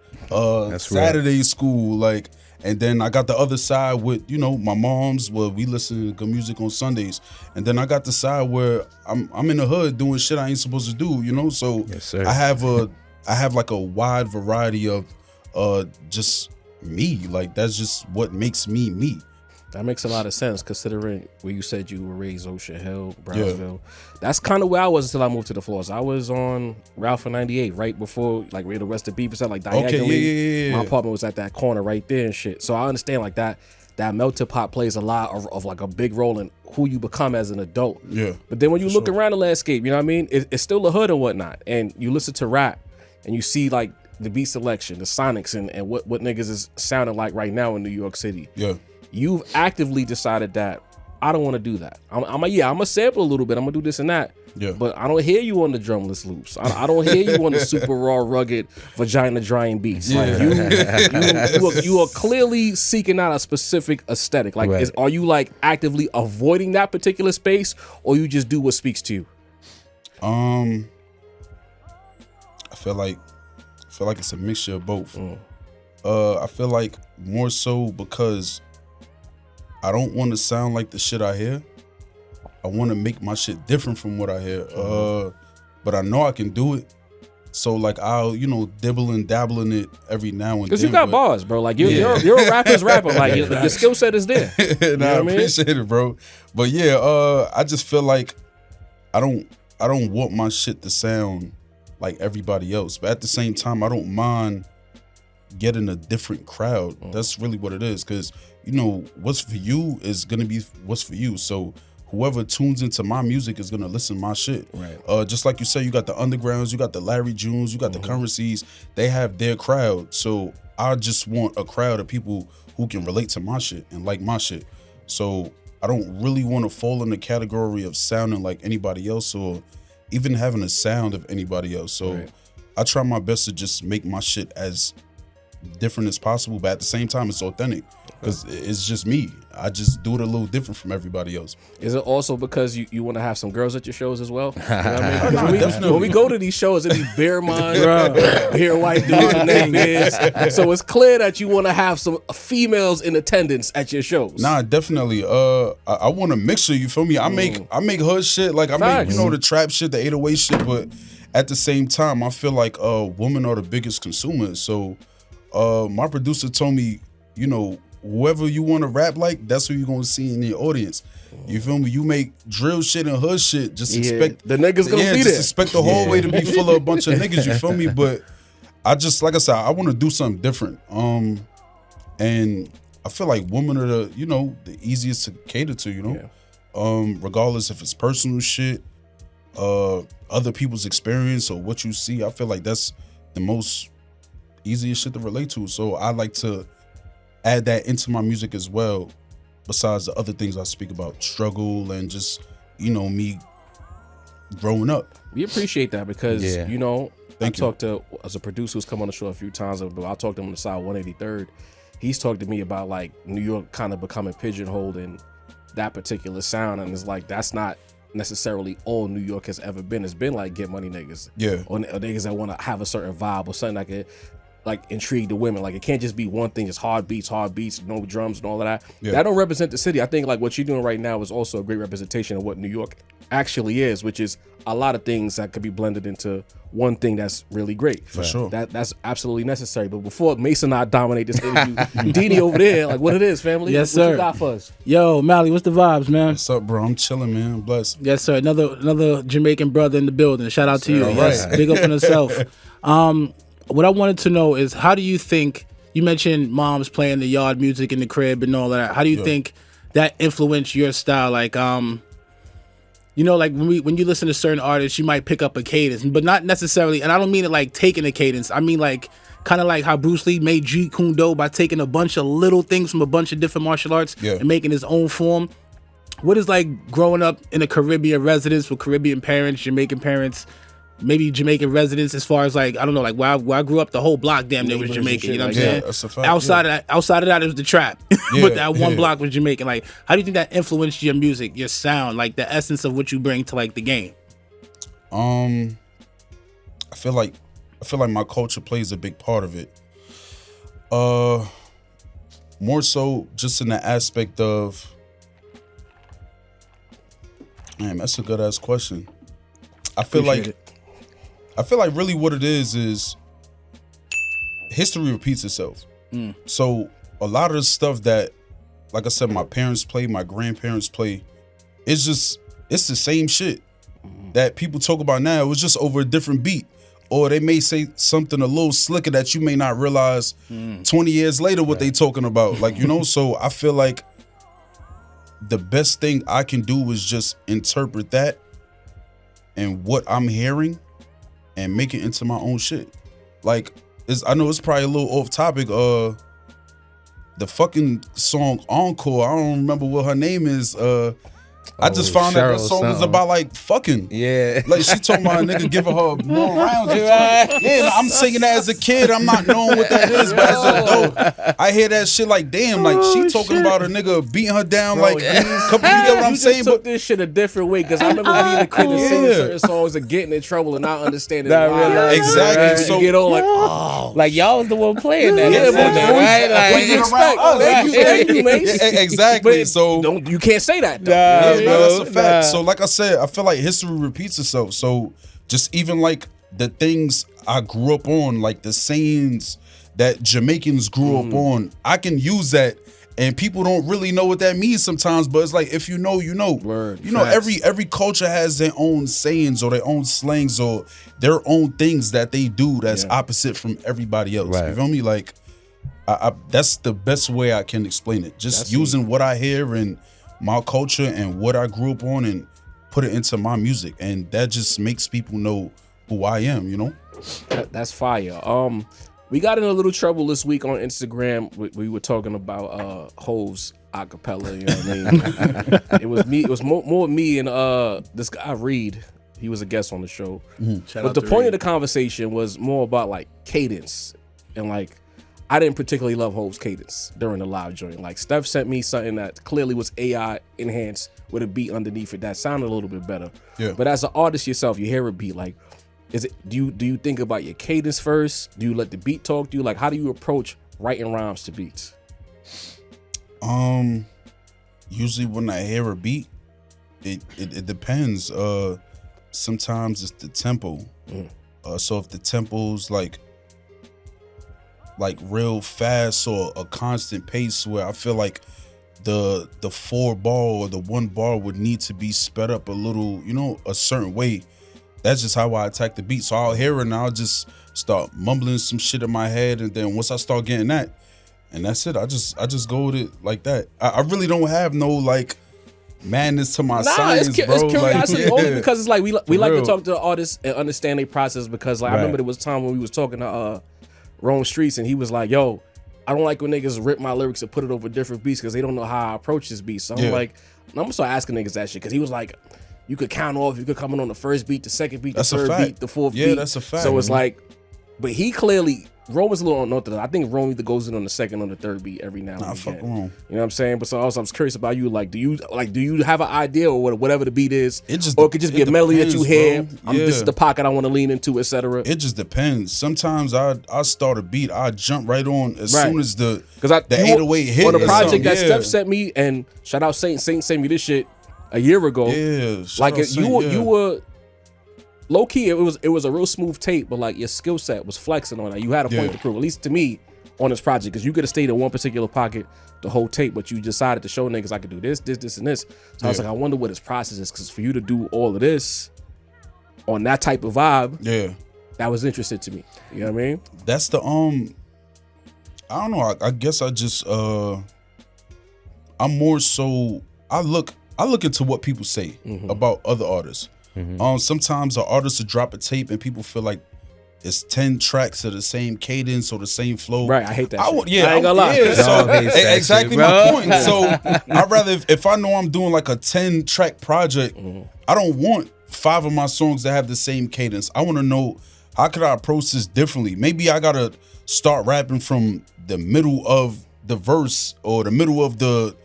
Saturday school, like, and then I got the other side with, you know, my mom's, where we listen to good music on Sundays. And then I got the side where I'm in the hood doing shit I ain't supposed to do, you know? So I have like a wide variety of just me. Like, that's just what makes me me. That makes a lot of sense, considering where you said you were raised, Ocean Hill, Brownsville. That's kind of where I was until I moved to the floors. I was on Ralph and 98 right before, like, where the West of Beef was at, like, diagonally. Okay, yeah. My apartment was at that corner right there and shit. So I understand, like, that that melting pot plays a lot of like a big role in who you become as an adult. Yeah. But then when you look around the landscape, you know what I mean? It's still a hood and whatnot. And you listen to rap and you see like the beat selection, the sonics, and what niggas is sounding like right now in New York City. Yeah. You've actively decided that I don't want to do that. I'm gonna sample a little bit. I'm gonna do this and that. Yeah. But I don't hear you on the drumless loops. I don't hear you on the super raw, rugged, vagina drying beats. Yeah. Like you are clearly seeking out a specific aesthetic. Like, Right. are you like actively avoiding that particular space, or you just do what speaks to you? I feel like it's a mixture of both. I feel like more so because I don't want to sound like the shit I hear. I want to make my shit different from what I hear. But I know I can do it. So like I'll, dibble and dabble in it every now and then. Because you got bars, bro. Like you're a rapper's rapper. Like the skill set is there. And I appreciate it, bro. But yeah, I just feel like I don't want my shit to sound like everybody else. But at the same time, I don't mind getting a different crowd. That's really what it is. Because what's for you is gonna be what's for you. So whoever tunes into my music is gonna listen to my shit. Right. Just like you say, you got the undergrounds, you got the Larry Junes, you got the Currencies. They have their crowd. So I just want a crowd of people who can relate to my shit and like my shit. So I don't really want to fall in the category of sounding like anybody else or even having a sound of anybody else. So I try my best to just make my shit as different as possible, but at the same time it's authentic because it's just me. I just do it a little different from everybody else. Is it also because you want to have some girls at your shows as well? You know what I mean? No, definitely. When we go to these shows, it be beer minds, beer white dudes and their beers. So it's clear that you want to have some females in attendance at your shows. Nah, definitely. I want a mixture. You feel me? I make hood shit. Like I Facts. make the trap shit, the 808 shit. But at the same time, I feel like women are the biggest consumers. So my producer told me, whoever you want to rap like, that's who you're gonna see in your audience. You feel me? You make drill shit and hood shit, just expect the niggas gonna be just there. expect the hallway to be full of a bunch of niggas. You feel me? But I just, like I said, I want to do something different. And I feel like women are the easiest to cater to. Regardless if it's personal shit, other people's experience or what you see. I feel like that's the most easiest shit to relate to. So I like to add that into my music as well, besides the other things I speak about, struggle and just me growing up. We appreciate that because I talked to as a producer who's come on the show a few times, but I talked to him on the side 183rd. He's talked to me about like New York kind of becoming pigeonholed in that particular sound, and it's like that's not necessarily all New York has ever been. It's been like get money niggas, or niggas that want to have a certain vibe or something like it. Like intrigue the women. Like it can't just be one thing, just hard beats, no drums and all of that. That don't represent the city. I think like what you're doing right now is also a great representation of what New York actually is, which is a lot of things that could be blended into one thing that's really great. For sure. That's absolutely necessary. But before Mason and I dominate this interview, Dini over there, like what it is, family? Yes, what sir. you got for us? Yo, Mally, what's the vibes, man? What's up, bro? I'm chilling, man. I'm blessed. Yes, sir. Another Jamaican brother in the building. Shout out to you. All Yes, right. big up on himself. What I wanted to know is, how do you think, you mentioned moms playing the yard music in the crib and all that. How do you think that influenced your style? Like, like when you listen to certain artists, you might pick up a cadence, but not necessarily, and I don't mean it like taking a cadence. I mean like kind of like how Bruce Lee made Jeet Kune Do by taking a bunch of little things from a bunch of different martial arts and making his own form. What is like growing up in a Caribbean residence with Caribbean parents, Jamaican parents, maybe Jamaican residents, as far as like, I don't know, like where I grew up, the whole block damn near was Jamaican. You know what I'm saying? That's a fact. Outside of that, it was the trap. But that one block was Jamaican. Like, how do you think that influenced your music, your sound, like the essence of what you bring to like the game? I feel like my culture plays a big part of it. More so just in the aspect of, man, that's a good ass question. I feel like really what it is history repeats itself. So a lot of the stuff that, like I said, my parents play, my grandparents play, it's the same shit that people talk about now. It was just over a different beat. or they may say something a little slicker that you may not realize 20 years later what they talking about. Like, you know, so I feel like the best thing I can do is just interpret that and what I'm hearing and make it into my own shit. Like, I know it's probably a little off topic. The fucking song Encore, I don't remember what her name is. I just found out that song was about like fucking. Yeah. Like she told my nigga giving her more rounds. Yeah, I'm singing that as a kid. I'm not knowing what that is, but as an adult, I hear that shit like, damn, like she talking about a nigga beating her down. Bro, like, you get what I'm saying? You took this shit a different way because I remember being a kid and singing certain songs and getting in trouble and not understanding why. Exactly. So you get on like, oh, like y'all was the one playing that. Yeah, but right? Like, what you expect? Thank you, Mase. Exactly. But so you can't say that. Though. That's a fact. So like I said, I feel like history repeats itself. So just even like the things I grew up on, like the sayings that Jamaicans grew up on, I can use that, and people don't really know what that means sometimes. But it's like, if you know, you know. Word, you know, every culture has their own sayings or their own slangs or their own things that they do that's opposite from everybody else. Right. You feel me? Like, I that's the best way I can explain it. Just that's using what I hear and my culture and what I grew up on and put it into my music, and that just makes people know who I am, you know? That's fire. We got in a little trouble this week on Instagram. We were talking about Hov's acapella, you know what I mean? It was me, it was more me and this guy Reed. He was a guest on the show. But the point of the conversation was more about like cadence, and like I didn't particularly love Hov's cadence during the live joint. Like Steph sent me something that clearly was AI enhanced with a beat underneath it that sounded a little bit better. Yeah. But as an artist yourself, you hear a beat, like, is it do you think about your cadence first? Do you let the beat talk to you? Like, how do you approach writing rhymes to beats? Usually when I hear a beat, it depends. Sometimes it's the tempo. So if the tempo's like real fast or a constant pace where I feel like the 4 bar or the 1 bar would need to be sped up a little, you know, a certain way. That's just how I attack the beat. So I'll hear it and I'll just start mumbling some shit in my head, and then once I start getting that, and that's it. I just go with it like that. I really don't have no like madness to my science, bro. It's curiosity, like, only because it's like we like to talk to the artists and understand their process, because like I remember there was a time when we was talking to Rome Streets, and he was like, yo, I don't like when niggas rip my lyrics and put it over different beats because they don't know how I approach this beat. So I'm like, I'm gonna start asking niggas that shit, because he was like, you could count off, you could come in on the first beat, the second beat, the third beat, the fourth beat. Yeah, that's a fact. So it's like, but he clearly, Rome is a little unorthodox. I think Rome either goes in on the second or the third beat every now and again. Fuck Rome. You know what I'm saying? But so also I was curious about you. Like, do you have an idea or whatever the beat is? Or it could just be a melody that you hear. This is the pocket I want to lean into, etc. It just depends. Sometimes I start a beat, I jump right on as soon as the 808 hit. On the project that Steph sent me, and shout out Saint sent me this shit a year ago. Yeah, like you were low key. It was a real smooth tape, but like your skill set was flexing on that. You had a point to prove, at least to me, on this project, because you could have stayed in one particular pocket the whole tape, but you decided to show niggas I could do this, and this. So I was like, I wonder what his process is, because for you to do all of this on that type of vibe, that was interesting to me. You know what I mean? That's the I don't know. I guess I just I'm more so I look into what people say about other artists. Sometimes an artist will drop a tape and people feel like it's 10 tracks of the same cadence or the same flow. Right, I hate that. I ain't gonna lie. Yeah, so, exactly my point. So I'd rather, if I know I'm doing like a 10-track project, I don't want 5 of my songs to have the same cadence. I want to know, how could I approach this differently? Maybe I gotta start rapping from the middle of the verse or the middle of the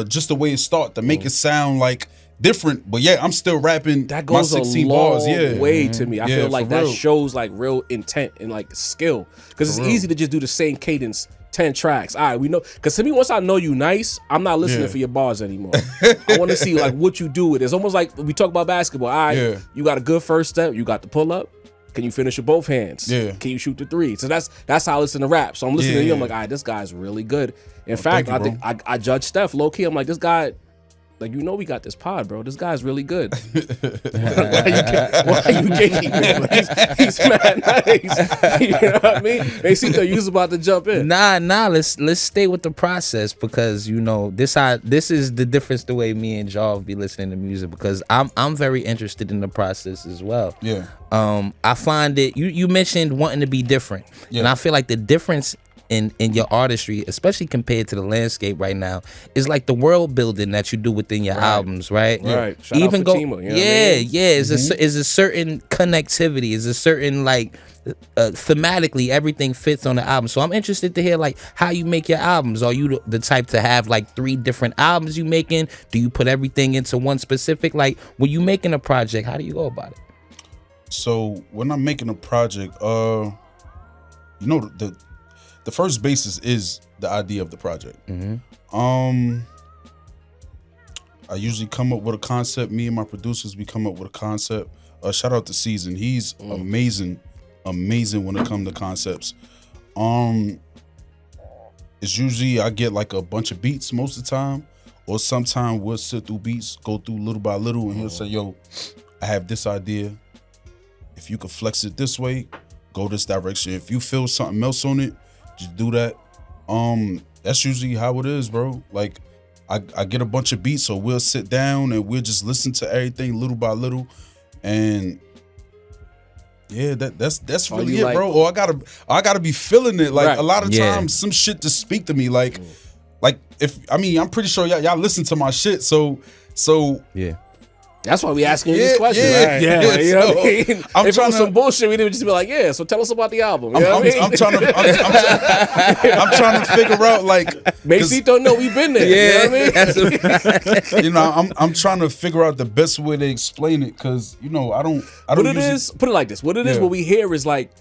just the way it start to make it sound like different, but I'm still rapping. That goes my 16 a long bars. way to me. I feel like that shows like real intent and like skill, because it's easy to just do the same cadence 10 tracks. All right, we know, because to me, once I know you nice, I'm not listening for your bars anymore. I want to see like what you do with it. It's almost like we talk about basketball. All right, you got a good first step, you got the pull up. Can you finish with both hands? Can you shoot the 3? So that's how I listen to rap. So I'm listening to you. I'm like, all right, this guy's really good. In fact, I think I judge Steph low key. I'm like, this guy, like, you know, we got this pod, bro. This guy's really good. why you gatekeeping? He's mad nice. You know what I mean? They see that you was about to jump in. Nah. Let's stay with the process, because you know this is the difference the way me and Jaw be listening to music, because I'm very interested in the process as well. Yeah. I find it. You mentioned wanting to be different, and I feel like the difference in your artistry, especially compared to the landscape right now, is like the world building that you do within your albums, right? Right. Shout out Fatima, you know what I mean? Is a certain connectivity, is a certain like thematically everything fits on the album. So I'm interested to hear like how you make your albums. Are you the type to have like 3 different albums you making? Do you put everything into one specific? Like when you making a project, how do you go about it? So when I'm making a project, you know, the first basis is the idea of the project. I usually come up with a concept. Me and my producers, we come up with a concept. Shout out to Season. He's amazing when it comes to concepts. It's usually I get like a bunch of beats most of the time, or sometimes we'll sit through beats, go through little by little, and he'll say, yo, I have this idea. If you could flex it this way, go this direction. If you feel something else on it, just do that. That's usually how it is, bro. Like I get a bunch of beats, so we'll sit down and we'll just listen to everything little by little, and yeah, that's really it, like, bro. Or I gotta be feeling it. Like a lot of times, some shit just speak to me. Like if I'm pretty sure y'all listen to my shit, so yeah. That's why we asking you these questions. Yeah. You know what I mean? I'm if trying it was some bullshit, we'd just be like, yeah, so tell us about the album. You know what I mean? I'm trying to figure out, like, Macy don't know we've been there. Yeah, you know what I mean? You know, I'm trying to figure out the best way to explain it, because you know I don't put it like this. What it is, what we hear is like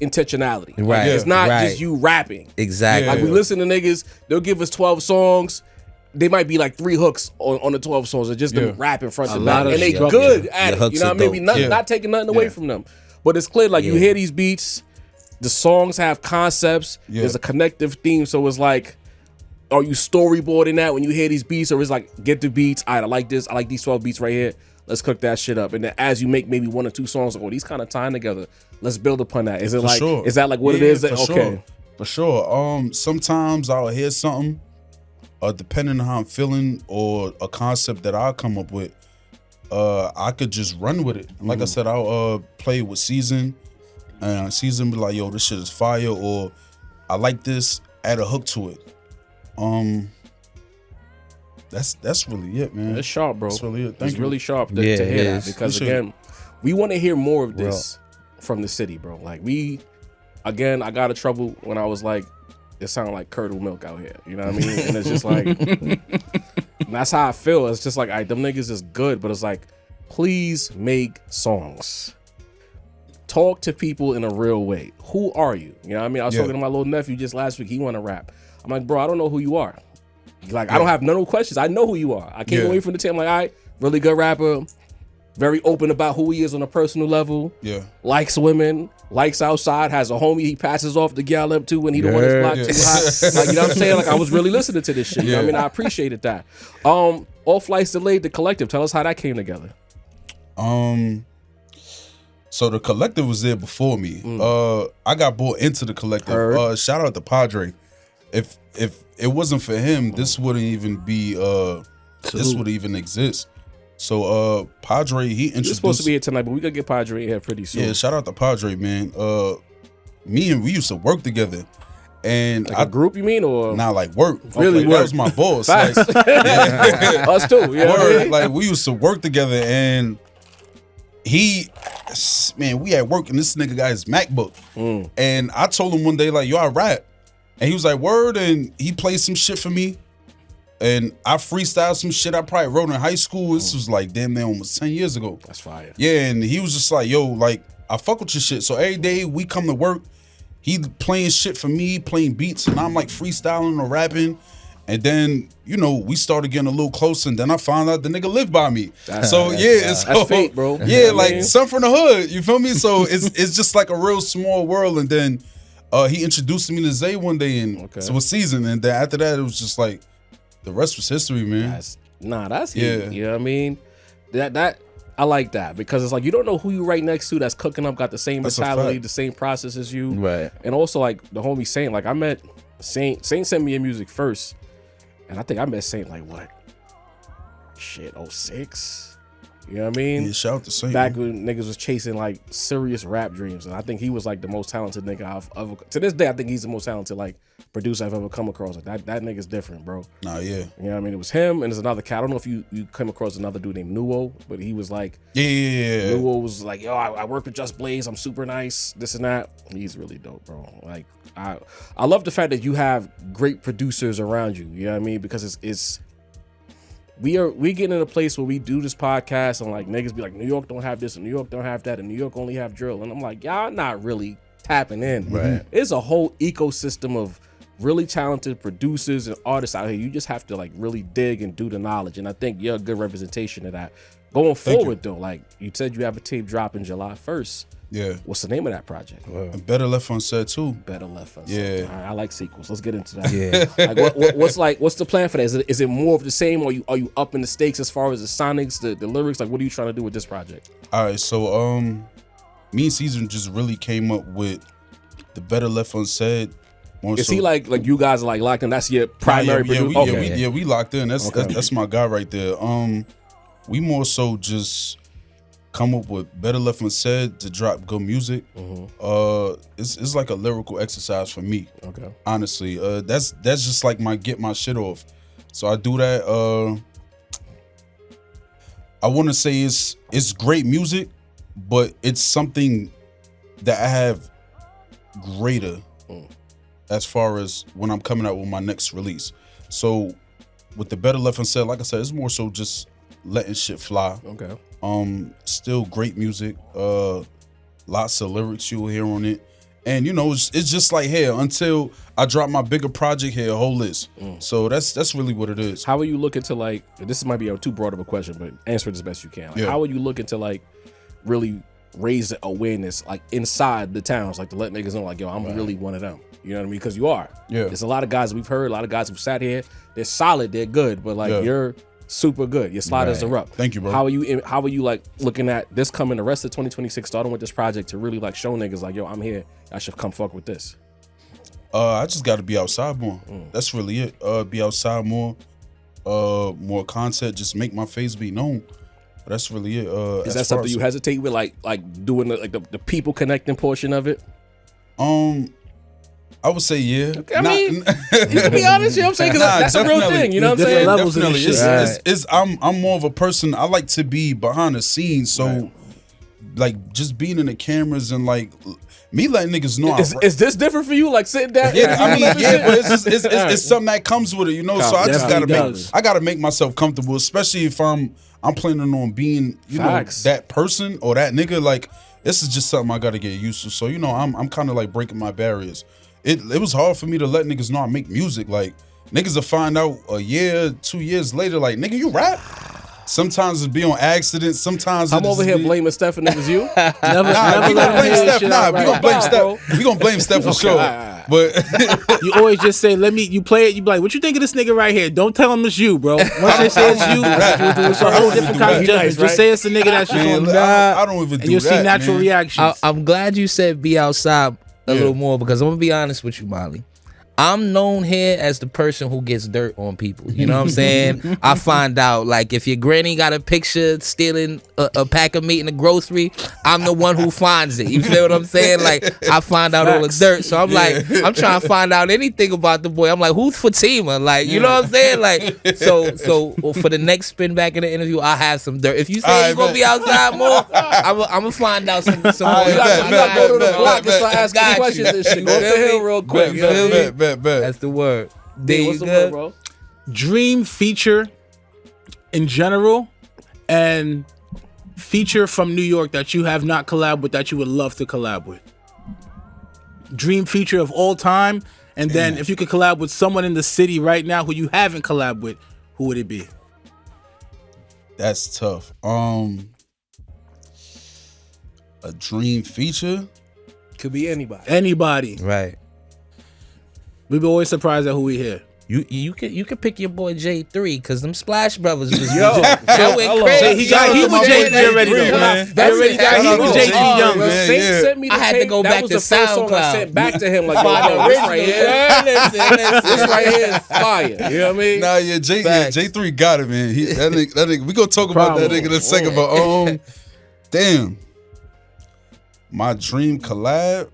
intentionality. Right. It's not just you rapping. Exactly. Like we listen to niggas, they'll give us 12 songs. They might be like 3 hooks on the 12 songs, or just them rapping front to back, and they good at it. You know, maybe not taking nothing away from them, but it's clear. Like you hear these beats, the songs have concepts. There's a connective theme, so it's like, are you storyboarding that when you hear these beats, or it's like get the beats? All right, I like this. I like these 12 beats right here. Let's cook that shit up, and then as you make maybe 1 or 2 songs, like, oh, these kind of tying together. Let's build upon that. Is it like is that like what it is? For sure. Sometimes I'll hear something. Depending on how I'm feeling or a concept that I'll come up with, I could just run with it. Like I said, I'll play with Season, and Season be like, yo, this shit is fire, or I like this, add a hook to it. That's really it, man. It's sharp, bro. That's really it. It's really sharp to hear that, because again, we want to hear more of this from the city, bro. Like I got in trouble when I was like, it sounded like curdle milk out here. You know what I mean? And it's just like, that's how I feel. It's just like, all right, them niggas is good, but it's like, please make songs. Talk to people in a real way. Who are you? You know what I mean? I was talking to my little nephew just last week. He want to rap. I'm like, bro, I don't know who you are. Like, I don't have no questions. I know who you are. I came away from the team. I'm like, all right, really good rapper. Very open about who he is on a personal level. Yeah. Likes women. Likes outside. Has a homie he passes off the gal up to when he don't want his block too hot. Like, you know what I'm saying? Like, I was really listening to this shit. You know what I mean? I appreciated that. All Flights Delayed, the collective. Tell us how that came together. So the collective was there before me. I got brought into the collective. Shout out to Padre. If it wasn't for him, this wouldn't even be this would even exist. So Padre, he introduced. You're supposed to be here tonight, but we gotta get Padre here pretty soon. Yeah, shout out to Padre, man. We used to work together. And like a group, you mean, or not like work? Really, like, work. That was my boss. Like, us too. Yeah, you know like we used to work together, and we at work, and this nigga got his MacBook, and I told him one day like, yo, I rap, and he was like, word, and he played some shit for me, and I freestyled some shit I probably wrote in high school. This was like damn near almost 10 years ago. That's fire. Yeah, and he was just like, yo, like I fuck with your shit. So every day we come to work, he playing shit for me, playing beats, and I'm like freestyling or rapping. And then, you know, we started getting a little closer, and then I found out the nigga lived by me. That's fate, bro. Yeah, you know like some from the hood, you feel me? So it's just like a real small world. And then he introduced me to Zay one day, and so it was Season. And then after that, it was just like the rest was history, man. Nah, that's heat. You know what I mean? That I like that because it's like you don't know who you right next to that's cooking up, got the same mentality, the same process as you. Right. And also like the homie Saint, like I met Saint sent me in music first. And I think I met Saint like what? Shit, 06? You know what I mean? Yeah, shout out to Saint. Back when niggas was chasing like serious rap dreams. And I think he was like the most talented nigga I've ever, to this day, I think he's the most talented like producer I've ever come across. Like that nigga's different, bro. Nah, yeah. You know what I mean? It was him and there's another cat. I don't know if you came across another dude named Nuo, but he was like, Yeah. Nuo was like, yo, I work with Just Blaze. I'm super nice, this and that. He's really dope, bro. Like, I love the fact that you have great producers around you. You know what I mean? Because we getting in a place where we do this podcast and like niggas be like, New York don't have this and New York don't have that and New York only have drill. And I'm like, y'all not really tapping in. Right. It's a whole ecosystem of really talented producers and artists out here. You just have to like really dig and do the knowledge. And I think you're a good representation of that. Going forward though, like you said you have a tape dropping July 1st. Yeah. What's the name of that project? And Better Left Unsaid too. Better Left Unsaid. Yeah. All right, I like sequels. Let's get into that. Yeah. What's the plan for that? Is it more of the same, or are you upping the stakes as far as the sonics, the lyrics? Like, what are you trying to do with this project? All right, so me and Caesar just really came up with the Better Left Unsaid. Is he like you guys are like locked in? That's your primary producer? We locked in. That's my guy right there. We more so just come up with Better Left Unsaid to drop good music. It's like a lyrical exercise for me. Okay. Honestly, that's just like get my shit off. So I do that. I want to say it's great music, but it's something that I have greater as far as when I'm coming out with my next release. So with the Better Left Unsaid, like I said, it's more so just letting shit fly. Okay. Still great music. Lots of lyrics you'll hear on it. And you know, it's just like here until I drop my bigger project here, a whole list. So that's really what it is. How are you looking to like, this might be too broad of a question, but answer it as best you can. Like, how are you looking to like really raise the awareness like inside the towns, like to let niggas know like, yo, I'm really one of them. You know what I mean? Because you are. Yeah. There's a lot of guys we've heard, a lot of guys who've sat here. They're solid, they're good, but like you're super good. Your sliders are up. Thank you, bro. How are you like looking at this coming the rest of 2026, starting with this project to really like show niggas like, yo, I'm here. I should come fuck with this. I just got to be outside more. That's really it. Be outside more. More content. Just make my face be known. That's really it. Is that something you hesitate with, like doing the people connecting portion of it? I would say yeah. Okay, I mean, you can be honest. You know what I'm saying? Because that's a real thing. You know what I'm saying? Levels definitely. Of this shit. I'm more of a person. I like to be behind the scenes. So, like, just being in the cameras and like me letting niggas know. Is this different for you? Like sitting down? Yeah, I mean, yeah, but it's something that comes with it, you know. So I just gotta make myself comfortable, especially if I'm planning on being, you know, that person or that nigga. Like, this is just something I gotta get used to. So, you know, I'm kind of like breaking my barriers. It was hard for me to let niggas know I make music. Like, niggas will find out a year, 2 years later, like, nigga, you rap? Sometimes it be on accident. Sometimes I'm over here blaming Steph and niggas. You never we gonna blame Steph. We gonna blame Steph. We gonna blame Steph for sure. But you always just say, you play it. You be like, what you think of this nigga right here? Don't tell him it's you, bro. Once they say it's you, it's a whole different kind of judgment. Just say it's the nigga that's just on. I don't even do that. And you'll see natural reactions. I'm glad you said be outside a little more, because I'm gonna be honest with you, Molly. I'm known here as the person who gets dirt on people. You know what I'm saying? I find out, like, if your granny got a picture stealing a pack of meat in the grocery, I'm the one who finds it. You feel what I'm saying? Like, I find out all the dirt. So I'm like, I'm trying to find out anything about the boy. I'm like, who's Fatima? Like, you know what I'm saying? Like, so for the next spin back in the interview, I'll have some dirt. If you say you're gonna be outside more, I'm gonna find out some more. You gotta go to the block and start asking questions and shit. Go up the hill real quick. You know what I mean? That's the word. What's the word, bro? Dream feature in general, and feature from New York that you have not collabed with that you would love to collab with. Dream feature of all time, and then if you could collab with someone in the city right now who you haven't collabed with, who would it be? That's tough. A dream feature could be anybody. Anybody. Right. We be always surprised at who we hear. You could pick your boy J3 because them Splash Brothers was Yo, that went crazy. He got heat with J3 already, though. They already got heat with J3 Young. man. Sent me the I had to tape. go that back was to the first song I SoundCloud. sent back to him. Like, yo, this right here, this right here is fire. You know what I mean? Nah, yeah, J3 got it, man. That nigga, we gonna talk about that nigga in a second, but damn, my dream collab,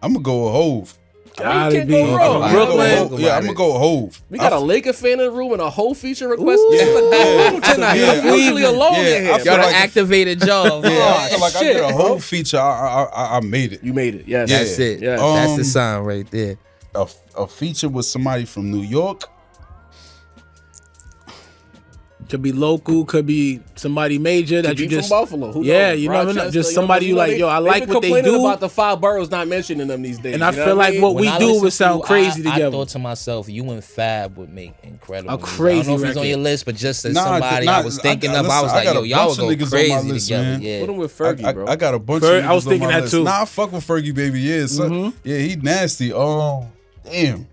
I'm gonna go with Hove. Gotta be Brooklyn. Yeah, I'm gonna go with Hove. We got a Laker fan in the room and a whole feature request. It's a Yeah. good room tonight. Yeah. I'm usually alone in I here. feel Y'all like activated jaw. Yeah, I feel like I shit, did a bro. whole feature. I made it. You made it. Yes. That's it. Yeah. That's the sign right there. A feature with somebody from New York. Could be local, could be somebody major that you Be just from Buffalo. Who Yeah, knows? you never know. Rochester, Just you know, somebody you like, yo, I like been what they complaining do. about the 5 boroughs not mentioning them these days. And I you know feel what like mean? what we When I do listened would to sound you, crazy I together. thought to myself, you and Fab would make incredible. A music. crazy I don't know if he's on record. your list, but just as Nah, somebody nah, I was thinking I of, I was got like, a yo, y'all bunch would of go niggas on my crazy list, together. man. Yeah. Put them with Fergie, bro. I got a bunch Ferg, of niggas I was on thinking my that list. too. Nah, I fuck with Fergie, baby. Yeah, son. Yeah, he nasty. Damn.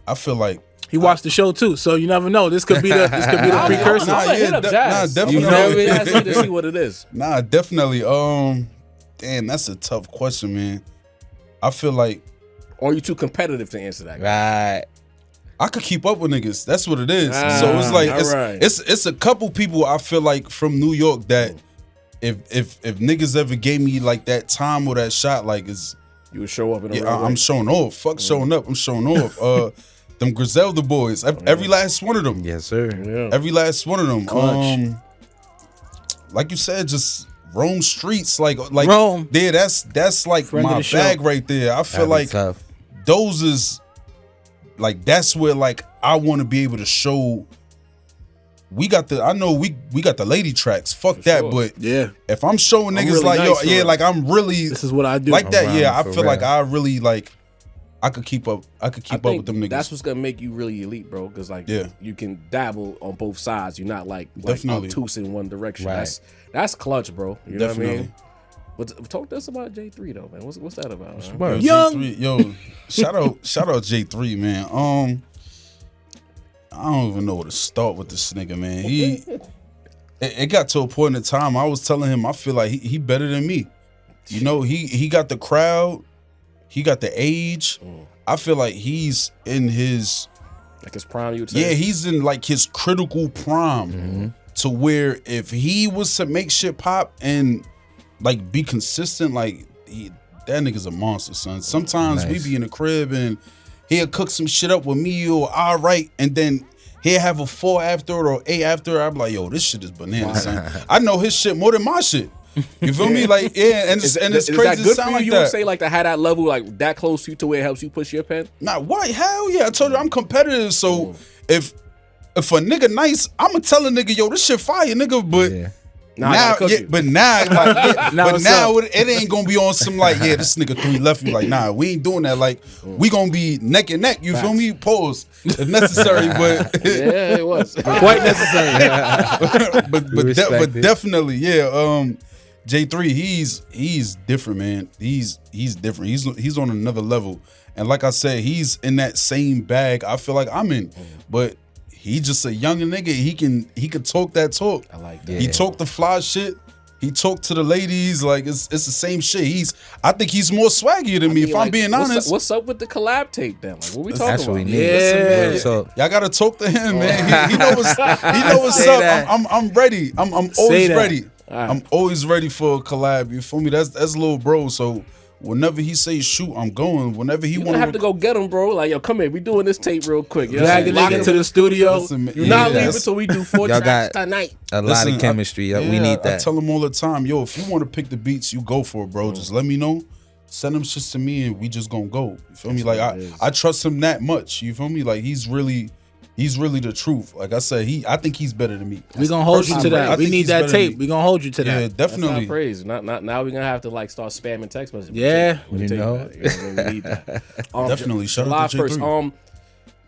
I feel like He watched the show too, so you never know. This could be the precursor. Nah, I'm gonna hit yeah, up nah, Jazz. definitely. You know, Jazz need to see what it is. Nah, definitely. Damn, that's a tough question, man. I feel like Or are you too competitive to answer that? Right. I could keep up with niggas. That's what it is. So it's like alright. it's a couple people I feel like from New York that if niggas ever gave me like that time or that shot, like is You would show up in a yeah, I'm showing off. Fuck showing up. I'm showing off. Them Griselda boys. Every last one of them. Yes, sir. Yeah. Every last one of them. Clutch. Like you said, just roam streets. Like Rome. Yeah, that's like Friend of my the show. bag right there. I feel like tough. those is like that's where like I want to be able to show. We got the we got the lady tracks. Fuck that, sure. but Yeah, if I'm showing niggas really like nice yo, yeah, on it. like I'm really this is what I do. like that. Yeah, I for feel like real. I really like I could keep up. I could keep up with them niggas. That's what's gonna make you really elite, bro. Because like, Yeah. you can dabble on both sides. You're not like Definitely. obtuse in one direction. Right. That's clutch, bro. You know what I Definitely. mean? But talk to us about J3 though, man. What's that about? Man? Word. Young. J3, yo, shout out J3, man. I don't even know where to start with this nigga, man. It got to a point in time I was telling him I feel like he better than me. You know, he got the crowd, he got the age. I feel like he's in his Like his prime, you would say? yeah, he's in like his critical prime to where if he was to make shit pop and like be consistent, like that nigga's a monster, son. Sometimes we Nice. be in the crib and he'll cook some shit up with me or all right, and then he'll have a 4 after it or 8 after it. I'm like, yo, this shit is bananas, son. I know his shit more than my shit. You feel me? Like, yeah, and it's Is crazy that to good for sound you? like You that. would say like to have that level like that close to you to where it helps you push your pen? Nah, why? Hell yeah. I told you I'm competitive. So if a nigga nice, I'ma tell a nigga, yo, this shit fire, nigga. But Yeah. Nah, I now, gotta cook yeah, you. but now, like, yeah, Now but what's now up? it ain't gonna be on some like, yeah, this nigga 3 left you. Like, nah, we ain't doing that. Like, we gonna be neck and neck. You feel me? Pause if necessary, but Yeah, it was. Quite necessary. but respect it. definitely, yeah. J3, he's different, man. He's different. He's on another level. And like I said, he's in that same bag I feel like I'm in. But he just a younger nigga. He can talk that talk. I like that. He talk the fly shit. He talk to the ladies. Like it's the same shit. I think he's more swaggier than me, if I'm Like, being honest. What's up with the collab tape then? Like, what we talking That's about? what we need. Yeah. Real talk. Y'all gotta talk to him, man. He know what's Say up. that. I'm ready. I'm always that. ready. right. I'm always ready for a collab. You feel me? That's little bro. So whenever he say shoot, I'm going. Whenever he You want gonna have to go get him, bro. Like, yo, come here. We doing this tape real quick. You know what I'm Drag a saying? nigga to the studio. You're not Yeah. leaving till we do 4 Y'all tracks got- tonight. A lot of chemistry. We need I that. tell him all the time, yo, if you want to pick the beats, you go for it, bro. Just let me know. Send them shit to me, and we just gonna go. You feel me? Like I trust him that much. You feel me? Like he's really the truth. Like I said, I think he's better than me. We gonna hold you to Personally, I that. We think need he's that better than tape. me. We gonna hold you to Yeah, that. That's not definitely. praise. Not now we're gonna have to like start spamming text messages. Yeah. You know? We need that. Definitely. Shout July out to J3. 1st.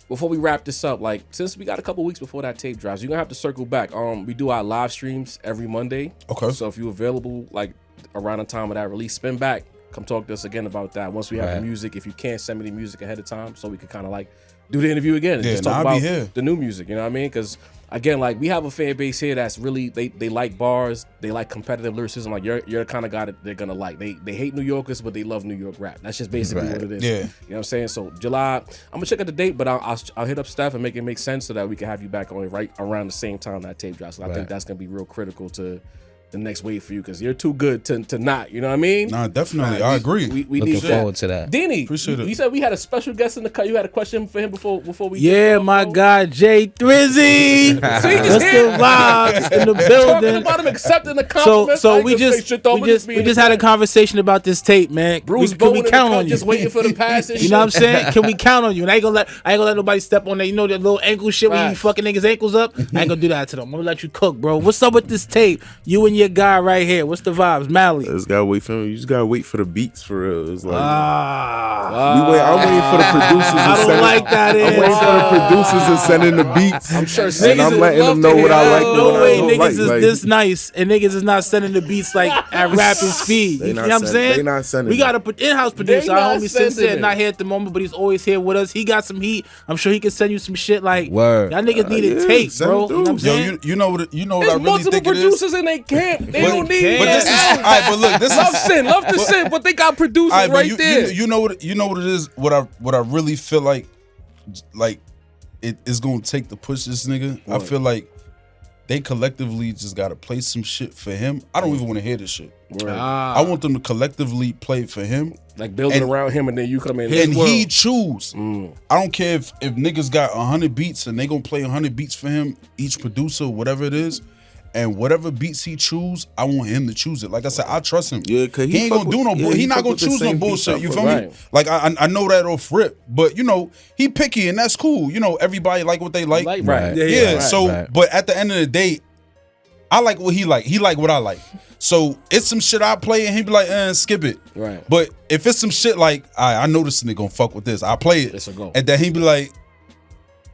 Before we wrap this up, like since we got a couple weeks before that tape drops, you're gonna have to circle back. We do our live streams every Monday. Okay. So if you're available like around the time of that release, spin back come talk to us again about that. Once we have the music, if you can't send me the music ahead of time, so we could kind of like do the interview again and just talk about the new music. You know what I mean? Because again, like we have a fan base here that's really they like bars, they like competitive lyricism. Like you're the kind of guy that they're gonna like. They hate New Yorkers, but they love New York rap. That's just basically what it is. Yeah. You know what I'm saying? So July, I'm gonna check out the date, but I'll hit up Steph and make it make sense so that we can have you back on right around the same time that tape drops. So I think that's gonna be real critical to the next wave for you because you're too good to not. You know what I mean? Nah, definitely. I agree. We Looking need forward to that. Denny, Appreciate it. You said we had a special guest in the cut. You had a question for him before we. Yeah, my guy Jay Thrizzy. What's the vibes in the building? Talking about him accepting the compliment. So we just had a conversation about this tape, man. Bruce can we count on you? Just waiting for the pass. You know what I'm saying? Can we count on you? And I ain't gonna let nobody step on that. You know that little ankle shit where you fucking niggas ankles up. I ain't gonna do that to them. I'm gonna let you cook, bro. What's up with this tape? You and your guy right here. What's the vibes, Mally? You just gotta wait for the beats for real. It's like I'm waiting for the producers. I don't like that. I'm waiting for the producers and sending the beats. I'm sure and I'm letting them know what I like. No way niggas niggas is this nice and niggas is not sending the beats like at rapping speed. You know what I'm saying? They not sending. We got an in-house producer, our homie Sincere, not here at the moment, but he's always here with us. He got some heat. I'm sure he can send you some shit like Word. Y'all niggas need a tape, bro. You know what I'm saying? You know what I There's really think it is? producers in their camp. They don't need. But this is all right. But look, this is love to sin, but they got producers right there. You know what it is. What I really feel like it is gonna take to push this nigga. I feel like they collectively just gotta play some shit for him. I don't even want to hear this shit. I want them to collectively play for him, like building around him, and then you come in and he choose. I don't care if niggas got 100 beats and they gonna play 100 beats for him, each producer, whatever it is. And whatever beats he choose, I want him to choose it. Like I said, I trust him. Yeah, cause he ain't gonna do no bullshit. He not gonna choose no bullshit. You feel me? Like I know that off rip, but you know he picky and that's cool. You know everybody like what they like. Right. Yeah. So, but at the end of the day, I like what he like. He like what I like. So it's some shit I play and he be like, skip it. Right. But if it's some shit like I know this nigga gonna fuck with this, I play it. It's a go. And then he be like,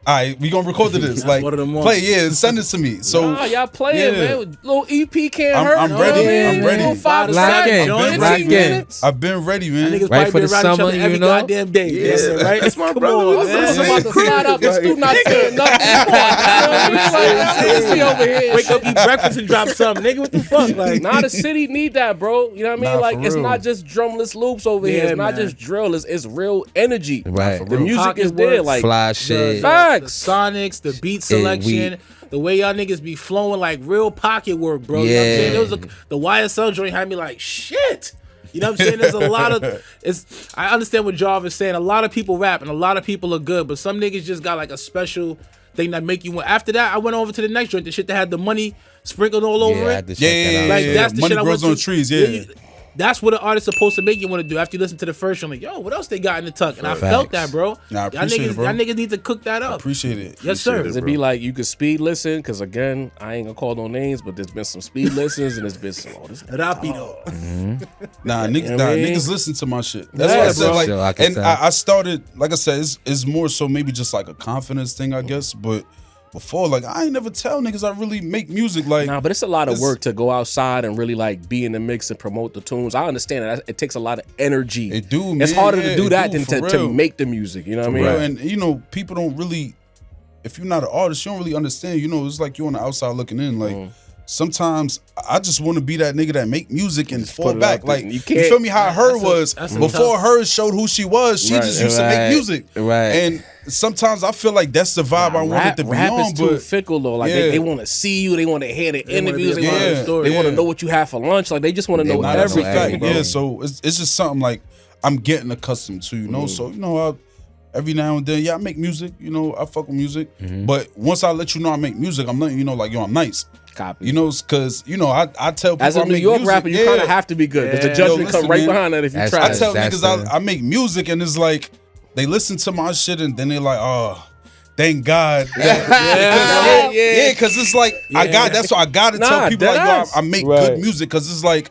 all right, we gonna record to this. Like, play, send it to me. So y'all playing, man. Little EP can't hurt. I'm ready. I'm ready. Little 5 to 7 minutes. I've been ready, man. Right for the summer, every goddamn day. Yeah, right. That's my brother. I'm about to slide out the stool, not saying nothing. Wake up, eat breakfast, and drop something, nigga. What the fuck? Like, now the city need that, bro. You know what I mean? Like, it's not just drumless loops over here. It's not just drill. It's real energy. Right. The music is there. Like fly shit. The sonics, the beat selection, the way y'all niggas be flowing like real pocket work, bro. You know what I'm saying? There was the YSL joint had me like, shit. You know what I'm saying? There's a lot of I understand what Jarvis is saying. A lot of people rap and a lot of people are good, but some niggas just got like a special thing that make you want. After that, I went over to the next joint, the shit that had the money sprinkled all over it. That's the money shit I grows went on to. trees, That's what an artist supposed to make you want to do. After you listen to the first one, like, yo, what else they got in the tuck? And I felt that, bro. Nah, I appreciate it, bro. Y'all niggas need to cook that up. I appreciate it. Yes, sir. Does it be like you could speed listen? Because again, I ain't gonna call no names, but there's been some speed listens and there's been some. Rapido. Niggas listen to my shit. That's what I said. Like, and I started, like I said, it's more so maybe just like a confidence thing, I guess. But before, like, I ain't never tell niggas I really make music. Like, but it's a lot of work to go outside and really like be in the mix and promote the tunes. I understand that it takes a lot of energy. It do, man. It's harder to do that than to make the music. You know what I mean? Right. And you know, people don't really. If you're not an artist, you don't really understand. You know, it's like you're on the outside looking in. Like sometimes I just want to be that nigga that make music and fall back. Like you feel me? How her was before her showed who she was. She just used to make music. Right. And sometimes I feel like that's the vibe I wanted to be rap on. Is too fickle though. Like they want to see you. They want to hear the interviews. They want to know what you have for lunch. Like they just want to know everything. Yeah. So it's just something like I'm getting accustomed to. You know. So you know every now and then, I make music. You know, I fuck with music. But once I let you know I make music, I'm letting you know, like, yo, I'm nice. Copy. You know, because, you know, I tell people as a New York rapper, you kind of have to be good. Because the judgment come right behind that if you try. I tell niggas I make music and it's like, they listen to my shit and then they're like, oh, thank God. Because it's like, that's why I got to tell people, like, yo, I make good music. Because it's like,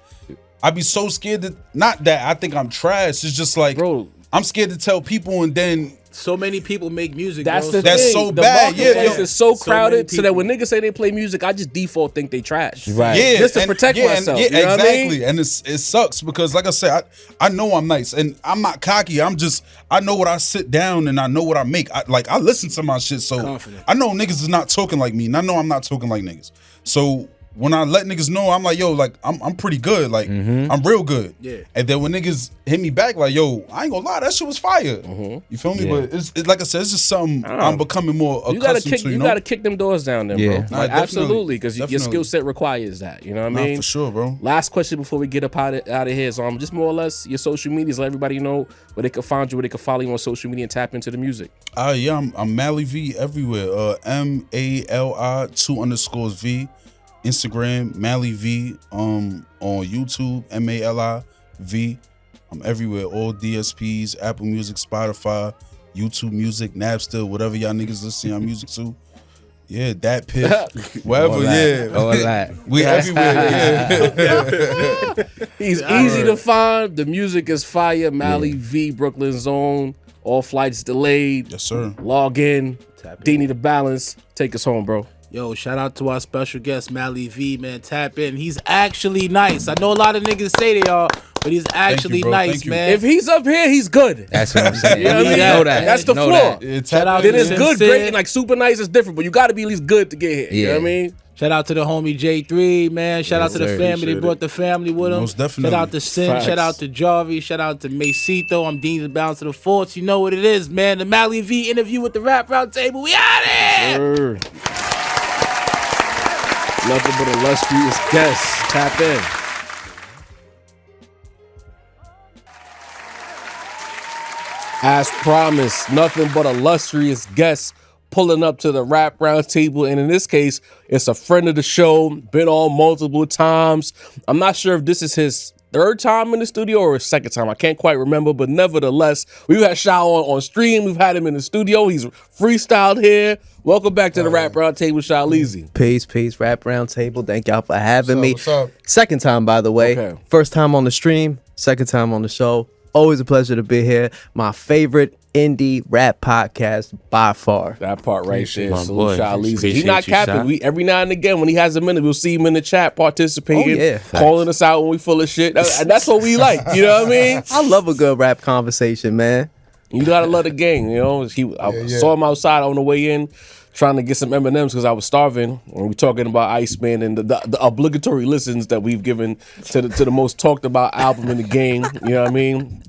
I be so scared that, not that I think I'm trash. It's just like, bro, I'm scared to tell people and then So many people make music. That's bro. the That's thing. so The bad. Yeah, marketplace yo. is so So crowded, many so that when people. niggas say they play music, I just default think they trash. Right. Yeah, Just to and- protect and- myself. Yeah, you know exactly. what I mean? And it sucks because, like I said, I know I'm nice and I'm not cocky. I know what I sit down and I know what I make. I listen to my shit, so Confident. I know niggas is not talking like me, and I know I'm not talking like niggas. So when I let niggas know, I'm like, yo, like I'm pretty good, like I'm real good. Yeah. And then when niggas hit me back, like, yo, I ain't gonna lie, that shit was fire. You feel me? Yeah. But it's like I said, it's just something I'm becoming more You gotta accustomed kick. to. You know? gotta kick them doors down there, Yeah. bro. Nah, Like, definitely. absolutely, because your Definitely. skill set requires that. You know what I Nah, mean? for sure, bro. Last question before we get up out of here is just more or less your social medias. Let everybody know where they can find you, where they can follow you on social media and tap into the music. Yeah, I'm Mally V everywhere. MALI 2_V. Instagram, Mally V. On YouTube, MALI_V. I'm everywhere. All DSPs, Apple Music, Spotify, YouTube Music, Napster, whatever y'all niggas listen to y'all music to. Yeah, that piff. Wherever, All that. yeah. All that. We everywhere, yeah. He's easy to find. The music is fire. Mally V, Brooklyn Zone. All flights delayed. Yes, sir. Log in. Deanie the Balance. Take us home, bro. Yo, shout out to our special guest, Mally V, man. Tap in. He's actually nice. I know a lot of niggas say they are, but he's actually bro. nice, Thank you. man. If he's up here, he's good. That's what I'm saying. You know what I mean? Know that. That's the Know floor. that. Shout out Then to it's good, Sin. great, and like super nice is different, but you got to be at least good to get here. You know what I Yeah. mean? Shout out to the homie J3, man. Shout out to the sir. family. They Appreciate brought it. the family with them. Most definitely. Shout out to Sin. Facts. Shout out to Jarvie. Shout out to Macito. I'm Dean the Bounce to the Forts. You know what it is, man. The Mally V interview with the Rap Round Table. We out here. Nothing but illustrious guests. Tap in. As promised, nothing but illustrious guests pulling up to the Rap Round Table. And in this case, it's a friend of the show, been on multiple times. I'm not sure if this is his third time in the studio or his second time. I can't quite remember, but nevertheless, we've had Shah on stream. We've had him in the studio. He's freestyled here. Welcome back to the Rap Round Table, Shah Leezy. Peace, Rap Round Table. Thank y'all for having me. What's up? Second time, by the way. Okay. First time on the stream, second time on the show. Always a pleasure to be here. My favorite indie rap podcast by far. That part right there. my Salute boy. Shah Leezy. He's Appreciate not you, capping. Shah. We every now and again when he has a minute, we'll see him in the chat participating, Oh, yeah. calling us out when we full of shit. And that's what we like. You know what I mean? I love a good rap conversation, man. You gotta love the gang. You know, I saw him outside on the way in, trying to get some M&Ms because I was starving. And we talking about Iceman and the obligatory listens that we've given to the most talked about album in the game. You know what I mean?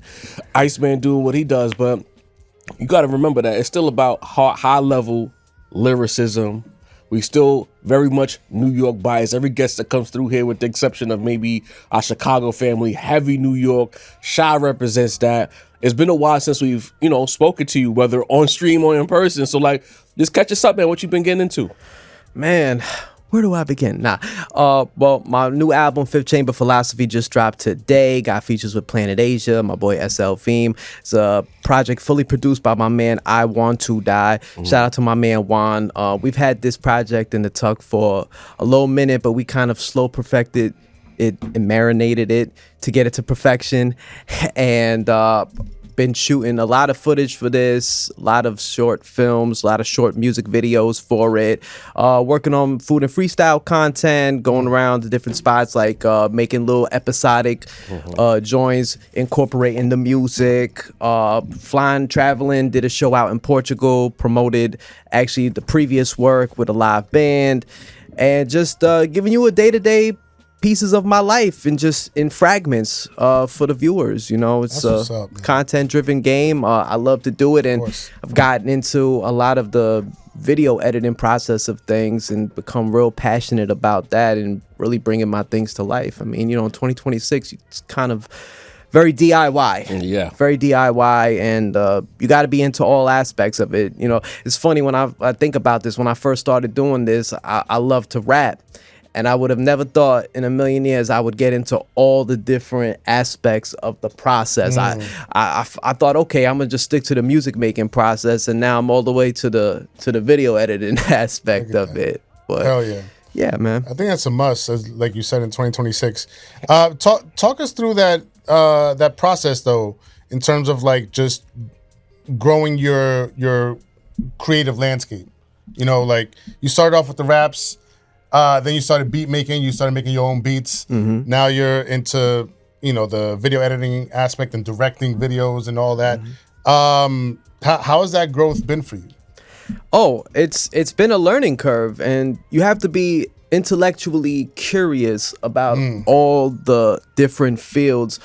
Iceman doing what he does, but you got to remember that it's still about high level lyricism. We still very much New York bias. Every guest that comes through here, with the exception of maybe our Chicago family, heavy New York. Shah represents that. It's been a while since we've, spoken to you, whether on stream or in person. So just catch us up, man. What you been getting into? Man, where do I begin? Well, my new album, Fifth Chamber Philosophy, just dropped today. Got features with Planet Asia, my boy SL Theme. It's a project fully produced by my man I Want to Die. Shout out to my man Juan. We've had this project in the tuck for a little minute, but we kind of slow perfected it and marinated it to get it to perfection. And been shooting a lot of footage for this, a lot of short films, a lot of short music videos for it, working on food and freestyle content, going around to different spots, like making little episodic joints, incorporating the music, flying, traveling, did a show out in Portugal, promoted actually the previous work with a live band, and just giving you a day-to-day pieces of my life and just in fragments for the viewers. It's That's a what's up, man. content-driven game. I love to do it, and course. I've gotten into a lot of the video editing process of things and become real passionate about that and really bringing my things to life. I mean, in 2026, it's kind of very DIY. Yeah. Very DIY, and you got to be into all aspects of it. It's funny when I think about this. When I first started doing this, I love to rap. And I would have never thought in a million years I would get into all the different aspects of the process. I thought, okay, I'm gonna just stick to the music making process, and now I'm all the way to the video editing aspect of it. But Hell yeah. yeah, man. I think that's a must, as like you said, in 2026. Talk us through that process though, in terms of like just growing your creative landscape? You know, like you started off with the raps, then you started beat making, you started making your own beats. Now you're into, you know, the video editing aspect and directing videos and all that. How has that growth been for you? Oh, it's been a learning curve, and you have to be intellectually curious about all the different fields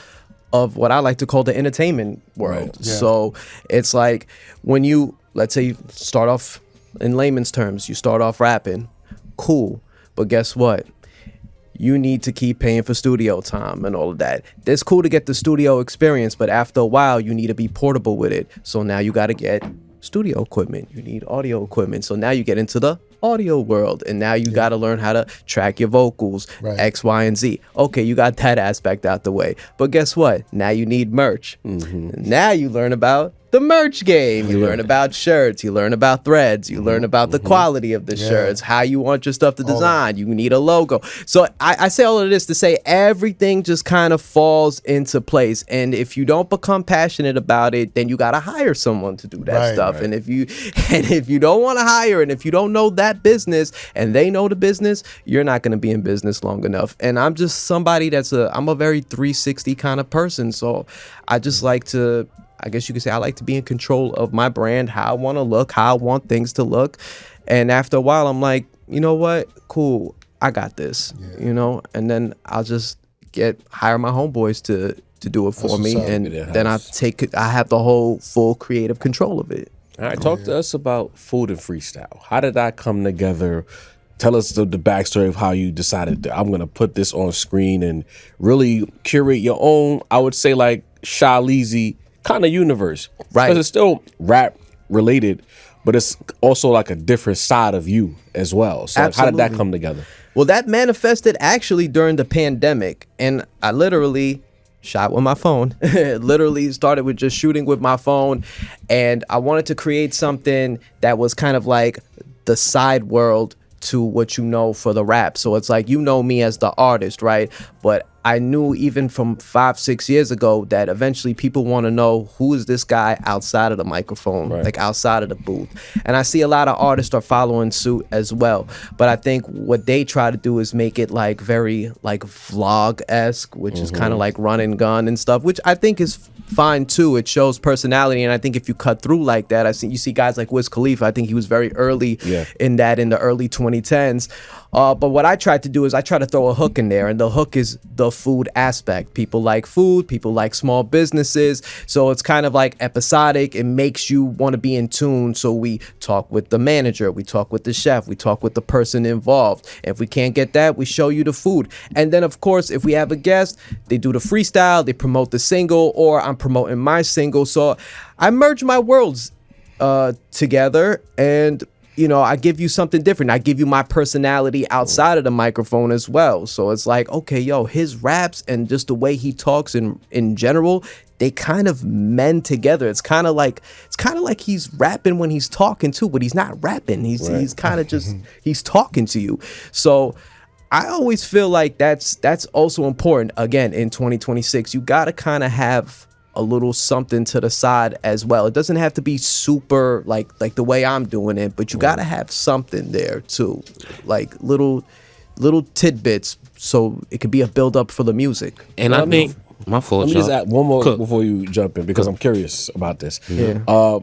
of what I like to call the entertainment world. Right. Yeah. So it's like when you, let's say, you start off in layman's terms, you start off rapping, cool, but guess what? You need to keep paying for studio time and all of that. It's cool to get the studio experience, but after a while, you need to be portable with it. So now you got to get studio equipment. You need audio equipment. So now you get into the audio world, and now you got to learn how to track your vocals, X, Y, and Z. Okay, you got that aspect out the way. But guess what? Now you need merch. Now you learn about the merch game. You learn about shirts. You learn about threads. You learn about the quality of the shirts, how you want your stuff to design. You need a logo. So I say all of this to say everything just kind of falls into place. And if you don't become passionate about it, then you got to hire someone to do that stuff. And if you don't want to hire, and if you don't know that business and they know the business, you're not going to be in business long enough. And I'm just somebody I'm a very 360 kind of person. So I just like to, I guess you could say, I like to be in control of my brand, how I want to look, how I want things to look. And after a while, I'm like, you know what? Cool. I got this, you know, and then I'll just hire my homeboys to do it for me. And then I have the whole full creative control of it. All right, talk to us about Food and Freestyle. How did that come together? Tell us the backstory of how you decided I'm going to put this on screen and really curate your own, I would say, like Shah Leezy kind of universe. Right. Because it's still rap related, but it's also like a different side of you as well. So like, how did that come together? Well, that manifested actually during the pandemic, and I literally shot with my phone. Literally started with just shooting with my phone, and I wanted to create something that was kind of like the side world to what you know for the rap. So it's like, you know me as the artist, right? But I knew even from 5-6 years ago that eventually people want to know, who is this guy outside of the microphone, like outside of the booth. And I see a lot of artists are following suit as well. But I think what they try to do is make it like very like vlog-esque, which is kind of like run and gun and stuff, which I think is fine too. It shows personality. And I think if you cut through like that, you see guys like Wiz Khalifa. I think he was very early in the early 2010s. But what I tried to do is I try to throw a hook in there, and the hook is the food aspect. People like food, people like small businesses, so it's kind of like episodic. It makes you want to be in tune. So we talk with the manager, we talk with the chef, we talk with the person involved. If we can't get that, we show you the food. And then of course, if we have a guest, they do the freestyle, they promote the single, or I'm promoting my single. So I merge my worlds together, and you know, I give you something different. I give you my personality outside of the microphone as well. So it's like, okay, yo, his raps and just the way he talks in general, they kind of mend together. It's kind of like he's rapping when he's talking too, but he's not rapping. He's kind of just he's talking to you. So I always feel like that's also important. Again, in 2026, you got to kind of have a little something to the side as well. It doesn't have to be super like the way I'm doing it, but you gotta have something there too, like little tidbits, so it could be a build up for the music. And I think my fault. Let me just add one more before you jump in, because I'm curious about this. The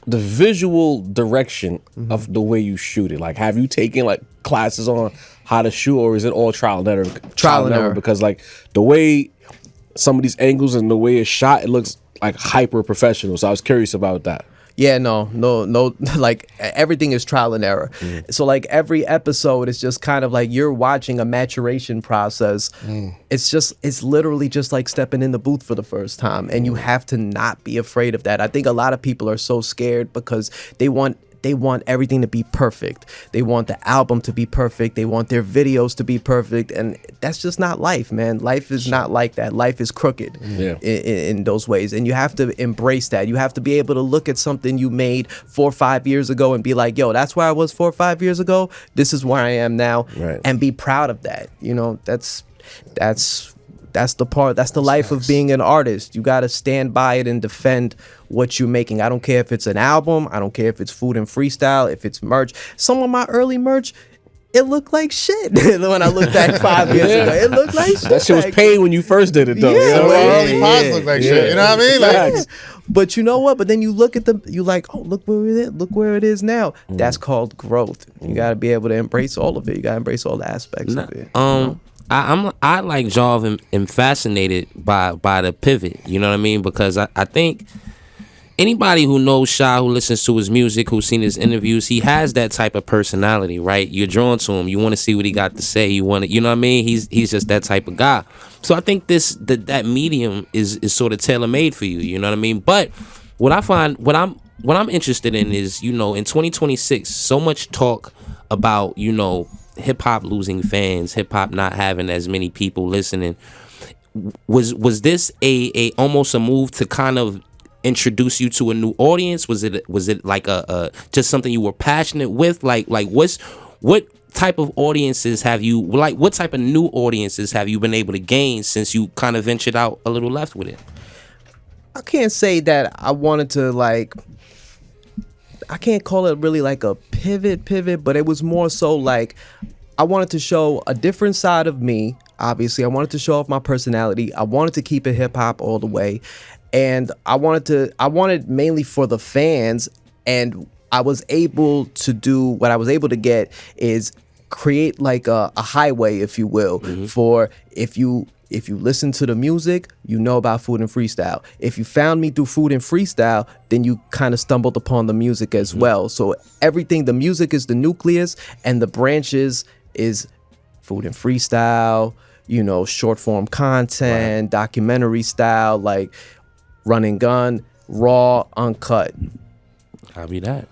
visual direction of the way you shoot it. Like, have you taken like classes on how to shoot, or is it all trial and error? Trial and error. Because like the way some of these angles and the way it's shot, it looks like hyper professional. So I was curious about that. Yeah, no, like everything is trial and error. So like every episode is just kind of like you're watching a maturation process. It's literally just like stepping in the booth for the first time, and you have to not be afraid of that. I think a lot of people are so scared because they want everything to be perfect. They want the album to be perfect. They want their videos to be perfect. And that's just not life, man. Life is not like that. Life is crooked in those ways. And you have to embrace that. You have to be able to look at something you made 4 or 5 years ago and be like, yo, that's where I was 4 or 5 years ago. This is where I am now. And be proud of that. You know, that's That's the life of being an artist. You got to stand by it and defend what you're making. I don't care if it's an album. I don't care if it's food and freestyle, if it's merch. Some of my early merch, it looked like shit. When I look back 5 years ago, it looked like shit. That shit was paid when you first did it, though. Yeah, Some of the early pods look like shit. You know what I mean? Like, but you know what? But then you look at them, you like, oh, look where it is. Look where it is now. That's called growth. You got to be able to embrace all of it. You got to embrace all the aspects of it. I like Jarv and fascinated by the pivot. You know what I mean? Because I think anybody who knows Shah, who listens to his music, who's seen his interviews, he has that type of personality, right? You're drawn to him. You want to see what he got to say. You want to, you know what I mean? He's just that type of guy. So I think that medium is sort of tailor made for you. You know what I mean? But what I find, what I'm interested in is, in 2026, so much talk about, hip hop losing fans, hip hop not having as many people listening. Was this a almost a move to kind of introduce you to a new audience? Was it like a just something you were passionate with? Like what type of audiences have you, like what type of new audiences have you been able to gain since you kind of ventured out a little left with it? I can't say that I wanted to I can't call it really like a pivot, but it was more so like I wanted to show a different side of me. Obviously, I wanted to show off my personality. I wanted to keep it hip hop all the way. And I wanted mainly for the fans, and I was able to do what I was able to get is create like a highway, if you will, for if you listen to the music, you know about Food and Freestyle. If you found me through Food and Freestyle, then you kind of stumbled upon the music as well. So everything, the music is the nucleus, and the branches is Food and Freestyle, short form content, documentary style, like Run and Gun, raw, uncut. Copy that.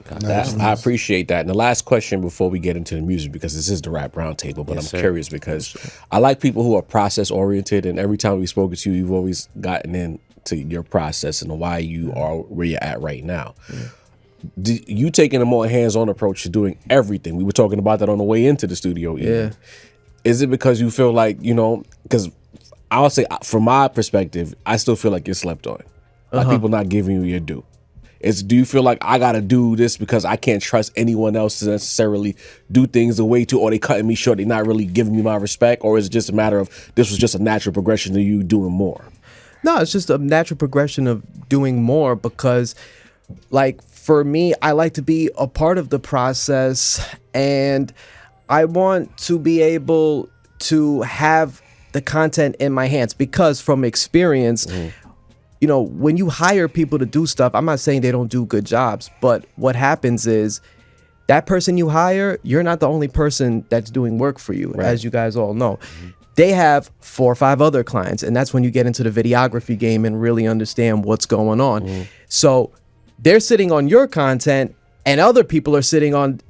I appreciate that. And the last question before we get into the music, because this is the Rap Roundtable, but Yes, I'm sir. curious because I like people who are process oriented, and every time we've spoken to you, you've always gotten into your process and why you are where you're at right now. You taking a more hands-on approach to doing everything. We were talking about that on the way into the studio. Yeah. Is it because you feel like, because I'll say from my perspective, I still feel like you're slept on. Like people not giving you your due. Do you feel like I gotta do this because I can't trust anyone else to necessarily do things the way to, or they cutting me short, they not really giving me my respect, or is it just a matter of this was just a natural progression of you doing more? No, it's just a natural progression of doing more because, like, for me, I like to be a part of the process, and I want to be able to have the content in my hands because from experience, when you hire people to do stuff, I'm not saying they don't do good jobs, but what happens is that person you hire, you're not the only person that's doing work for you, as you guys all know. They have 4 or 5 other clients, and that's when you get into the videography game and really understand what's going on. So they're sitting on your content, and other people are sitting on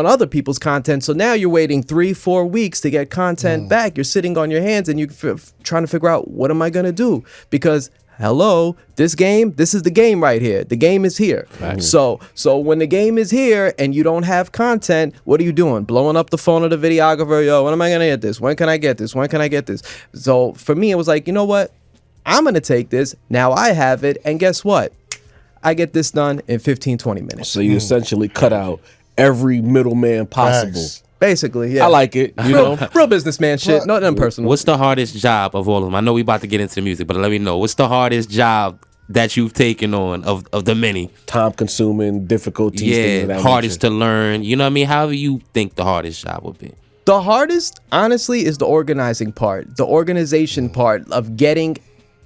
other people's content. So now you're waiting 3-4 weeks to get content back. You're sitting on your hands, and you're trying to figure out, what am I gonna do? Because hello, this is the game right here. The game is here. So when the game is here and you don't have content, what are you doing? Blowing up the phone of the videographer. Yo, when am I gonna get this? When can I get this? When can I get this? So for me, it was like, you know what? I'm gonna take this. Now I have it, and guess what? I get this done in 15-20 minutes. So you essentially cut out every middleman possible. Facts. Basically, yeah. I like it. Real businessman shit, not personal. What's the hardest job of all of them? I know we about to get into the music, but let me know. What's the hardest job that you've taken on of the many? Time consuming, difficulties. things of that hardest nature. to learn. You know what I mean? However you think the hardest job would be. The hardest, honestly, is the organizing part, the organization part of getting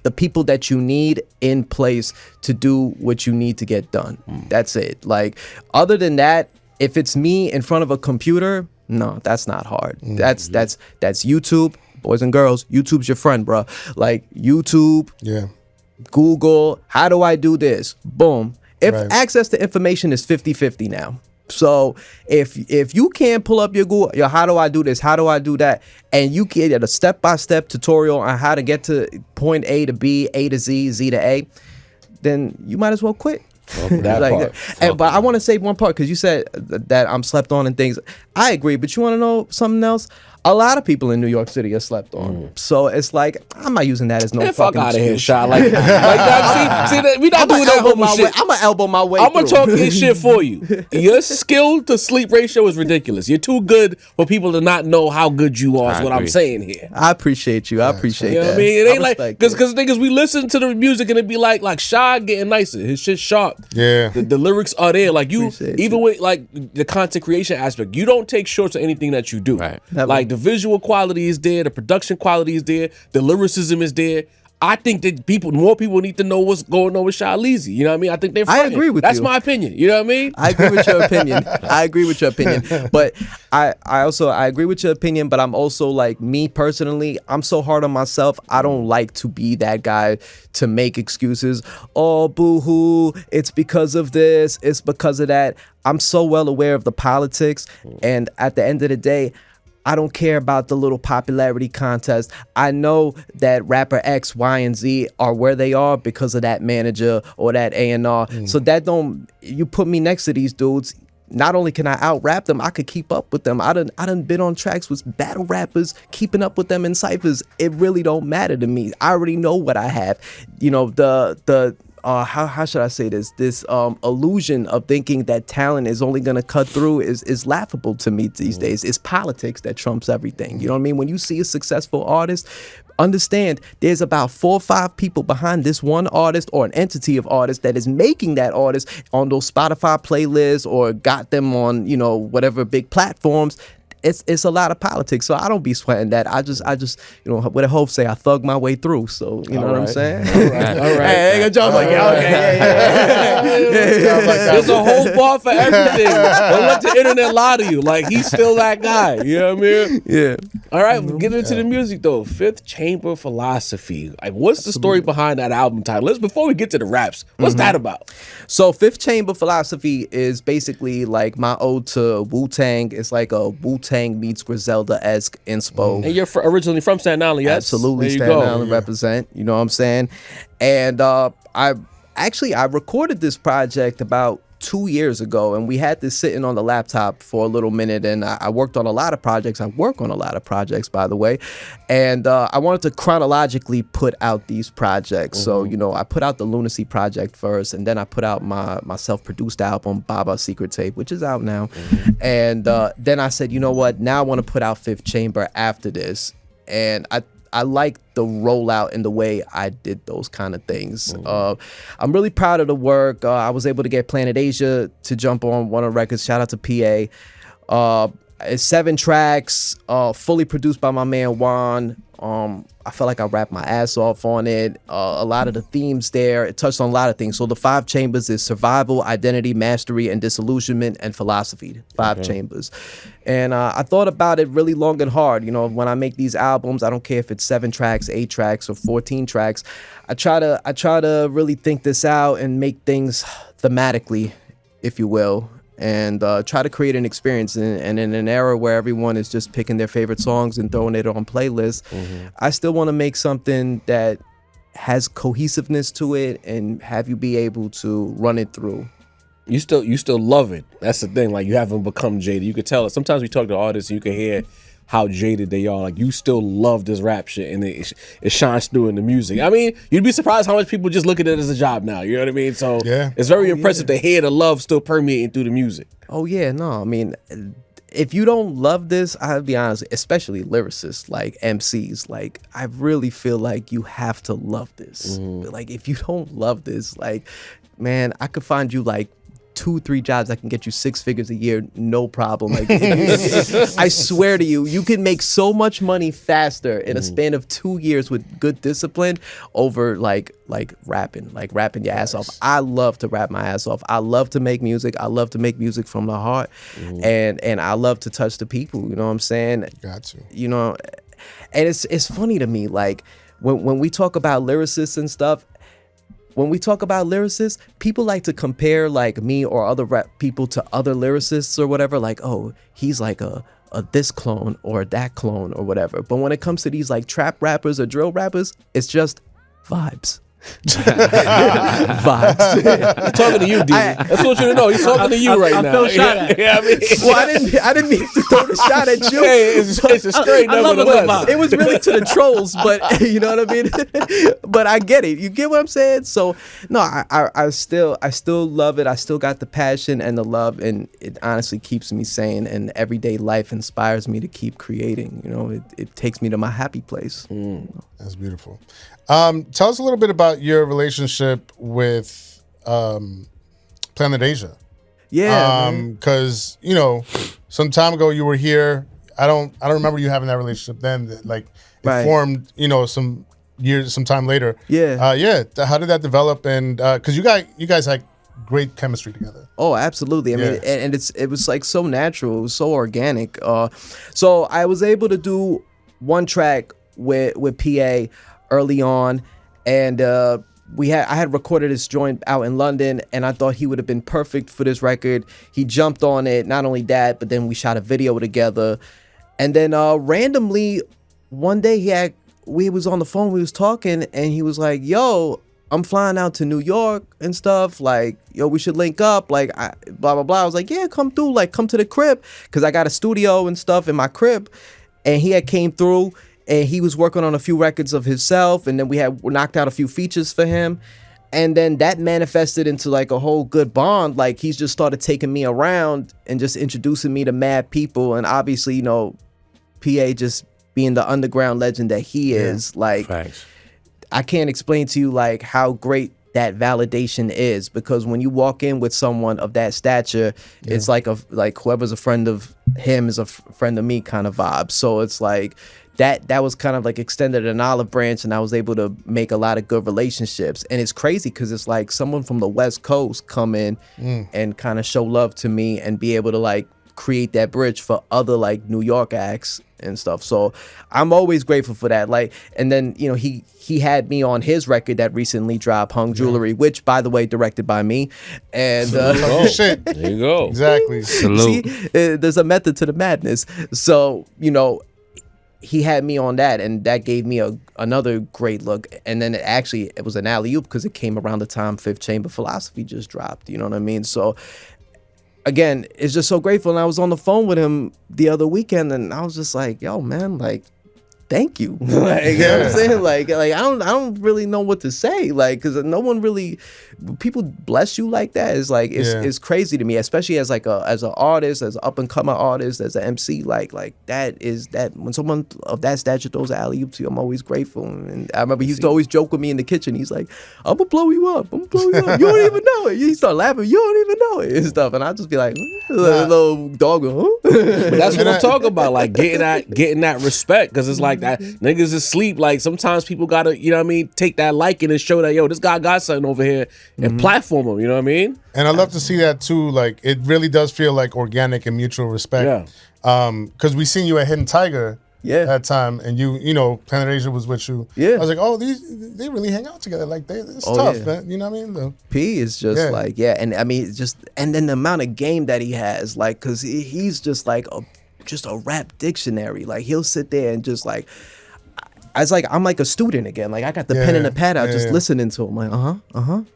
the people that you need in place to do what you need to get done. That's it. Like, other than that, if it's me in front of a computer, no, that's not hard. That's YouTube, boys and girls. YouTube's your friend, bro. Like, YouTube, Google, how do I do this? Boom. If access to information is 50-50 now. So if you can't pull up your Google, how do I do this? How do I do that? And you can get a step-by-step tutorial on how to get to point A to B, A to Z, Z to A, then you might as well quit. That part. But I want to say one part, because you said that I'm slept on and things. I agree, but you want to know something else? a lot of people in New York City are slept on. So it's like, I'm not using that as no Man, fuck fucking out of here, excuse. Shah. Like that, see that, we not doing that homo shit. I'm gonna elbow my way I'm gonna through. talk your shit for you. Your skill to sleep ratio is ridiculous. You're too good for people to not know how good you are. Is what I'm saying here. I appreciate you. I appreciate You know that. what I mean? It ain't like respect because niggas we listen to the music and it be like Shah getting nicer. His shit sharp. Yeah. The lyrics are there. Like you, Appreciate even with like the content creation aspect, you don't take shorts of anything that you do. Right. Never. Like the visual quality is there, the production quality is there, the lyricism is there. I think that more people need to know what's going on with Shah Leezy. You know what I mean? I think they're fronting. agree with That's you. my opinion. You know what I mean? I agree with your opinion. I agree with your opinion. But I agree with your opinion, but I'm also like, me personally, I'm so hard on myself. I don't like to be that guy to make excuses. Oh, boo-hoo, it's because of this, it's because of that. I'm so well aware of the politics, and at the end of the day, I don't care about the little popularity contest. I know that rapper X, Y, and Z are where they are because of that manager or that A&R. So that you put me next to these dudes, not only can I out rap them, I could keep up with them. I done been on tracks with battle rappers, keeping up with them in ciphers. It really don't matter to me. I already know what I have. You know, how should I say this? This illusion of thinking that talent is only gonna cut through is laughable to me these days. It's politics that trumps everything. You know what I mean? When you see a successful artist, understand there's about 4 or 5 people behind this one artist or an entity of artists that is making that artist on those Spotify playlists or got them on, you know, whatever big platforms. It's a lot of politics, so I don't be sweating that. I just you know what a hope say, I thug my way through. So you know what I'm saying? All right. Hey, ain't gonna jump like There's a whole bar for everything. Don't let the internet lie to you. Like he's still that guy. You know what I mean? Yeah. All right, get into the music though. Fifth Chamber Philosophy. Like, what's the story behind that album title? Before we get to the raps, what's that about? So Fifth Chamber Philosophy is basically like my ode to Wu-Tang. It's like a Wu-Tang meets Griselda-esque inspo. And you're originally from Staten Island, yes? Absolutely, There you Staten go. Island represent. You know what I'm saying? And I recorded this project about 2 years ago, and we had this sitting on the laptop for a little minute, and I worked on a lot of projects. I work on a lot of projects, by the way, and I wanted to chronologically put out these projects. So, you know, I put out the Lunacy project first, and then I put out my self-produced album, Baba Secret Tape, which is out now. And then I said, you know what, now I want to put out Fifth Chamber after this. And I like the rollout and the way I did those kind of things. I'm really proud of the work. I was able to get Planet Asia to jump on one of the records. Shout out to PA. It's 7 tracks, fully produced by my man Juan. I felt like I rapped my ass off on it. A lot of the themes there, it touched on a lot of things. So the 5 chambers is survival, identity, mastery, and disillusionment, and philosophy. 5 chambers. And I thought about it really long and hard. You know, when I make these albums, I don't care if it's 7 tracks, 8 tracks, or 14 tracks. I try to really think this out and make things thematically, if you will, and try to create an experience. And in an era where everyone is just picking their favorite songs and throwing it on playlists, I still want to make something that has cohesiveness to it and have you be able to run it through. You still love it. That's the thing. Like, you haven't become jaded. You could tell it. Sometimes we talk to artists and you can hear how jaded they are. Like, you still love this rap shit, and it shines through in the music. I mean, you'd be surprised how much people just look at it as a job now. You know what I mean? So Yeah. it's very impressive to hear the love still permeating through the music. Oh yeah, no, I mean, if you don't love this, I'll be honest, especially lyricists like MCs, like, I really feel like you have to love this. Like, if you don't love this, like, man, I could find you like 2-3 jobs that can get you 6 figures a year, no problem. Like, I swear to you, you can make so much money faster in a span of 2 years with good discipline over like rapping your ass off. I love to rap my ass off. I love to make music. I love to make music from the heart, and I love to touch the people. You know what I'm saying? Got to. You know, and it's funny to me, like when we talk about lyricists and stuff. When we talk about lyricists, people like to compare like me or other rap people to other lyricists or whatever. Like, oh, he's like a this clone or that clone or whatever. But when it comes to these like trap rappers or drill rappers, it's just vibes. Vibes. He's talking to you, D. That's what you to know. He's talking to you right now. I felt shot at. Yeah, I mean, Well, I didn't mean to throw the shot at you. hey, it's a straight I love a good nevertheless. vibe. It was really to the trolls, but you know what I mean. But I get it. You get what I'm saying. So no, I still love it. I still got the passion and the love, and it honestly keeps me sane. And everyday life inspires me to keep creating. You know, it takes me to my happy place. That's beautiful. Tell us a little bit about your relationship with Planet Asia. Yeah. Because you know, some time ago you were here. I don't remember you having that relationship then. Like it Right. formed, you know, some time later. Yeah. How did that develop? And because you guys had great chemistry together. Oh, absolutely. I mean, Yeah. and it was like so natural. It was so organic. So I was able to do one track with PA early on, and I had recorded this joint out in London, and I thought he would have been perfect for this record. He jumped on it. Not only that, but then we shot a video together, and then randomly one day we was on the phone. We was talking, and he was like, "Yo, I'm flying out to New York and stuff. Like, yo, we should link up. Like, blah, blah, blah." I was like, "Yeah, come through. Like, come to the crib." Because I got a studio and stuff in my crib. And he had came through, and he was working on a few records of himself. And then we had knocked out a few features for him. And then that manifested into like a whole good bond. Like, he's just started taking me around and just introducing me to mad people. And obviously, you know, PA just being the underground legend that he is. Like, Facts. I can't explain to you like how great that validation is, because when you walk in with someone of that stature, it's like whoever's a friend of him is a friend of me kind of vibe. So it's like that was kind of like extended an olive branch, and I was able to make a lot of good relationships. And it's crazy because it's like someone from the West Coast come in and kind of show love to me and be able to like create that bridge for other like New York acts and stuff. So I'm always grateful for that. Like, and then, you know, he had me on his record that recently dropped, Hung Jewelry, which by the way, directed by me. And Shit. There you go. Exactly. Salute. see, there's a method to the madness. So, you know, he had me on that, and that gave me another great look. And then it was an alley-oop because it came around the time Fifth Chamber Philosophy just dropped. You know what I mean? So again, it's just so grateful. And I was on the phone with him the other weekend, and I was just like, "Yo, man, like, thank you." Like, you know what I'm saying? Like I don't really know what to say. Like, because no one really, people bless you like that. It's like it's crazy to me, especially as like as an artist, as an up and coming artist, as an MC. Like that when someone of that stature throws an alley oop to you, I'm always grateful. And I remember he used to always joke with me in the kitchen. He's like, "I'm gonna blow you up. I'm gonna blow you up. You don't even know it." He start laughing. You don't even know it and stuff. And I just be like, little dog, huh? But that's what I'm talking about, like getting that respect, because it's like that niggas is asleep. Like sometimes people gotta, you know what I mean, take that liking and show that, yo, this guy got something over here and platform him, you know what I mean? And I love to see that too. Like it really does feel like organic and mutual respect. Yeah. Because we seen you at Hidden Tiger that time, and you know, Planet Asia was with you. Yeah. I was like, oh, they really hang out together. Like it's tough, man. You know what I mean? P is just like, and I mean, and then the amount of game that he has, like, cause he's just like a rap dictionary. Like he'll sit there and just like, it's like I'm like a student again. Like I got the pen and the pad out, just listening to him. Like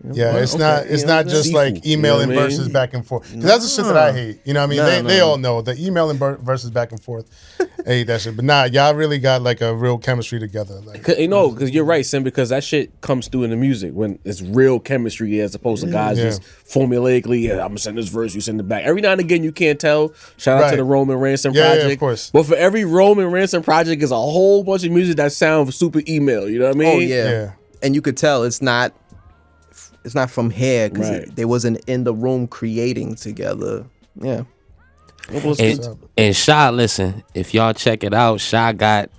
It's not just like emailing verses back and forth. Because that's the shit that I hate. You know what I mean? They all know the emailing verses back and forth. I hate that shit. But nah, y'all really got like a real chemistry together. Like, You know, because you're right, Sim, because that shit comes through in the music when it's real chemistry as opposed to guys just formulaically, I'm gonna send this verse, you send it back. Every now and again you can't tell. Shout out to the Roman Ransom project. Yeah, of course. But for every Roman Ransom project is a whole bunch of music that sound super email. You know what I mean? Oh yeah. And you could tell it's not from here because they wasn't in the room creating together. Yeah. And Shah, listen, if y'all check it out, Shah got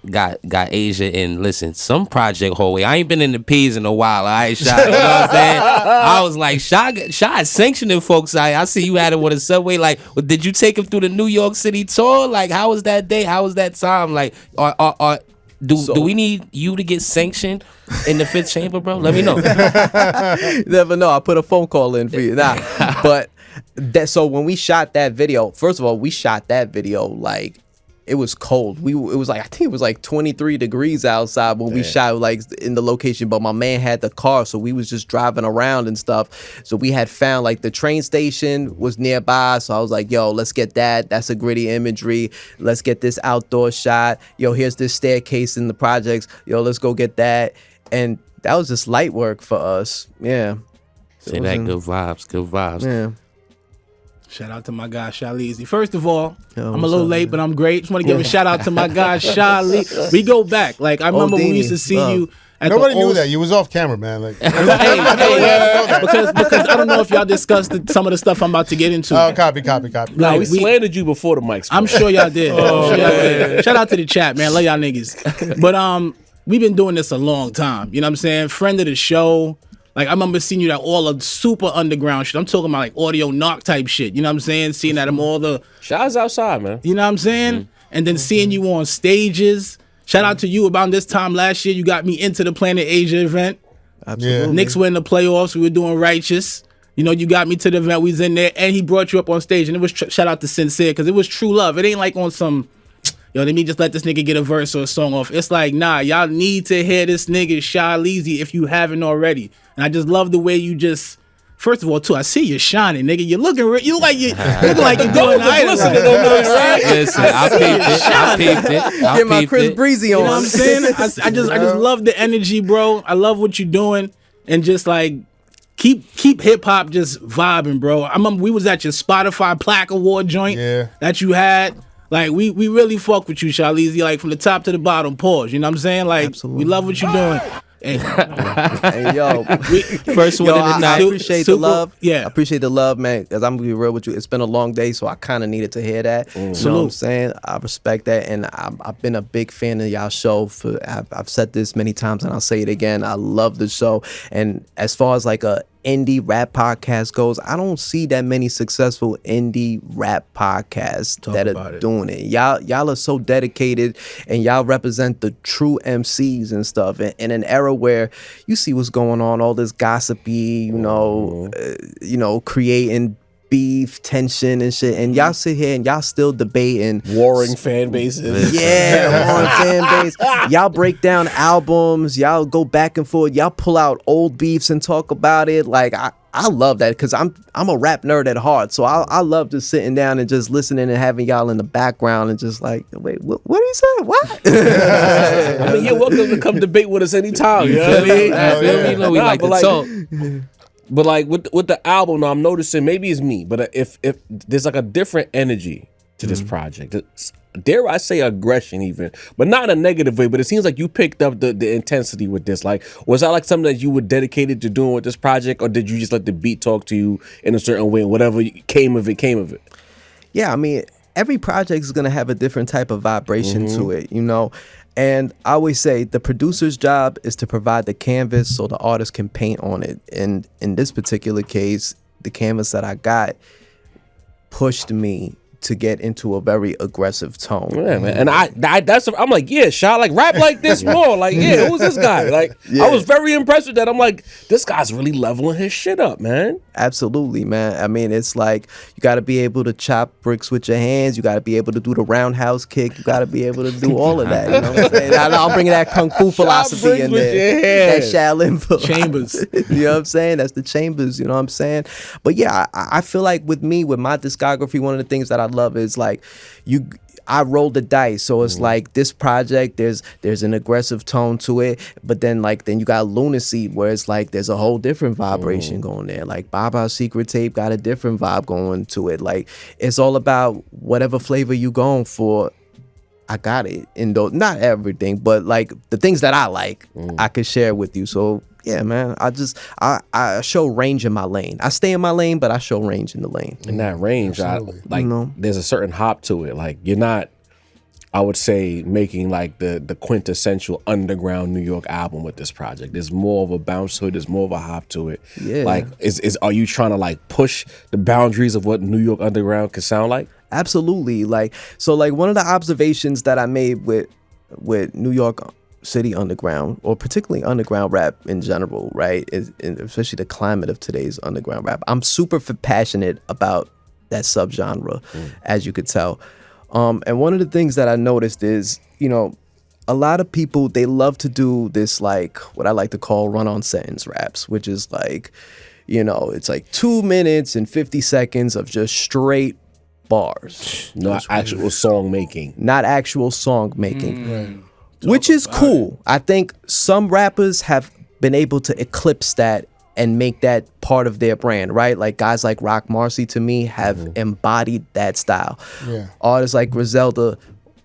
Asia in, listen, some project hallway. I ain't been in the P's in a while, all right, Shah? You know what I'm saying? I was like, Shah is sanctioning folks. I see you had it with a Subway. Like, did you take him through the New York City tour? Like, how was that day? How was that time? Like, do we need you to get sanctioned in the Fifth Chamber, bro? Let me know. Never know. I'll put a phone call in for you. But so when we shot that video, first of all, we shot that video like it was cold. It was like, I think it was like 23 degrees outside when we shot like in the location, but my man had the car, so we was just driving around and stuff. So we had found like the train station was nearby, so I was like, yo, let's get that. That's a gritty imagery. Let's get this outdoor shot. Yo, here's this staircase in the projects. Yo, let's go get that. And that was just light work for us. Yeah. Say that, good vibes. Yeah. Shout out to my guy Shah Leezy. First of all, I'm a little late, but I'm great. Just want to give a shout out to my guy Shah Leezy. We go back. Like I remember when we used to see you. Nobody knew that. You was off camera, man. Like, because I don't know if y'all discussed some of the stuff I'm about to get into. Oh, copy. No, we slandered you before the mics. I'm sure y'all did. Shout out to the chat, man. Love y'all niggas. But we've been doing this a long time. You know what I'm saying? Friend of the show. Like, I remember seeing you at all of super underground shit. I'm talking about like audio knock type shit. You know what I'm saying? Seeing that I'm all the shots outside, man. You know what I'm saying? And then seeing you on stages. Shout out to you. About this time last year, you got me into the Planet Asia event. Absolutely. Knicks were in the playoffs. We were doing Righteous. You know, you got me to the event. We was in there, and he brought you up on stage. And it was shout out to Sincere, because it was true love. It ain't like on some, yo, let me just let this nigga get a verse or a song off. It's like, nah, y'all need to hear this nigga Shah Leezy if you haven't already. And I just love the way you just, first of all, too, I see you shining, nigga. You looking like you're doing items. Listen, I peeped it. Get my Chris Breezy on. You know what I'm saying? I just love the energy, bro. I love what you're doing, and just like keep hip hop just vibing, bro. I remember we was at your Spotify Plaque Award joint that you had. Like we really fuck with you, Shah Leezy, like from the top to the bottom. Pause. You know what I'm saying? Like we love what you're doing. Hey, yo, first one of the night. I appreciate the love. Yeah, I appreciate the love, man. Because I'm gonna be real with you. It's been a long day, so I kind of needed to hear that. You know what I'm saying? I respect that, and I've been a big fan of y'all show. I've said this many times, and I'll say it again. I love the show, and as far as like a indie rap podcast goes, I don't see that many successful indie rap podcasts that are doing it. Y'all are so dedicated, and y'all represent the true MCs and stuff in an era where you see what's going on, all this gossipy, creating beef, tension and shit, and y'all sit here and y'all still debating warring fan bases. Warring fan base. Y'all break down albums, y'all go back and forth, y'all pull out old beefs and talk about it. Like I love that, because I'm a rap nerd at heart, so I love just sitting down and just listening and having y'all in the background and just like, wait, what did he say? What? I mean, you're welcome to come debate with us anytime. You know what I mean? You know we like to talk. But like with the album, now I'm noticing, maybe it's me, but if there's like a different energy to this project, dare I say aggression even, but not in a negative way, but it seems like you picked up the intensity with this. Like, was that like something that you were dedicated to doing with this project, or did you just let the beat talk to you in a certain way and whatever came of it? Yeah, I mean, every project is going to have a different type of vibration to it, you know? And I always say the producer's job is to provide the canvas so the artist can paint on it. And in this particular case, the canvas that I got pushed me to get into a very aggressive tone. Yeah, man. And I'm like, yeah, Shah, like rap like this more. Like, yeah, who's this guy? Like, I was very impressed with that. I'm like, this guy's really leveling his shit up, man. Absolutely, man. I mean, it's like you got to be able to chop bricks with your hands. You got to be able to do the roundhouse kick. You got to be able to do all of that. You know what I'm saying? I'll bring that kung fu philosophy in there. That Shaolin philosophy. Chambers. You know what I'm saying? That's the chambers. You know what I'm saying? But yeah, I feel like with my discography, one of the things that I love is like I roll the dice, so it's like this project there's an aggressive tone to it, but then you got Lunacy, where it's like there's a whole different vibration going there. Like Baba's Secret Tape got a different vibe going to it. Like it's all about whatever flavor you going for. I got it in those, not everything, but like the things that I like, I could share with you. So yeah, man, I show range in my lane. I stay in my lane, but I show range in the lane. In that range, there's a certain hop to it. Like you're not, I would say, making like the quintessential underground New York album with this project. There's more of a bounce to it. There's more of a hop to it. Yeah. Like, are you trying to like push the boundaries of what New York underground could sound like? Absolutely. Like, so like one of the observations that I made with New York City underground, or particularly underground rap in general, right, and especially the climate of today's underground rap, I'm super passionate about that subgenre, as you could tell. And one of the things that I noticed is, a lot of people, they love to do this, like what I like to call run-on sentence raps, which is like, it's like 2 minutes and 50 seconds of just straight bars. Not actual song making. Not actual song making. Which is cool. I think some rappers have been able to eclipse that and make that part of their brand, right? Like guys like Rock Marcy, to me, have embodied that style. Yeah. Artists like Griselda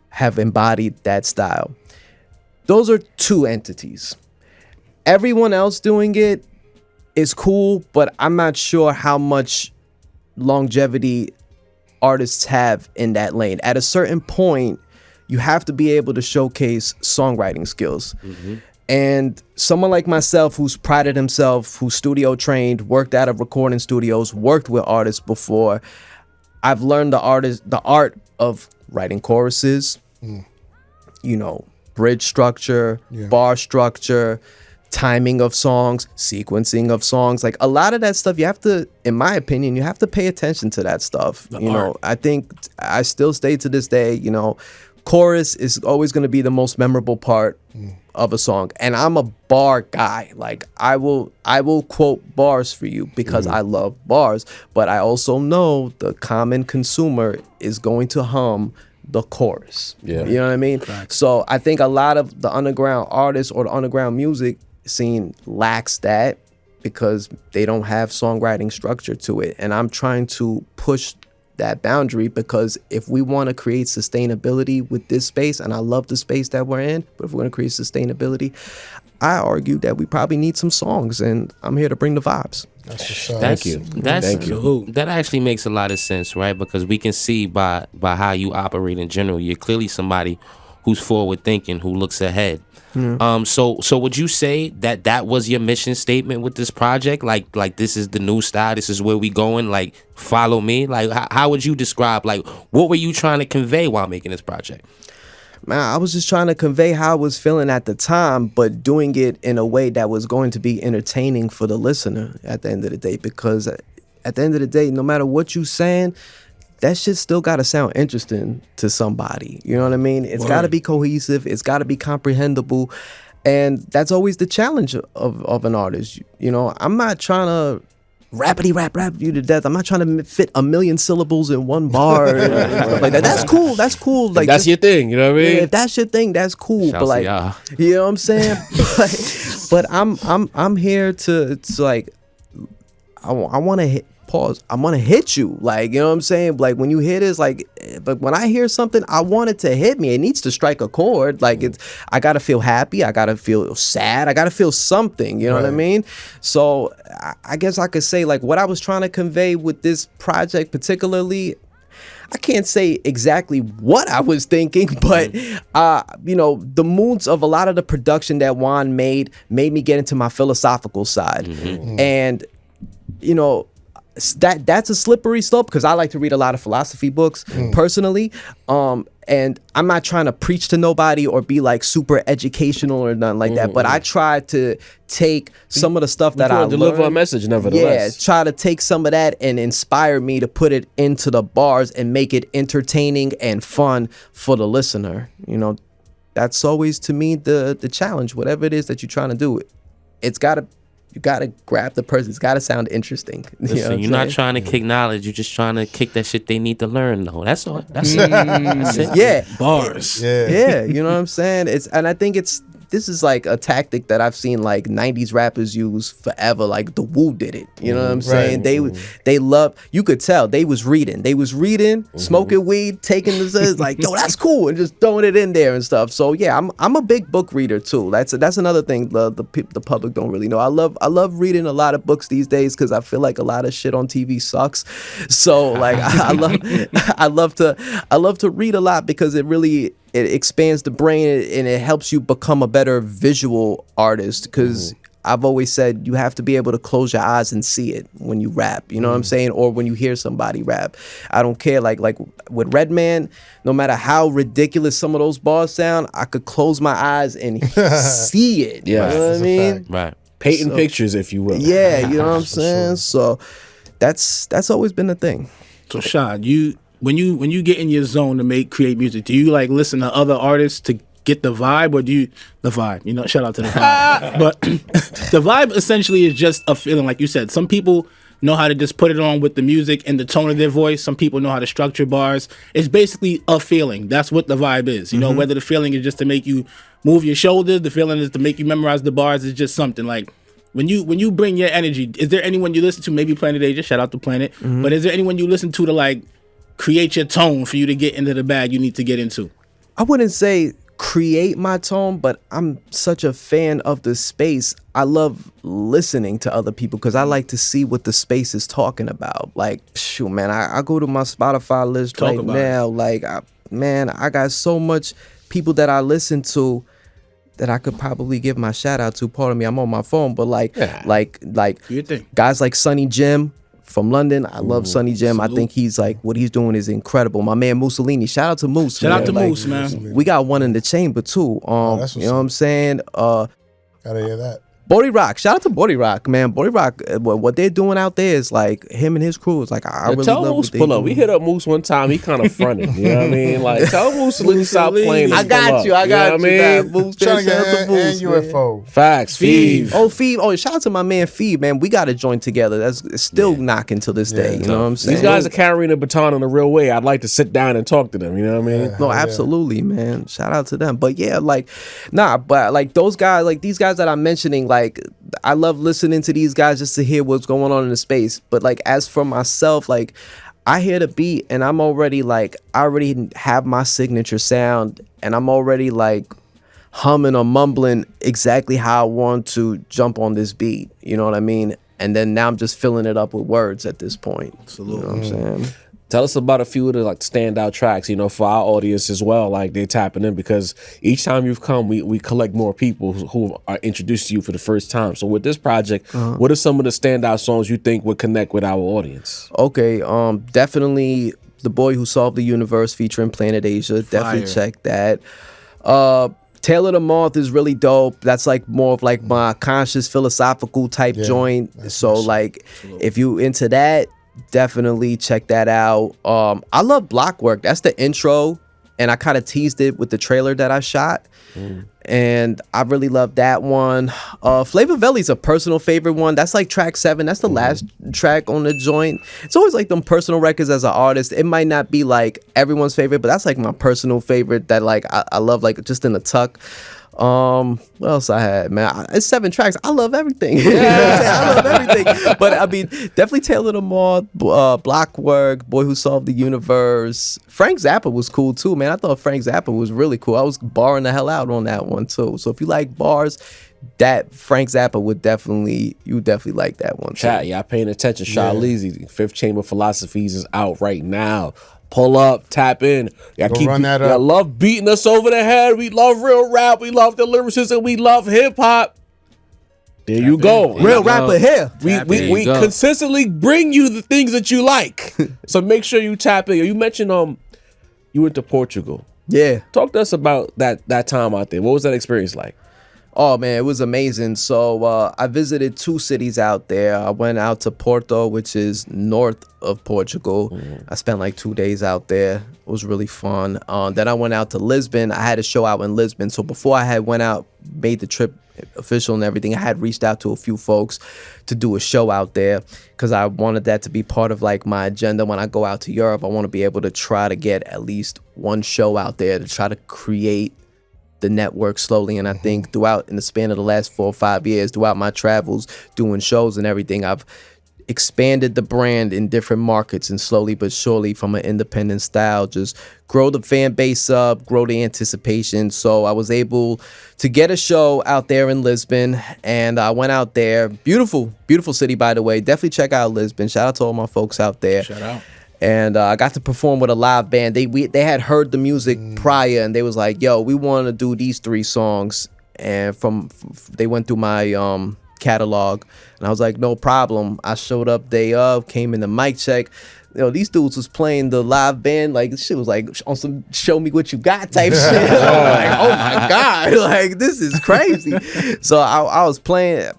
have embodied that style. Those are two entities. Everyone else doing it is cool, but I'm not sure how much longevity artists have in that lane. At a certain point, you have to be able to showcase songwriting skills. And someone like myself, who's prided himself, who's studio trained, worked out of recording studios, worked with artists before, I've learned the art of writing choruses, bridge structure, bar structure, timing of songs, sequencing of songs. Like a lot of that stuff, you have to, in my opinion, you have to pay attention to that stuff. I think I still stay to this day, chorus is always going to be the most memorable part of a song. And I'm a bar guy. Like I will quote bars for you because I love bars, but I also know the common consumer is going to hum the chorus. You know what I mean? So I think a lot of the underground artists or the underground music scene lacks that because they don't have songwriting structure to it. And I'm trying to push that boundary, because if we want to create sustainability with this space, and I love the space that we're in, but if we're going to create sustainability, I argue that we probably need some songs, and I'm here to bring the vibes. Thank you. That actually makes a lot of sense, right? Because we can see by how you operate in general, you're clearly somebody who's forward thinking, who looks ahead. So would you say that was your mission statement with this project? Like this is the new style, this is where we going, like follow me? Like how would you describe, like what were you trying to convey while making this project? Man, I was just trying to convey how I was feeling at the time, but doing it in a way that was going to be entertaining for the listener at the end of the day. Because at the end of the day, no matter what you saying, that shit still gotta sound interesting to somebody. You know what I mean? It's gotta be cohesive. It's gotta be comprehensible. And that's always the challenge of an artist. I'm not trying to rapidy rap you to death. I'm not trying to fit 1,000,000 syllables in one bar. Like that. That's cool. That's cool. Like that's your thing. You know what I mean? Yeah, if that's your thing, that's cool. But like, you know what I'm saying? but I'm here to like, I want to hit. Pause. I'm gonna hit you, like, you know what I'm saying? Like when you hear this, like, but when I hear something, I want it to hit me. It needs to strike a chord. Like I gotta feel happy. I gotta feel sad. I gotta feel something. You know what I mean? So I guess I could say like what I was trying to convey with this project, particularly. I can't say exactly what I was thinking, but the moods of a lot of the production that Juan made me get into my philosophical side, and that's a slippery slope because I like to read a lot of philosophy books personally, and I'm not trying to preach to nobody or be like super educational or nothing like that, but I try to take some of the stuff that I deliver a message nevertheless. Try to take some of that and inspire me to put it into the bars and make it entertaining and fun for the listener. That's always to me the challenge. Whatever it is that you're trying to do, you gotta grab the person. It's gotta sound interesting. Listen, you're not trying to kick knowledge. You're just trying to kick that shit they need to learn. Though that's all. That's it. That's it. Yeah, bars. Yeah. You know what I'm saying? And I think this is like a tactic that I've seen like 90s rappers use forever. Like the Wu did it. You know what I'm saying? They love. You could tell they was reading, smoking weed, taking the like, yo, that's cool, and just throwing it in there and stuff. So yeah, I'm a big book reader too. That's another thing the public don't really know. I love reading a lot of books these days because I feel like a lot of shit on TV sucks. So like I love to read a lot because it expands the brain and it helps you become a better visual artist, because I've always said you have to be able to close your eyes and see it when you rap, you know what I'm saying? Or when you hear somebody rap. I don't care, like with Redman, no matter how ridiculous some of those bars sound, I could close my eyes and see it. Yeah. You know what I mean? Right. Painting pictures, if you will. Yeah, you know what I'm saying? Sure. So that's always been the thing. So Shah, you when you get in your zone to create music, do you like listen to other artists to get the vibe, or do you the vibe? You know, shout out to the vibe. But the vibe essentially is just a feeling, like you said. Some people know how to just put it on with the music and the tone of their voice. Some people know how to structure bars. It's basically a feeling. That's what the vibe is. You know, whether the feeling is just to make you move your shoulders, the feeling is to make you memorize the bars. It's just something like. When you bring your energy, is there anyone you listen to? Maybe Planet Asia, shout out to Planet. But is there anyone you listen to like create your tone for you to get into the bag you need to get into? I wouldn't say create my tone, but I'm such a fan of the space. I love listening to other people because I like to see what the space is talking about. Like, shoot, man, I go to my Spotify list right now. Like, I got so much people that I listen to that I could probably give my shout out to. Pardon me, I'm on my phone, but like guys like Sonny Jim from London. I love Sonny Jim. Salute. I think he's like, what he's doing is incredible. My man Mussolini, shout out to Moose. Shout out to Like, Moose, man. We got one in the chamber too. that's You know what I'm saying? Gotta hear that. Body Rock, shout out to Body Rock, man. Body Rock, what they're doing out there is like him and his crew is like I really tell love Moose what they pull up. do. We hit up Moose one time. He kind of fronted. You know what I mean? Like tell Moose to let stop playing. I got you. I got you. Man. Moose, Trying to shout out get to Moose, and man. UFO. Facts. Feeve. Oh, Feeb. Oh, shout out to my man Feeb, man. We got to join together. That's it's still knocking to this day. You know what I'm saying? These guys are carrying the baton in a real way. I'd like to sit down and talk to them. You know what I mean? No, absolutely, man. Shout out to them. But yeah, like, but like those guys, like these guys that I'm mentioning, like I love listening to these guys just to hear what's going on in the space. But like as for myself, like I hear the beat and I'm already like, I already have my signature sound and I'm already like humming or mumbling exactly how I want to jump on this beat. You know what I mean? And then now I'm just filling it up with words at this point. Absolutely. You know what I'm saying? Tell us about a few of the like standout tracks, you know, for our audience as well. Like they're tapping in because each time you've come, we collect more people who are introduced to you for the first time. So with this project, what are some of the standout songs you think would connect with our audience? Okay, definitely The Boy Who Solved the Universe featuring Planet Asia. Definitely check that. Taylor the Moth is really dope. That's like more of like my conscious philosophical type joint. So like if you into that, definitely check that out. I love Blockwork. That's the intro, and I kind of teased it with the trailer that I shot. And I really love that one. Flavor Valley's a personal favorite one. That's like track 7. That's the last track on the joint. It's always like them personal records as an artist. It might not be like everyone's favorite, but that's like my personal favorite that like I love, like just in the tuck. What else I had, man? It's 7 tracks. I love everything. I love everything. But I mean, definitely Taylor the Moth, Blockwork, Boy Who Solved the Universe. Frank Zappa was cool too, man. I thought Frank Zappa was really cool. I was barring the hell out on that one too. So if you like bars, that Frank Zappa would definitely like that one too. Chat, y'all paying attention. Shah Leezy, 5th Chamber Philosophies is out right now. Pull up, tap in. Run that up. Y'all love beating us over the head. We love real rap. We love the lyricism. We love hip hop. There you go. Real rapper here. We consistently bring you the things that you like. So make sure you tap in. You mentioned you went to Portugal. Yeah. Talk to us about that time out there. What was that experience like? Oh man, it was amazing. So I visited 2 cities out there. I went out to Porto, which is north of Portugal. I spent like 2 days out there. It was really fun. Then I went out to Lisbon. I had a show out in Lisbon. So before I had went out, made the trip official and everything, I had reached out to a few folks to do a show out there because I wanted that to be part of like my agenda. When I go out to Europe, I want to be able to try to get at least one show out there to try to create the network slowly. And I think in the span of the last 4 or 5 years, throughout my travels, doing shows and everything, I've expanded the brand in different markets, and slowly but surely from an independent style, just grow the fan base up, grow the anticipation. So I was able to get a show out there in Lisbon, and I went out there. Beautiful, beautiful city, by the way. Definitely check out Lisbon. Shout out to all my folks out there. Shout out. And I got to perform with a live band. They had heard the music prior, and they was like, "Yo, we want to do these 3 songs." And they went through my catalog, and I was like, "No problem." I showed up day of, came in the mic check. these dudes was playing the live band, like shit was like on some show me what you got type shit. I'm like, oh my God, like this is crazy. So I was playing,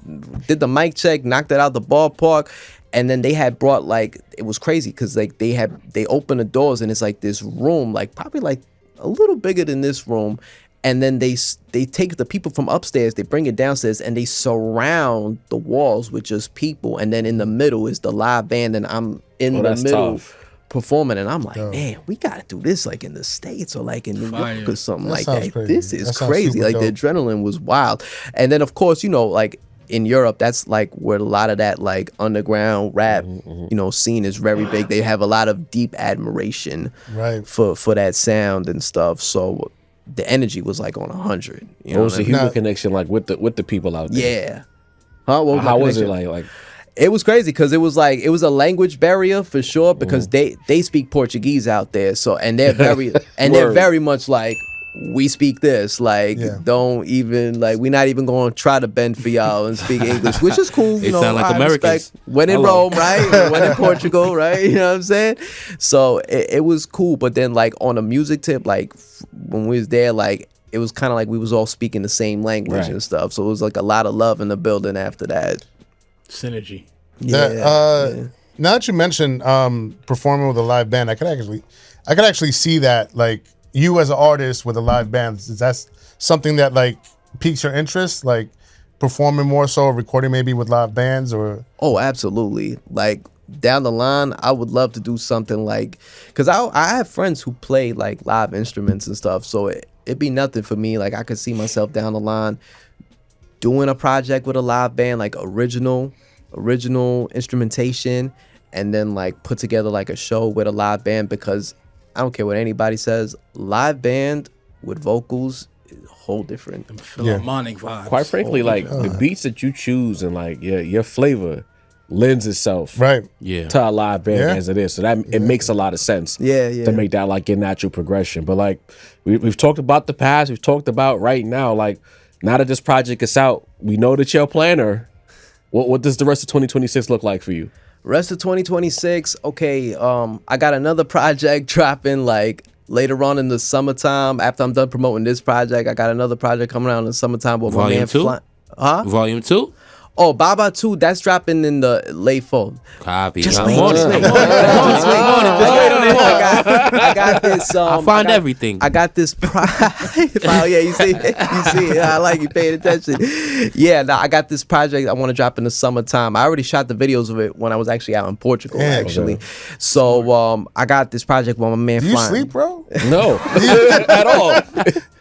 did the mic check, knocked it out the ballpark. And then they had brought like, it was crazy because like they opened the doors and it's like this room, like probably like a little bigger than this room. And then they take the people from upstairs, they bring it downstairs, and they surround the walls with just people. And then in the middle is the live band, and I'm in the middle performing. And I'm like, man, we gotta do this like in the States or like in New York or something like that. Crazy. This is crazy. Like the adrenaline was wild. And then of course, like in Europe, that's like where a lot of that like underground rap, scene is very big. They have a lot of deep admiration for that sound and stuff. So the energy was like on 100. What was the human connection like with the people out there? Yeah. How was it like? It was crazy because it was a language barrier for sure because they speak Portuguese out there. So and they're very they're very much like, we speak this, like don't even like, we're not even going to try to bend for y'all and speak English, which is cool. They sound like Americans. When in Rome, right? When in Portugal, right? You know what I'm saying? So it was cool. But then like on a music tip, like when we was there, like it was kind of like we was all speaking the same language and stuff. So it was like a lot of love in the building after that. Synergy. Now that you mentioned performing with a live band, I could actually see that, like, you as an artist with a live band, is that something that like piques your interest, like performing more so, recording maybe with live bands? Or oh, absolutely. Like down the line, I would love to do something like, because I have friends who play like live instruments and stuff, so it'd be nothing for me. Like I could see myself down the line doing a project with a live band, like original instrumentation, and then like put together like a show with a live band, because I don't care what anybody says, live band with vocals is a whole different philharmonic vibes. Quite frankly, like the beats that you choose and like your flavor lends itself to a live band as it is. So that it makes a lot of sense to make that like your natural progression. But like we've talked about the past, we've talked about right now, like now that this project is out, we know that you're a planner. What does the rest of 2026 look like for you? Rest of 2026, okay, I got another project dropping like later on in the summertime. After I'm done promoting this project, I got another project coming out in the summertime with Volume my man 2? Volume 2? Oh, Baba 2, that's dropping in the late fall. Copy. Just I'm wait, on just it. wait. I'm on it. Just wait on it. I got this. I find everything. I got this. Oh yeah, you see it. I like you paying attention. Yeah, I got this project I want to drop in the summertime. I already shot the videos of it when I was actually out in Portugal, actually. Okay. So I got this project with my man. Do you sleep, bro? No, at all.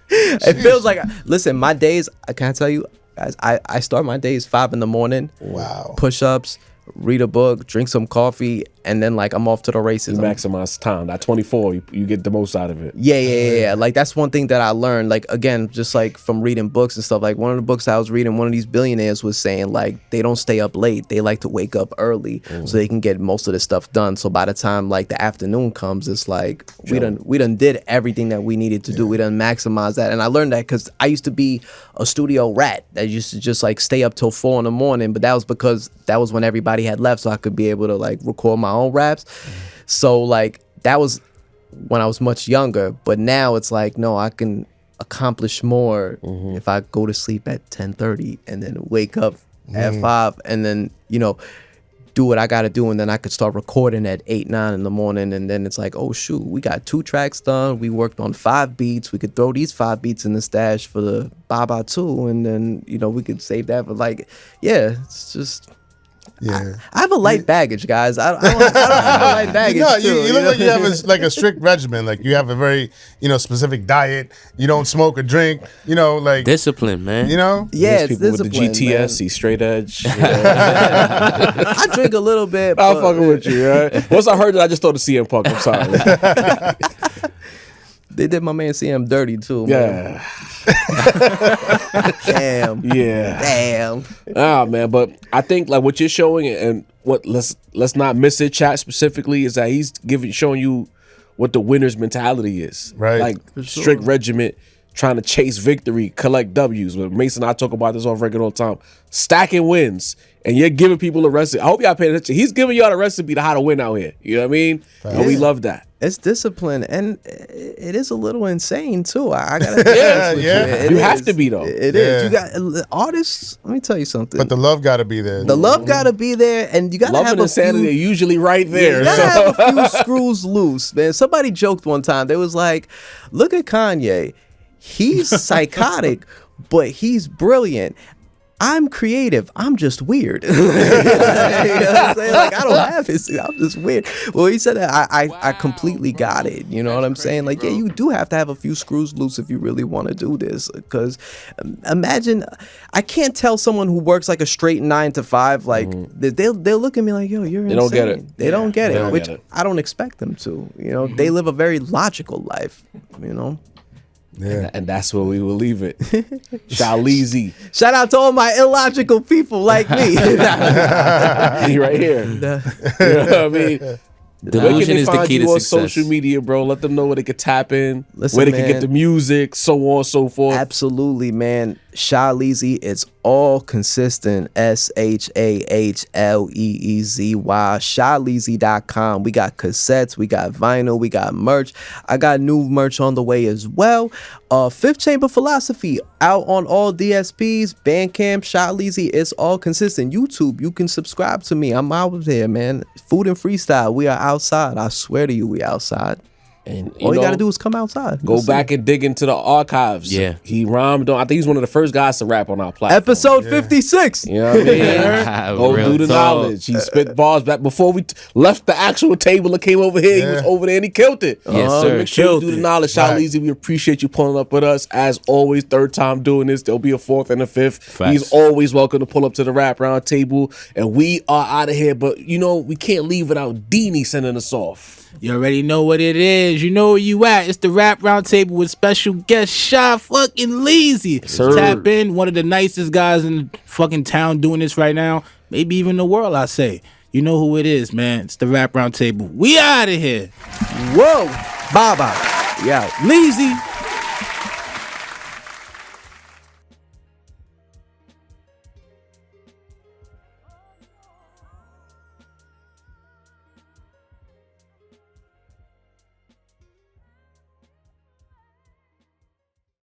It feels like, listen, my days, can I tell you, guys, I start my days 5 a.m. Wow. Push-ups, read a book, drink some coffee, and then like I'm off to the races. You maximize time. At 24, you get the most out of it. Yeah. Like that's one thing that I learned. Like again, just like from reading books and stuff. Like one of the books I was reading, one of these billionaires was saying like they don't stay up late. They like to wake up early so they can get most of the stuff done. So by the time like the afternoon comes, it's like we done did everything that we needed to do. We done maximized that. And I learned that because I used to be a studio rat that used to just like stay up till 4 a.m. But that was because that was when everybody had left, so I could be able to like record my own raps. So like that was when I was much younger, but now it's like, no, I can accomplish more if I go to sleep at 10:30 and then wake up at 5 and then do what I gotta do, and then I could start recording at 8, 9 in the morning, and then it's like, oh shoot, we got 2 tracks done, we worked on 5 beats, we could throw these 5 beats in the stash for the Baba 2, and then we could save that. But like, yeah, it's just I have a light baggage, guys. I don't have a light baggage. You look like you have a strict regimen. Like you have a very specific diet. You don't smoke or drink. Like discipline, man. Yeah, it's people discipline, with the GTS, he's straight edge. I drink a little bit. I'm fucking with you. Right? Once I heard it, I just thought of CM Punk. I'm sorry. They did my man CM dirty too. Yeah. Damn. Yeah. Damn. Ah, man, but I think like what you're showing, and what let's not miss it, chat specifically, is that he's showing you what the winner's mentality is. Right. Like strict regiment, trying to chase victory, collect W's. But Mason and I talk about this on record all the time. Stacking wins. And you're giving people a recipe. I hope y'all pay attention. He's giving y'all the recipe to how to win out here. You know what I mean? And we love that. It's discipline, and it is a little insane too. I gotta be honest with you. You have to be though. It is. You got artists. Let me tell you something. But the love got to be there. The love got to be there, and you got to Love have and a insanity few. are usually right there. You gotta have a few screws loose, man. Somebody joked one time. They was like, "Look at Kanye. He's psychotic, but he's brilliant. I'm creative. I'm just weird." You know what I'm saying? Like, I don't have his. I'm just weird. Well, he said that I completely got it. You know what I'm saying? Like, yeah, you do have to have a few screws loose if you really want to do this. Because imagine, I can't tell someone who works like a straight 9 to 5, like they'll look at me like, yo, you're insane. Don't get it. They don't get They it, don't which get it. I don't expect them to. You know, they live a very logical life. You know. Yeah. And that's where we will leave it. Shah Leezy. Shout out to all my illogical people like me. He right here. You know what I mean? Where can Delusion they is the find key you to on success. social media, bro? Let them know where they can tap in, Listen, where they can get man. the music, so on, so forth. Absolutely, man. Shah Leezy, it's all consistent. SHAHLEEZY. ShahLeezy.com. We got cassettes, we got vinyl, we got merch. I got new merch on the way as well. Fifth Chamber Philosophy out on all DSPs, Bandcamp, Shah Leezy. It's all consistent. YouTube, you can subscribe to me. I'm out there, man. Food and Freestyle. We are outside. I swear to you, we outside. And All you know, gotta do is come outside. go You'll see. back and dig into the archives. Yeah. He rhymed on. I think he's one of the first guys to rap on our platform. Episode 56. You know what I mean? Go Real do the talk. knowledge. He spit bars back before we left the actual table and came over here. He was over there and he killed it. Yes, So sir. make sure you Killed do the it. knowledge. Shah Right. Leezy, we appreciate you pulling up with us. As always, third time doing this. There'll be a fourth and a fifth. Facts. He's always welcome to pull up to the rap round table. And we are out of here. But, you know, we can't leave without Deanie sending us off. You already know what it is. You know where you at. It's the Rap Roundtable with special guest Shah fucking Leezy. Sir. Tap in. One of the nicest guys in the fucking town doing this right now. Maybe even the world, I say. You know who it is, man. It's the Rap Roundtable. We out of here. Whoa. Bye-bye. Yeah. Leezy.